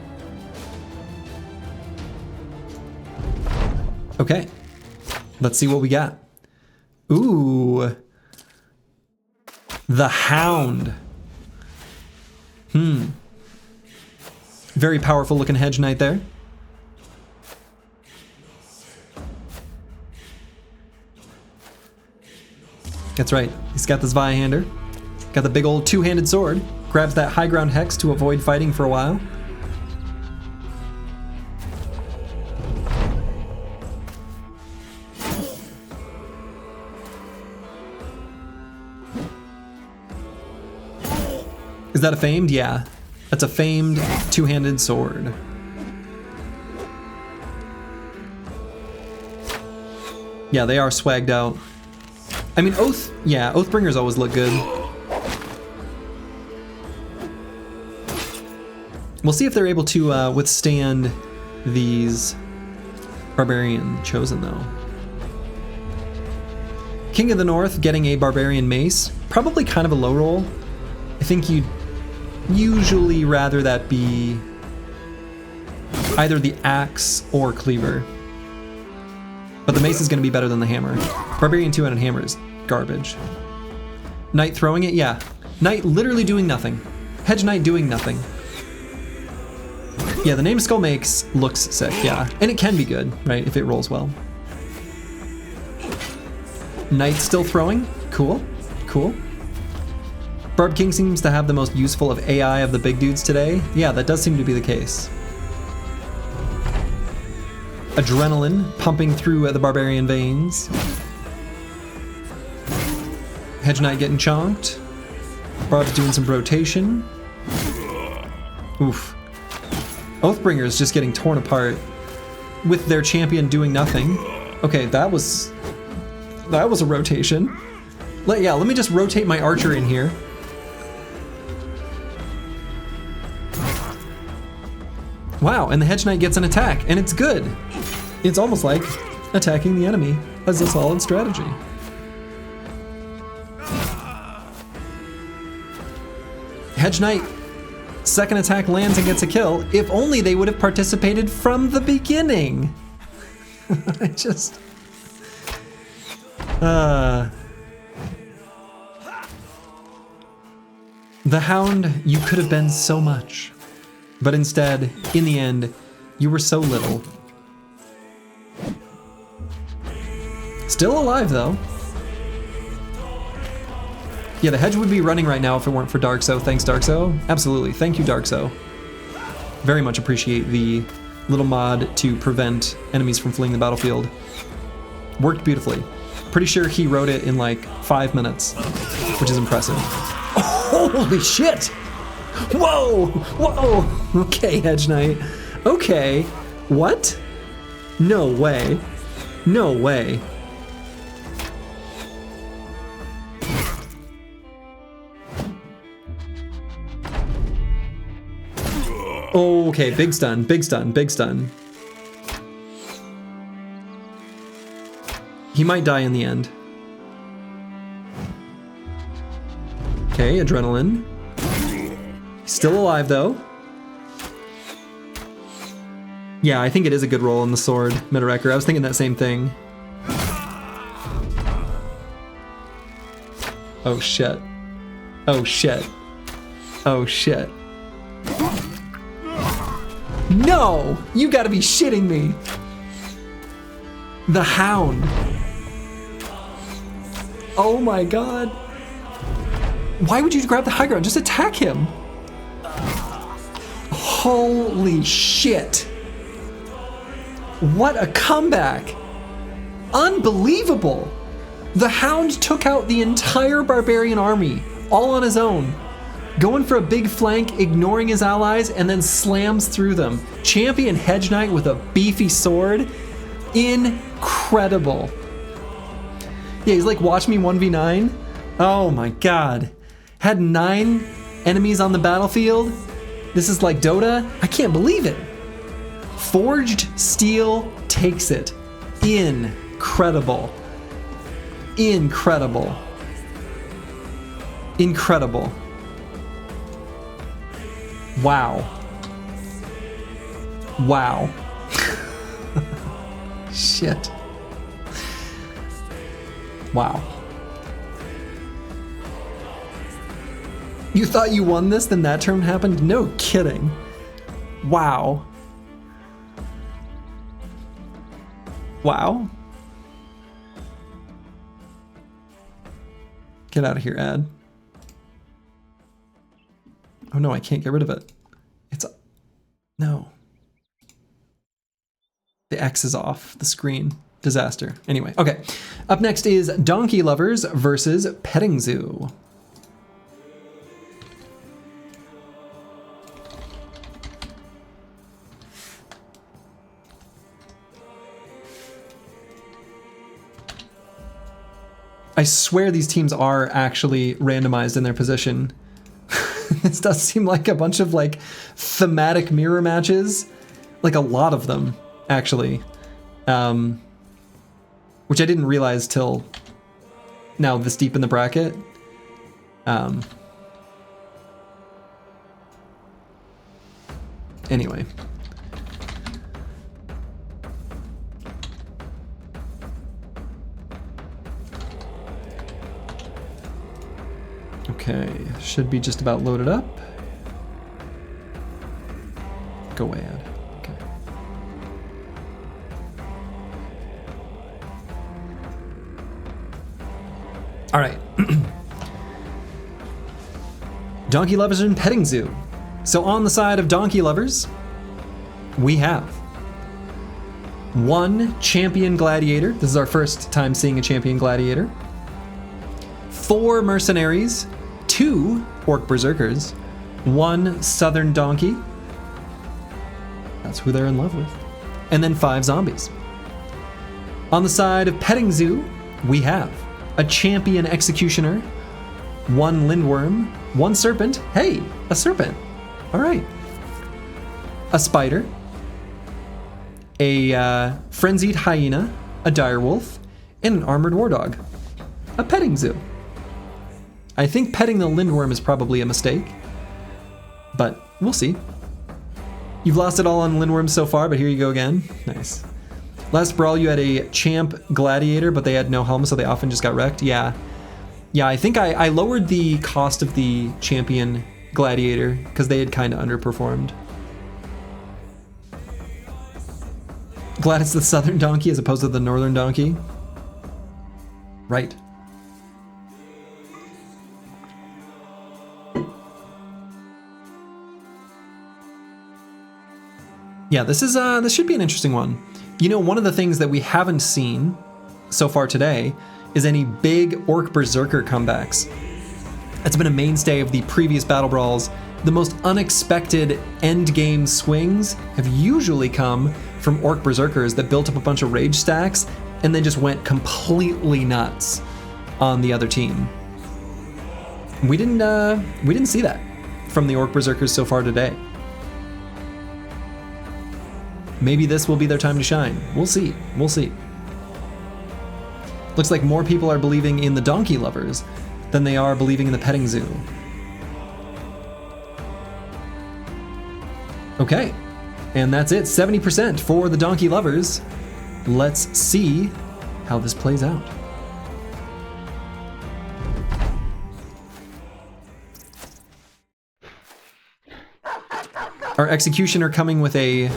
Okay, let's see what we got. Ooh, the Hound. Very powerful looking Hedge Knight there. That's right, he's got the Zweihander. Got the big old 2-handed sword. Grabs that high ground hex to avoid fighting for a while. Is that a famed? Yeah. That's a famed 2-handed sword. Yeah, they are swagged out. I mean, Oathbringers always look good. We'll see if they're able to withstand these Barbarian Chosen, though. King of the North getting a Barbarian Mace. Probably kind of a low roll. I think you'd usually rather that be either the Axe or Cleaver. But the Mace is going to be better than the Hammer. Barbarian 2-handed Hammer is garbage. Knight throwing it? Yeah. Knight literally doing nothing. Hedge Knight doing nothing. Yeah, the name Skull makes looks sick, yeah. And it can be good, right, if it rolls well. Knight still throwing? Cool. Cool. Barb King seems to have the most useful of AI of the big dudes today. Yeah, that does seem to be the case. Adrenaline pumping through the Barbarian veins. Hedge Knight getting chonked. Barb's doing some rotation. Oof. Oathbringers just getting torn apart with their champion doing nothing. Okay, that was a rotation. Let me just rotate my archer in here. Wow, and the Hedge Knight gets an attack, and it's good. It's almost like attacking the enemy as a solid strategy. Hedge Knight, second attack lands and gets a kill. If only they would have participated from the beginning. I just... The Hound, you could have been so much. But instead, in the end, you were so little. Still alive, though. Yeah, the hedge would be running right now if it weren't for Darkso. Thanks, Darkso. Absolutely. Thank you, Darkso. Very much appreciate the little mod to prevent enemies from fleeing the battlefield. Worked beautifully. Pretty sure he wrote it in like 5 minutes, which is impressive. Holy shit! Whoa! Whoa! Okay, Hedge Knight. Okay. What? No way. No way. Okay, big stun, big stun, big stun. He might die in the end. Okay, adrenaline. He's still alive though. Yeah, I think it is a good roll on the sword, Metarekker. I was thinking that same thing. Oh shit. Oh shit. Oh shit. No! You gotta be shitting me! The Hound. Oh my god. Why would you grab the high ground? Just attack him! Holy shit! What a comeback! Unbelievable! The Hound took out the entire barbarian army, all on his own. Going for a big flank, ignoring his allies, and then slams through them. Champion Hedge Knight with a beefy sword. Incredible. Yeah, he's like, watch me 1v9. Oh my god. Had 9 enemies on the battlefield. This is like Dota. I can't believe it. Forged Steel takes it. Incredible. Incredible. Incredible. Wow. Wow. Shit. Wow. You thought you won this, then that turn happened? No kidding. Wow. Wow. Get out of here, ad. Oh no, I can't get rid of it. It's... No. The X is off the screen. Disaster. Anyway, okay. Up next is Donkey Lovers versus Petting Zoo. I swear these teams are actually randomized in their position. This does seem like a bunch of like thematic mirror matches. Like a lot of them, actually. Which I didn't realize till now this deep in the bracket. Anyway. Okay, should be just about loaded up. Go away, Ad. Okay. All right. Donkey Lovers and Petting Zoo. So on the side of Donkey Lovers, we have 1 champion gladiator. This is our first time seeing a champion gladiator. 4 mercenaries, 2 orc berserkers, 1 southern donkey. That's who they're in love with. And then 5 zombies. On the side of Petting Zoo, we have a champion executioner, 1 lindworm, 1 serpent. Hey, a serpent. All right. A spider, a frenzied hyena, a direwolf, and an armored war dog. A petting zoo. I think petting the lindworm is probably a mistake, but we'll see. You've lost it all on lindworms so far, but here you go again. Nice. Last brawl you had a champ gladiator, but they had no helm, so they often just got wrecked. Yeah, I think I lowered the cost of the champion gladiator because they had kind of underperformed. Glad it's the southern donkey as opposed to the northern donkey. Right. Yeah, this should be an interesting one. You know, one of the things that we haven't seen so far today is any big Orc Berserker comebacks. It's been a mainstay of the previous Battle Brawls. The most unexpected endgame swings have usually come from Orc Berserkers that built up a bunch of rage stacks and then just went completely nuts on the other team. We didn't see that from the Orc Berserkers so far today. Maybe this will be their time to shine. We'll see. We'll see. Looks like more people are believing in the donkey lovers than they are believing in the petting zoo. Okay, and that's it. 70% for the donkey lovers. Let's see how this plays out. Our executioner coming with a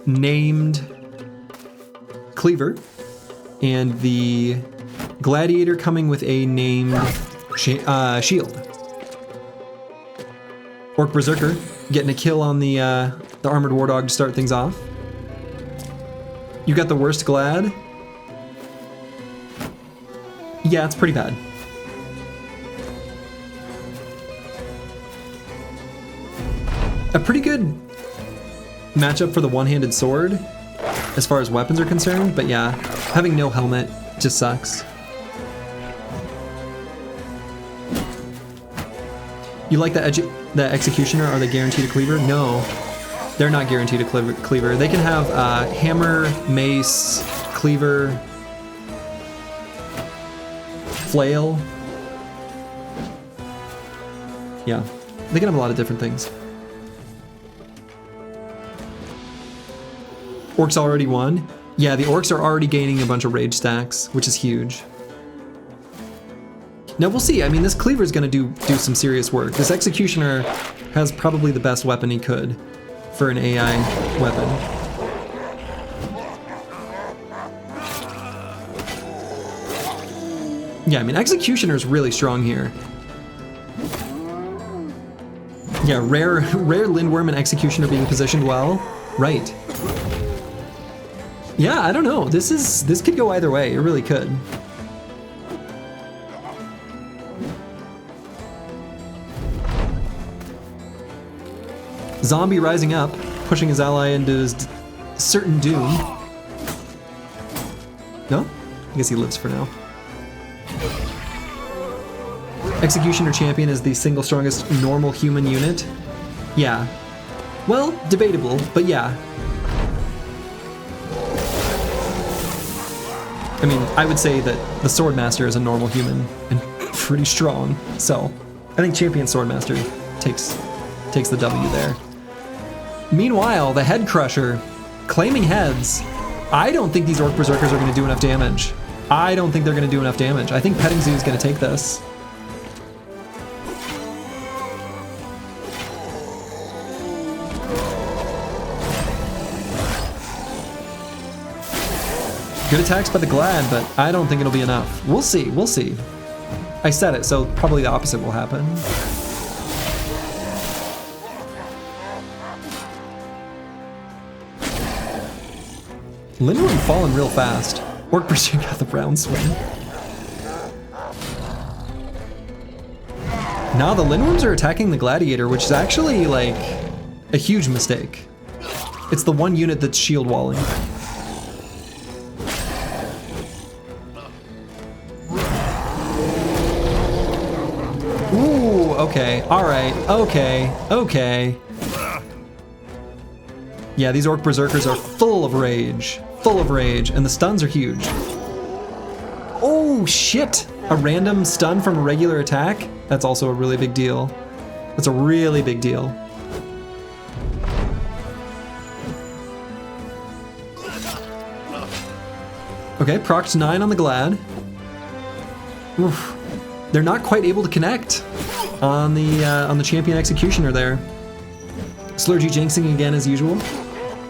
named cleaver, and the gladiator coming with a named shield. Orc Berserker getting a kill on the armored war dog to start things off. You got the worst glad. Yeah, it's pretty bad. A pretty good matchup for the one-handed sword as far as weapons are concerned, but yeah, having no helmet just sucks. You like the executioner? Are they guaranteed a cleaver? No, they're not guaranteed a cleaver. They can have hammer, mace, cleaver, flail. Yeah, they can have a lot of different things. Orcs already won. Yeah, the orcs are already gaining a bunch of rage stacks, which is huge. Now we'll see. I mean, this cleaver is going to do some serious work. This executioner has probably the best weapon he could for an AI weapon. Yeah, I mean, executioner is really strong here. Yeah, rare Lindworm and executioner being positioned well. Right. Yeah, I don't know. This could go either way. It really could. Zombie rising up, pushing his ally into his certain doom. No? I guess he lives for now. Executioner champion is the single strongest normal human unit. Yeah. Well, debatable, but yeah. I mean, I would say that the Swordmaster is a normal human and pretty strong, so I think Champion Swordmaster takes the W there. Meanwhile, the Head Crusher claiming heads. I don't think these Orc Berserkers are going to do enough damage. I don't think they're going to do enough damage. I think Petting Zoo is going to take this. Good attacks by the Glad, but I don't think it'll be enough. We'll see, we'll see. I said it, so probably the opposite will happen. Lindworm falling real fast. Orc Berserker got the brown swing. Now the Lindworms are attacking the Gladiator, which is actually like a huge mistake. It's the one unit that's shield walling. Ooh, okay, alright, okay. Yeah, these Orc Berserkers are full of rage, and the stuns are huge. Oh, shit! A random stun from a regular attack? That's also a really big deal. That's a really big deal. Okay, procced 9 on the Glad. Oof. They're not quite able to connect on the Champion Executioner there. Slurgy jinxing again as usual.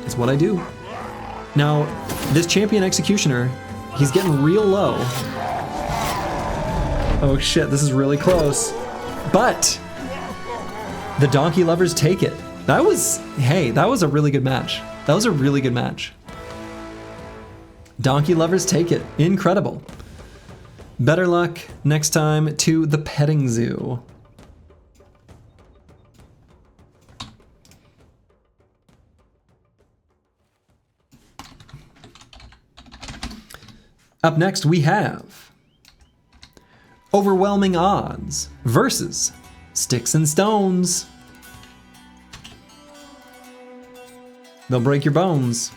It's what I do. Now, this Champion Executioner, he's getting real low. Oh shit, this is really close. But the Donkey Lovers take it. That was a really good match. That was a really good match. Donkey lovers take it. Incredible. Better luck next time to the petting zoo. Up next we have Overwhelming Odds versus Sticks and Stones. They'll break your bones.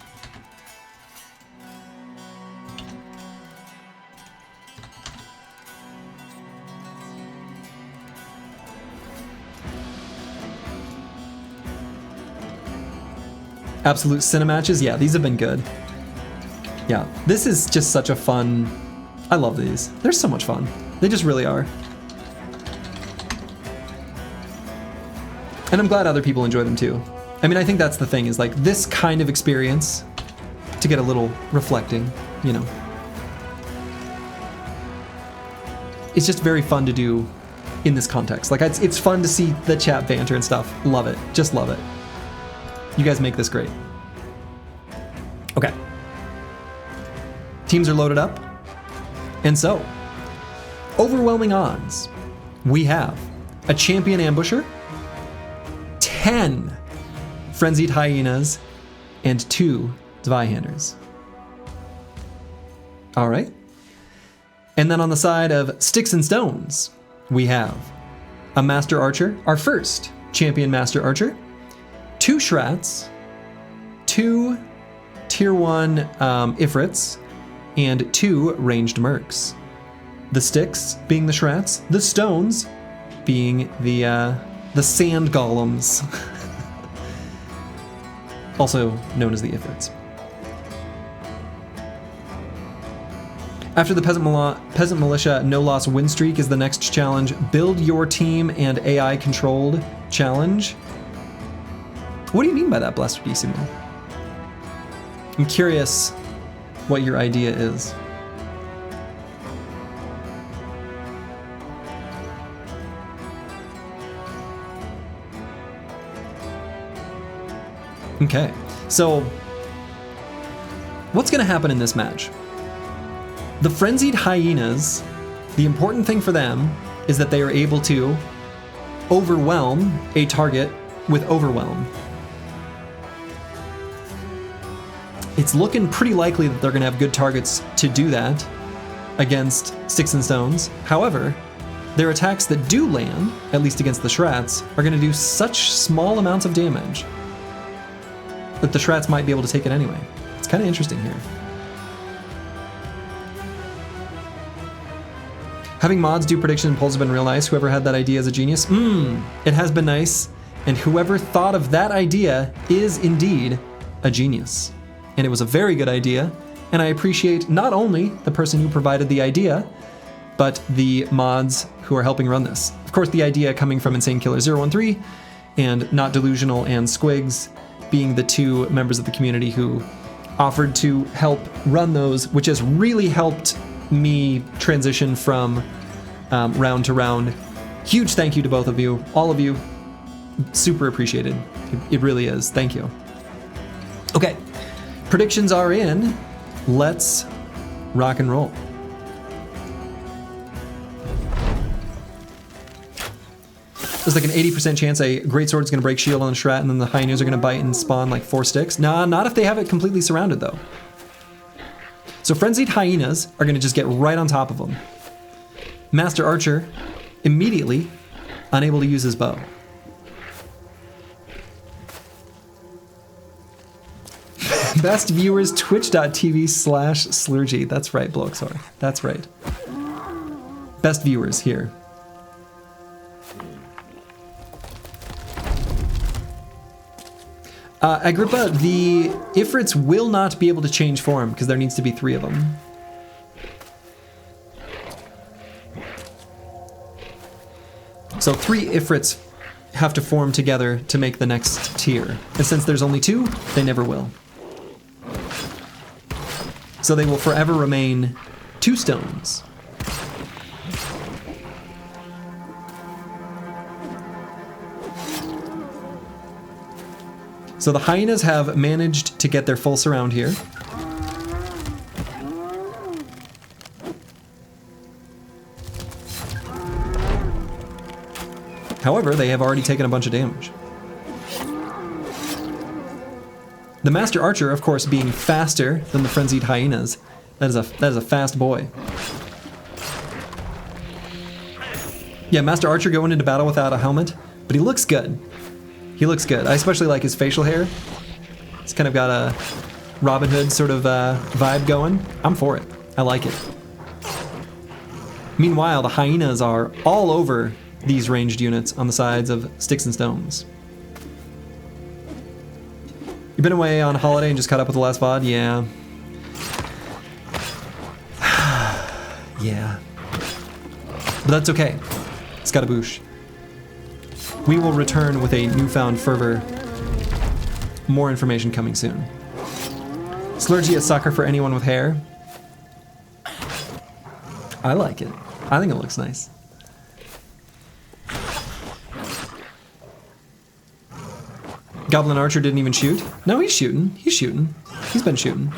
Absolute Cinematches, yeah, these have been good. Yeah, this is just such a fun... I love these. They're so much fun. They just really are. And I'm glad other people enjoy them too. I mean, I think that's the thing, is like this kind of experience, to get a little reflecting, you know. It's just very fun to do in this context. Like, it's fun to see the chat banter and stuff. Love it. Just love it. You guys make this great. Okay. Teams are loaded up. And so, overwhelming odds. We have a champion ambusher, 10 frenzied hyenas, and 2 Zweihanders. All right. And then on the side of Sticks and Stones, we have a Master Archer, our first champion Master Archer, 2 Shrats, 2 Tier 1 Ifrits, and 2 ranged mercs. The sticks being the Shrats, the stones being the sand golems, also known as the Ifrits. After the Peasant Militia no-loss win streak is the next challenge, Build Your Team and AI-controlled challenge. What do you mean by that, Blasterdissimo? I'm curious what your idea is. Okay, so what's going to happen in this match? The Frenzied Hyenas, the important thing for them is that they are able to overwhelm a target with Overwhelm. It's looking pretty likely that they're going to have good targets to do that against Sticks and Stones. However, their attacks that do land, at least against the Shrats, are going to do such small amounts of damage that the Shrats might be able to take it anyway. It's kind of interesting here. Having mods do prediction polls have been real nice. Whoever had that idea is a genius. It has been nice. And whoever thought of that idea is indeed a genius. And it was a very good idea. And I appreciate not only the person who provided the idea, but the mods who are helping run this. Of course, the idea coming from Insane Killer 013 and Not Delusional and Squigs being the 2 members of the community who offered to help run those, which has really helped me transition from round to round. Huge thank you to both of you, all of you. Super appreciated. It really is. Thank you. Okay, predictions are in. Let's rock and roll. There's like an 80% chance a Greatsword is going to break shield on the Shrat, and then the Hyenas are going to bite and spawn like 4 sticks. Nah, not if they have it completely surrounded though. So Frenzied Hyenas are going to just get right on top of them. Master Archer, immediately unable to use his bow. Best viewers, twitch.tv/Slurgy. That's right, Bloxor. That's right. Best viewers here. Agrippa, the Ifrits will not be able to change form because there needs to be 3 of them. So 3 Ifrits have to form together to make the next tier. And since there's only 2, they never will. So they will forever remain 2 stones. So the hyenas have managed to get their full surround here. However, they have already taken a bunch of damage. The Master Archer, of course, being faster than the frenzied hyenas. That is a fast boy. Yeah, Master Archer going into battle without a helmet, but he looks good. He looks good. I especially like his facial hair. It's kind of got a Robin Hood sort of vibe going. I'm for it. I like it. Meanwhile, the hyenas are all over these ranged units on the sides of Sticks and Stones. You've been away on holiday and just caught up with the last VOD? Yeah. Yeah. But that's okay. Scattaboosh. We will return with a newfound fervor. More information coming soon. Slurgy a sucker for anyone with hair. I like it. I think it looks nice. Goblin Archer didn't even shoot? No, he's shooting. He's shooting. He's been shooting.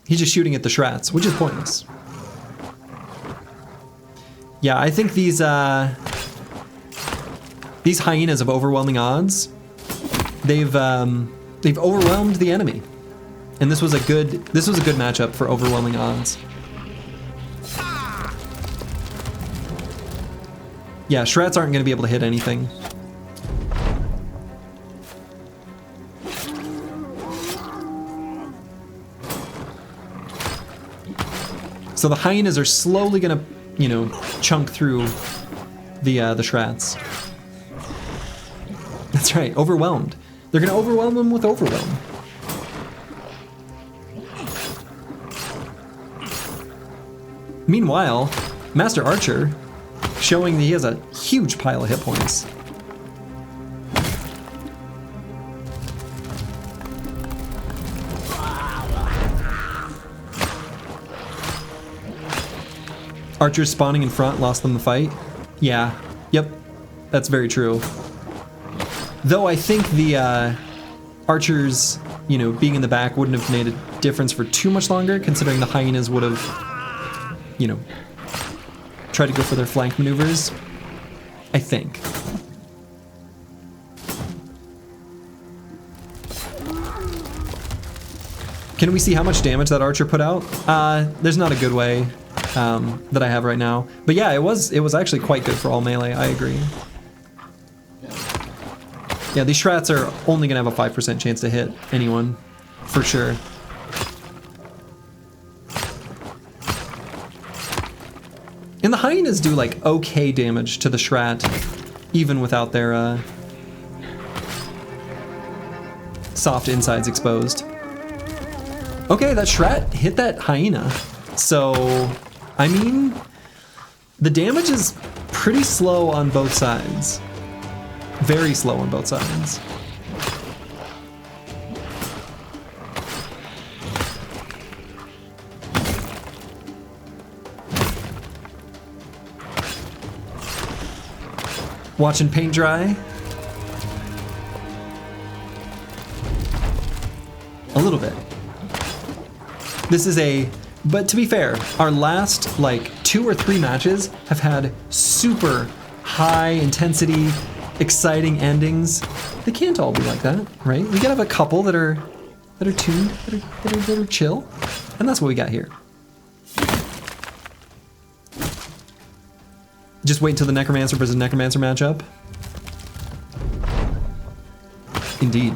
He's just shooting at the Shrats, which is pointless. Yeah, I think these hyenas of overwhelming odds, they've overwhelmed the enemy. And this was a good matchup for overwhelming odds. Yeah, Shrats aren't going to be able to hit anything. So the hyenas are slowly going to, you know, chunk through the Shrats. That's right, overwhelmed. They're going to overwhelm them with overwhelm. Meanwhile, Master Archer, showing that he has a huge pile of hit points. Archers spawning in front lost them the fight. Yeah, yep, that's very true. Though I think the archers, you know, being in the back wouldn't have made a difference for too much longer, considering the hyenas would have, you know, try to go for their flank maneuvers, I think. Can we see how much damage that archer put out? There's not a good way that I have right now. But yeah, it was actually quite good for all melee, I agree. Yeah, these Shrats are only gonna have a 5% chance to hit anyone, for sure. And the hyenas do like okay damage to the Shrat, even without their soft insides exposed. Okay, that Shrat hit that hyena. So, I mean, the damage is pretty slow on both sides. Very slow on both sides. Watching paint dry. A little bit. This is but to be fair, our last like 2 or 3 matches have had super high intensity, exciting endings. They can't all be like that, right? We gotta have a couple that are tuned, that are chill, and that's what we got here. Just wait until the Necromancer versus Necromancer matchup. Indeed.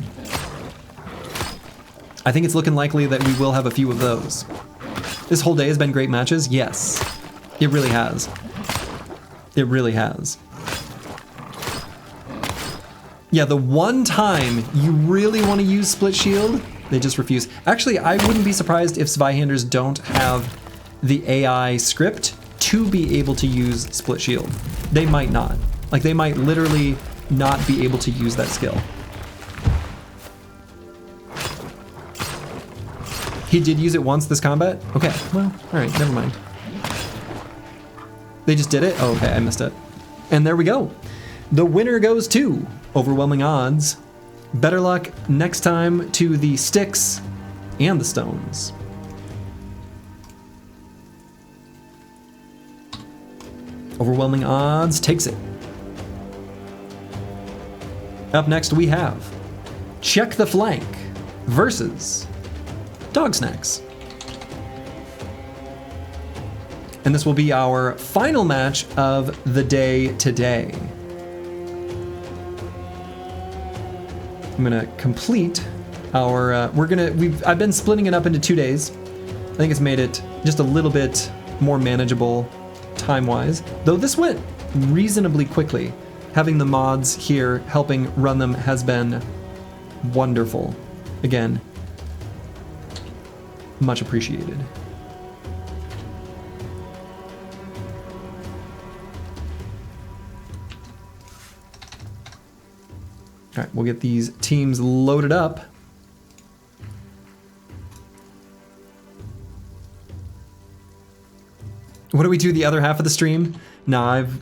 I think it's looking likely that we will have a few of those. This whole day has been great matches. Yes, it really has. It really has. Yeah, the one time you really want to use Split Shield, they just refuse. Actually, I wouldn't be surprised if Zweihanders don't have the AI script to be able to use Split Shield. They might not. Like, they might literally not be able to use that skill. He did use it once this combat? Okay, well, alright, never mind. They just did it? Oh, okay, I missed it. And there we go. The winner goes to overwhelming odds. Better luck next time to the sticks and the stones. Overwhelming odds takes it. Up next we have Check the Flank versus Dog Snacks. And this will be our final match of the day today. I'm gonna complete our, I've been splitting it up into 2 days. I think it's made it just a little bit more manageable time-wise, though this went reasonably quickly. Having the mods here helping run them has been wonderful. Again, much appreciated. All right, we'll get these teams loaded up. What do we do the other half of the stream? No,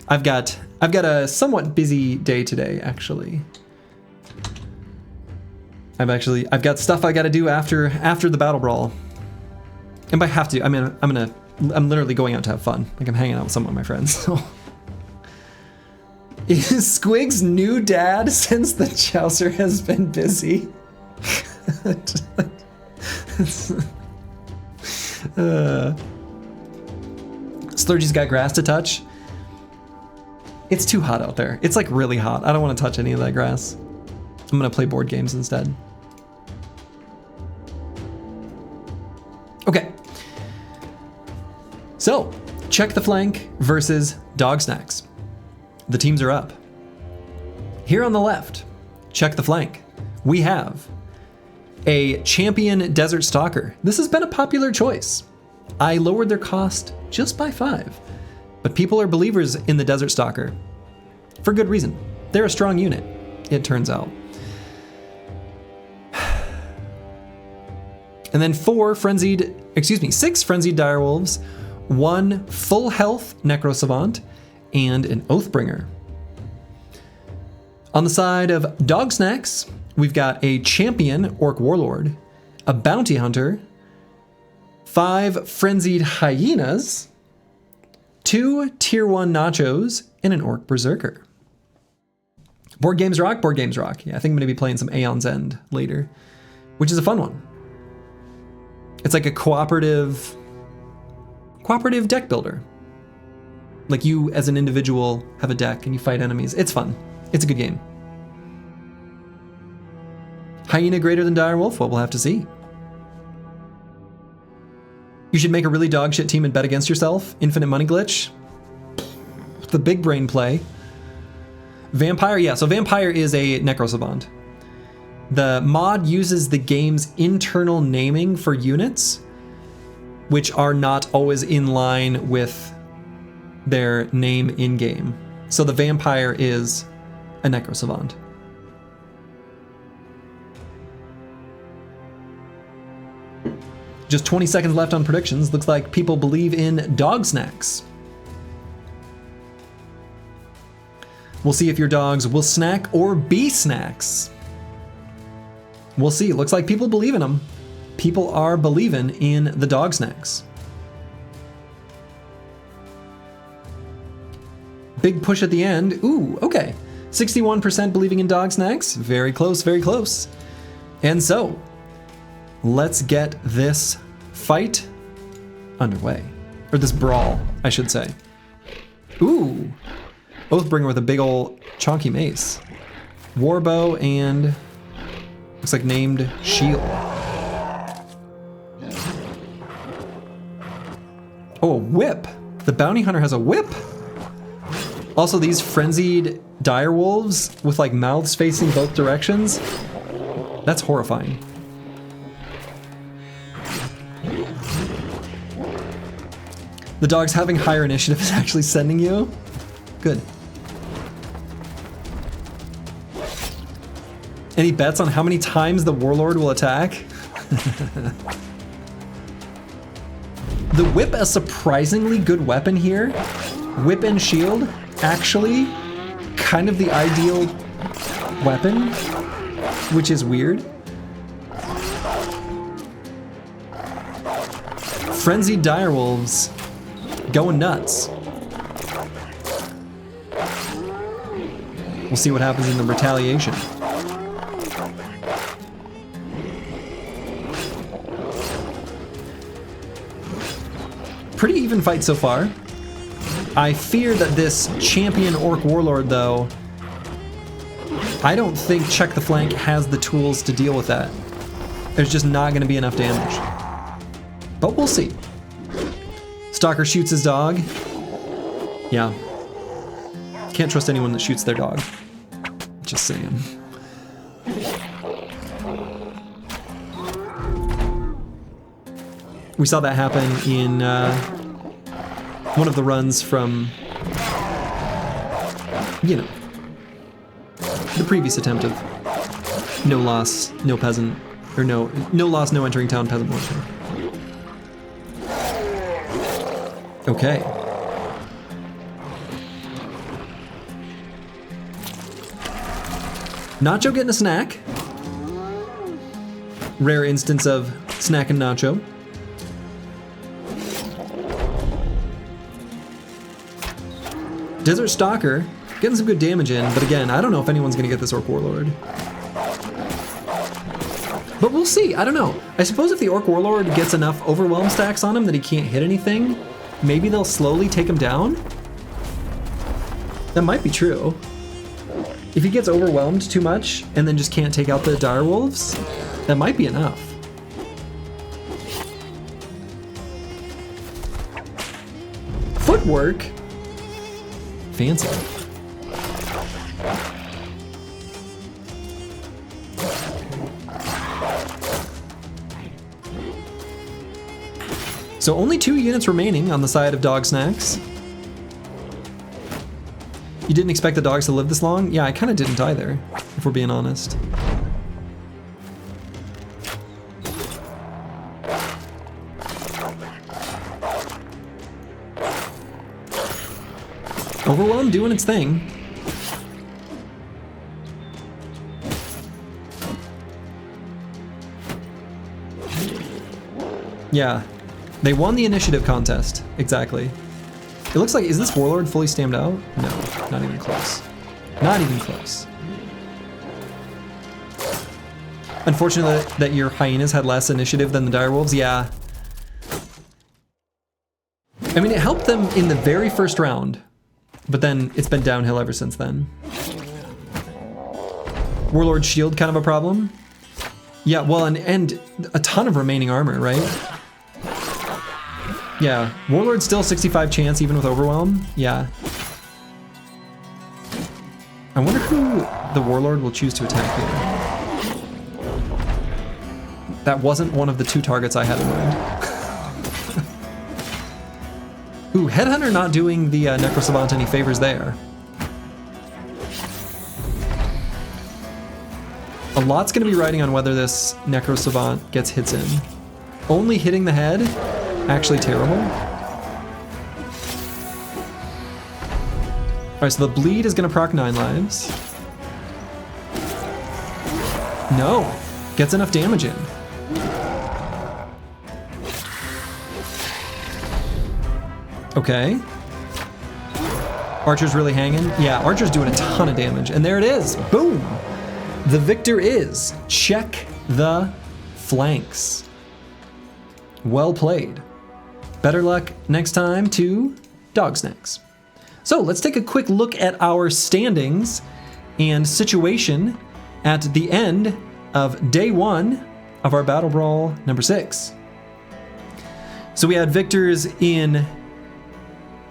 I've got a somewhat busy day today, actually. I've got stuff I got to do after the BattleBrawl. And by have to, I mean I'm literally going out to have fun. Like I'm hanging out with some of my friends. So. Is Squig's new dad since the Chowser has been busy? Splurgy's got grass to touch. It's too hot out there. It's like really hot. I don't want to touch any of that grass. I'm gonna play board games instead. Okay. So, Check the Flank versus Dog Snacks. The teams are up. Here on the left, Check the Flank, we have a champion Desert Stalker. This has been a popular choice. I lowered their cost just by 5, but people are believers in the Desert Stalker for good reason. They're a strong unit, it turns out. And then 6 Frenzied Direwolves, 1 full health Necro Savant, and an Oathbringer. On the side of Dog Snacks, we've got a champion Orc Warlord, a Bounty Hunter, 5 Frenzied Hyenas, 2 Tier 1 Nachos, and an Orc Berserker. Board Games Rock? Board Games Rock. Yeah, I think I'm going to be playing some Aeon's End later, which is a fun one. It's like a cooperative deck builder. Like you as an individual have a deck and you fight enemies. It's fun. It's a good game. Hyena greater than Direwolf? Well, we'll have to see. You should make a really dog shit team and bet against yourself. Infinite money glitch. The big brain play. Vampire, yeah, so Vampire is a Necro Savant. The mod uses the game's internal naming for units, which are not always in line with their name in-game. So the Vampire is a Necro Savant. Just 20 seconds left on predictions. Looks like people believe in Dog Snacks. We'll see if your dogs will snack or be snacks. We'll see. Looks like people believe in them. People are believing in the Dog Snacks. Big push at the end. Ooh, okay. 61% believing in Dog Snacks. Very close, very close. And so, let's get this fight underway. Or this brawl, I should say. Ooh. Oathbringer with a big ol' chonky mace. Warbow and looks like named shield. Oh, a whip. The bounty hunter has a whip. Also, these frenzied direwolves with like mouths facing both directions. That's horrifying. The dogs having higher initiative is actually sending you. Good. Any bets on how many times the Warlord will attack? The whip, a surprisingly good weapon here. Whip and shield, actually kind of the ideal weapon, which is weird. Frenzied direwolves going nuts. We'll see what happens in the retaliation. Pretty even fight so far. I fear that this champion orc warlord, though, I don't think Check the Flank has the tools to deal with that. There's just not going to be enough damage. But we'll see. Stalker shoots his dog. Yeah. Can't trust anyone that shoots their dog. Just saying. We saw that happen in one of the runs from, you know, the previous attempt of no loss, no peasant, or no loss, no entering town, peasant militia. Okay. Nacho getting a snack. Rare instance of Snak and Nacho. Desert Stalker getting some good damage in, but again, I don't know if anyone's gonna get this Orc Warlord. But we'll see, I don't know. I suppose if the Orc Warlord gets enough Overwhelm stacks on him that he can't hit anything, maybe they'll slowly take him down? That might be true. If he gets overwhelmed too much and then just can't take out the direwolves, that might be enough. Footwork? Fancy. So only 2 units remaining on the side of Dog Snacks. You didn't expect the dogs to live this long? Yeah, I kind of didn't either, if we're being honest. Overwhelm doing its thing. Yeah, they won the initiative contest, exactly. It looks like, is this Warlord fully stammed out? No, not even close. Not even close. Unfortunately that your hyenas had less initiative than the direwolves, yeah. I mean, it helped them in the very first round, but then it's been downhill ever since then. Warlord shield kind of a problem? Yeah, well, and a ton of remaining armor, right? Yeah, Warlord still 65 chance even with Overwhelm. Yeah. I wonder who the Warlord will choose to attack here. That wasn't one of the 2 targets I had in mind. Ooh, Headhunter not doing the Necrosavant any favors there. A lot's gonna be riding on whether this Necrosavant gets hits in. Only hitting the head? Actually terrible. Alright, so the bleed is gonna proc 9 lives. No, gets enough damage in. Okay. Archer's really hanging. Yeah, Archer's doing a ton of damage. And there it is, boom. The victor is Check the Flanks. Well played. Better luck next time to Dog Snacks. So let's take a quick look at our standings and situation at the end of day 1 of our Battle Brawl number 6. So we had victors in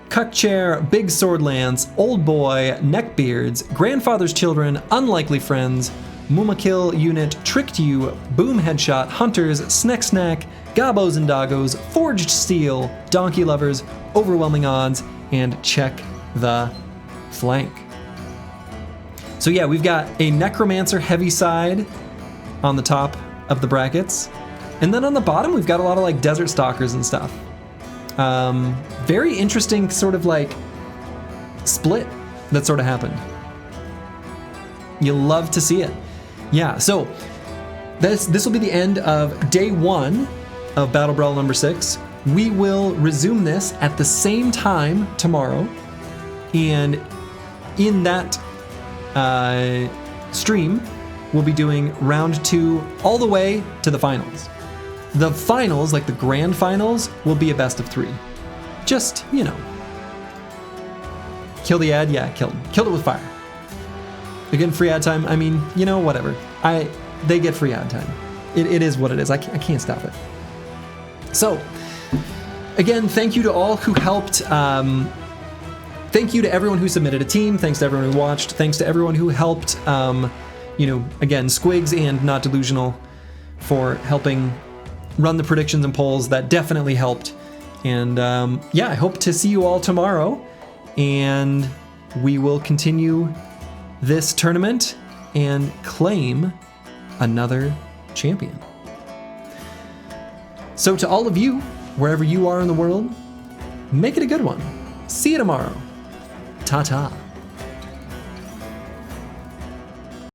Cuck Chair, Big Swordlance, Old Boy, Neckbeards, Grandfather's Children, Unlikely Friends, Mūmakil Unit, Tricked You, Boom Headshot, Hunters, Snek, Gobbos and Doggos, Forged Steel, Donkey Lovers, Overwhelming Odds, and Check the Flank. So yeah, we've got a Necromancer heavy side on the top of the brackets. And then on the bottom, we've got a lot of like Desert Stalkers and stuff. Very interesting sort of like split that sort of happened. You'll love to see it. Yeah, so this will be the end of day 1 of BattleBrawl number 6. We will resume this at the same time tomorrow, and in that stream, we'll be doing round 2 all the way to the finals. The finals, like the grand finals, will be a best of 3. Just, you know. Kill the ad? Yeah, killed him. Killed it with fire. Again, free ad time, I mean, you know, whatever. They get free ad time. It is what it is. I can't stop it. So, again, thank you to all who helped. Thank you to everyone who submitted a team. Thanks to everyone who watched. Thanks to everyone who helped, you know, again, Squigs and Not Delusional for helping run the predictions and polls. That definitely helped. And yeah, I hope to see you all tomorrow. And we will continue this tournament and claim another champion. So to all of you, wherever you are in the world, make it a good one. See you tomorrow. Ta-ta.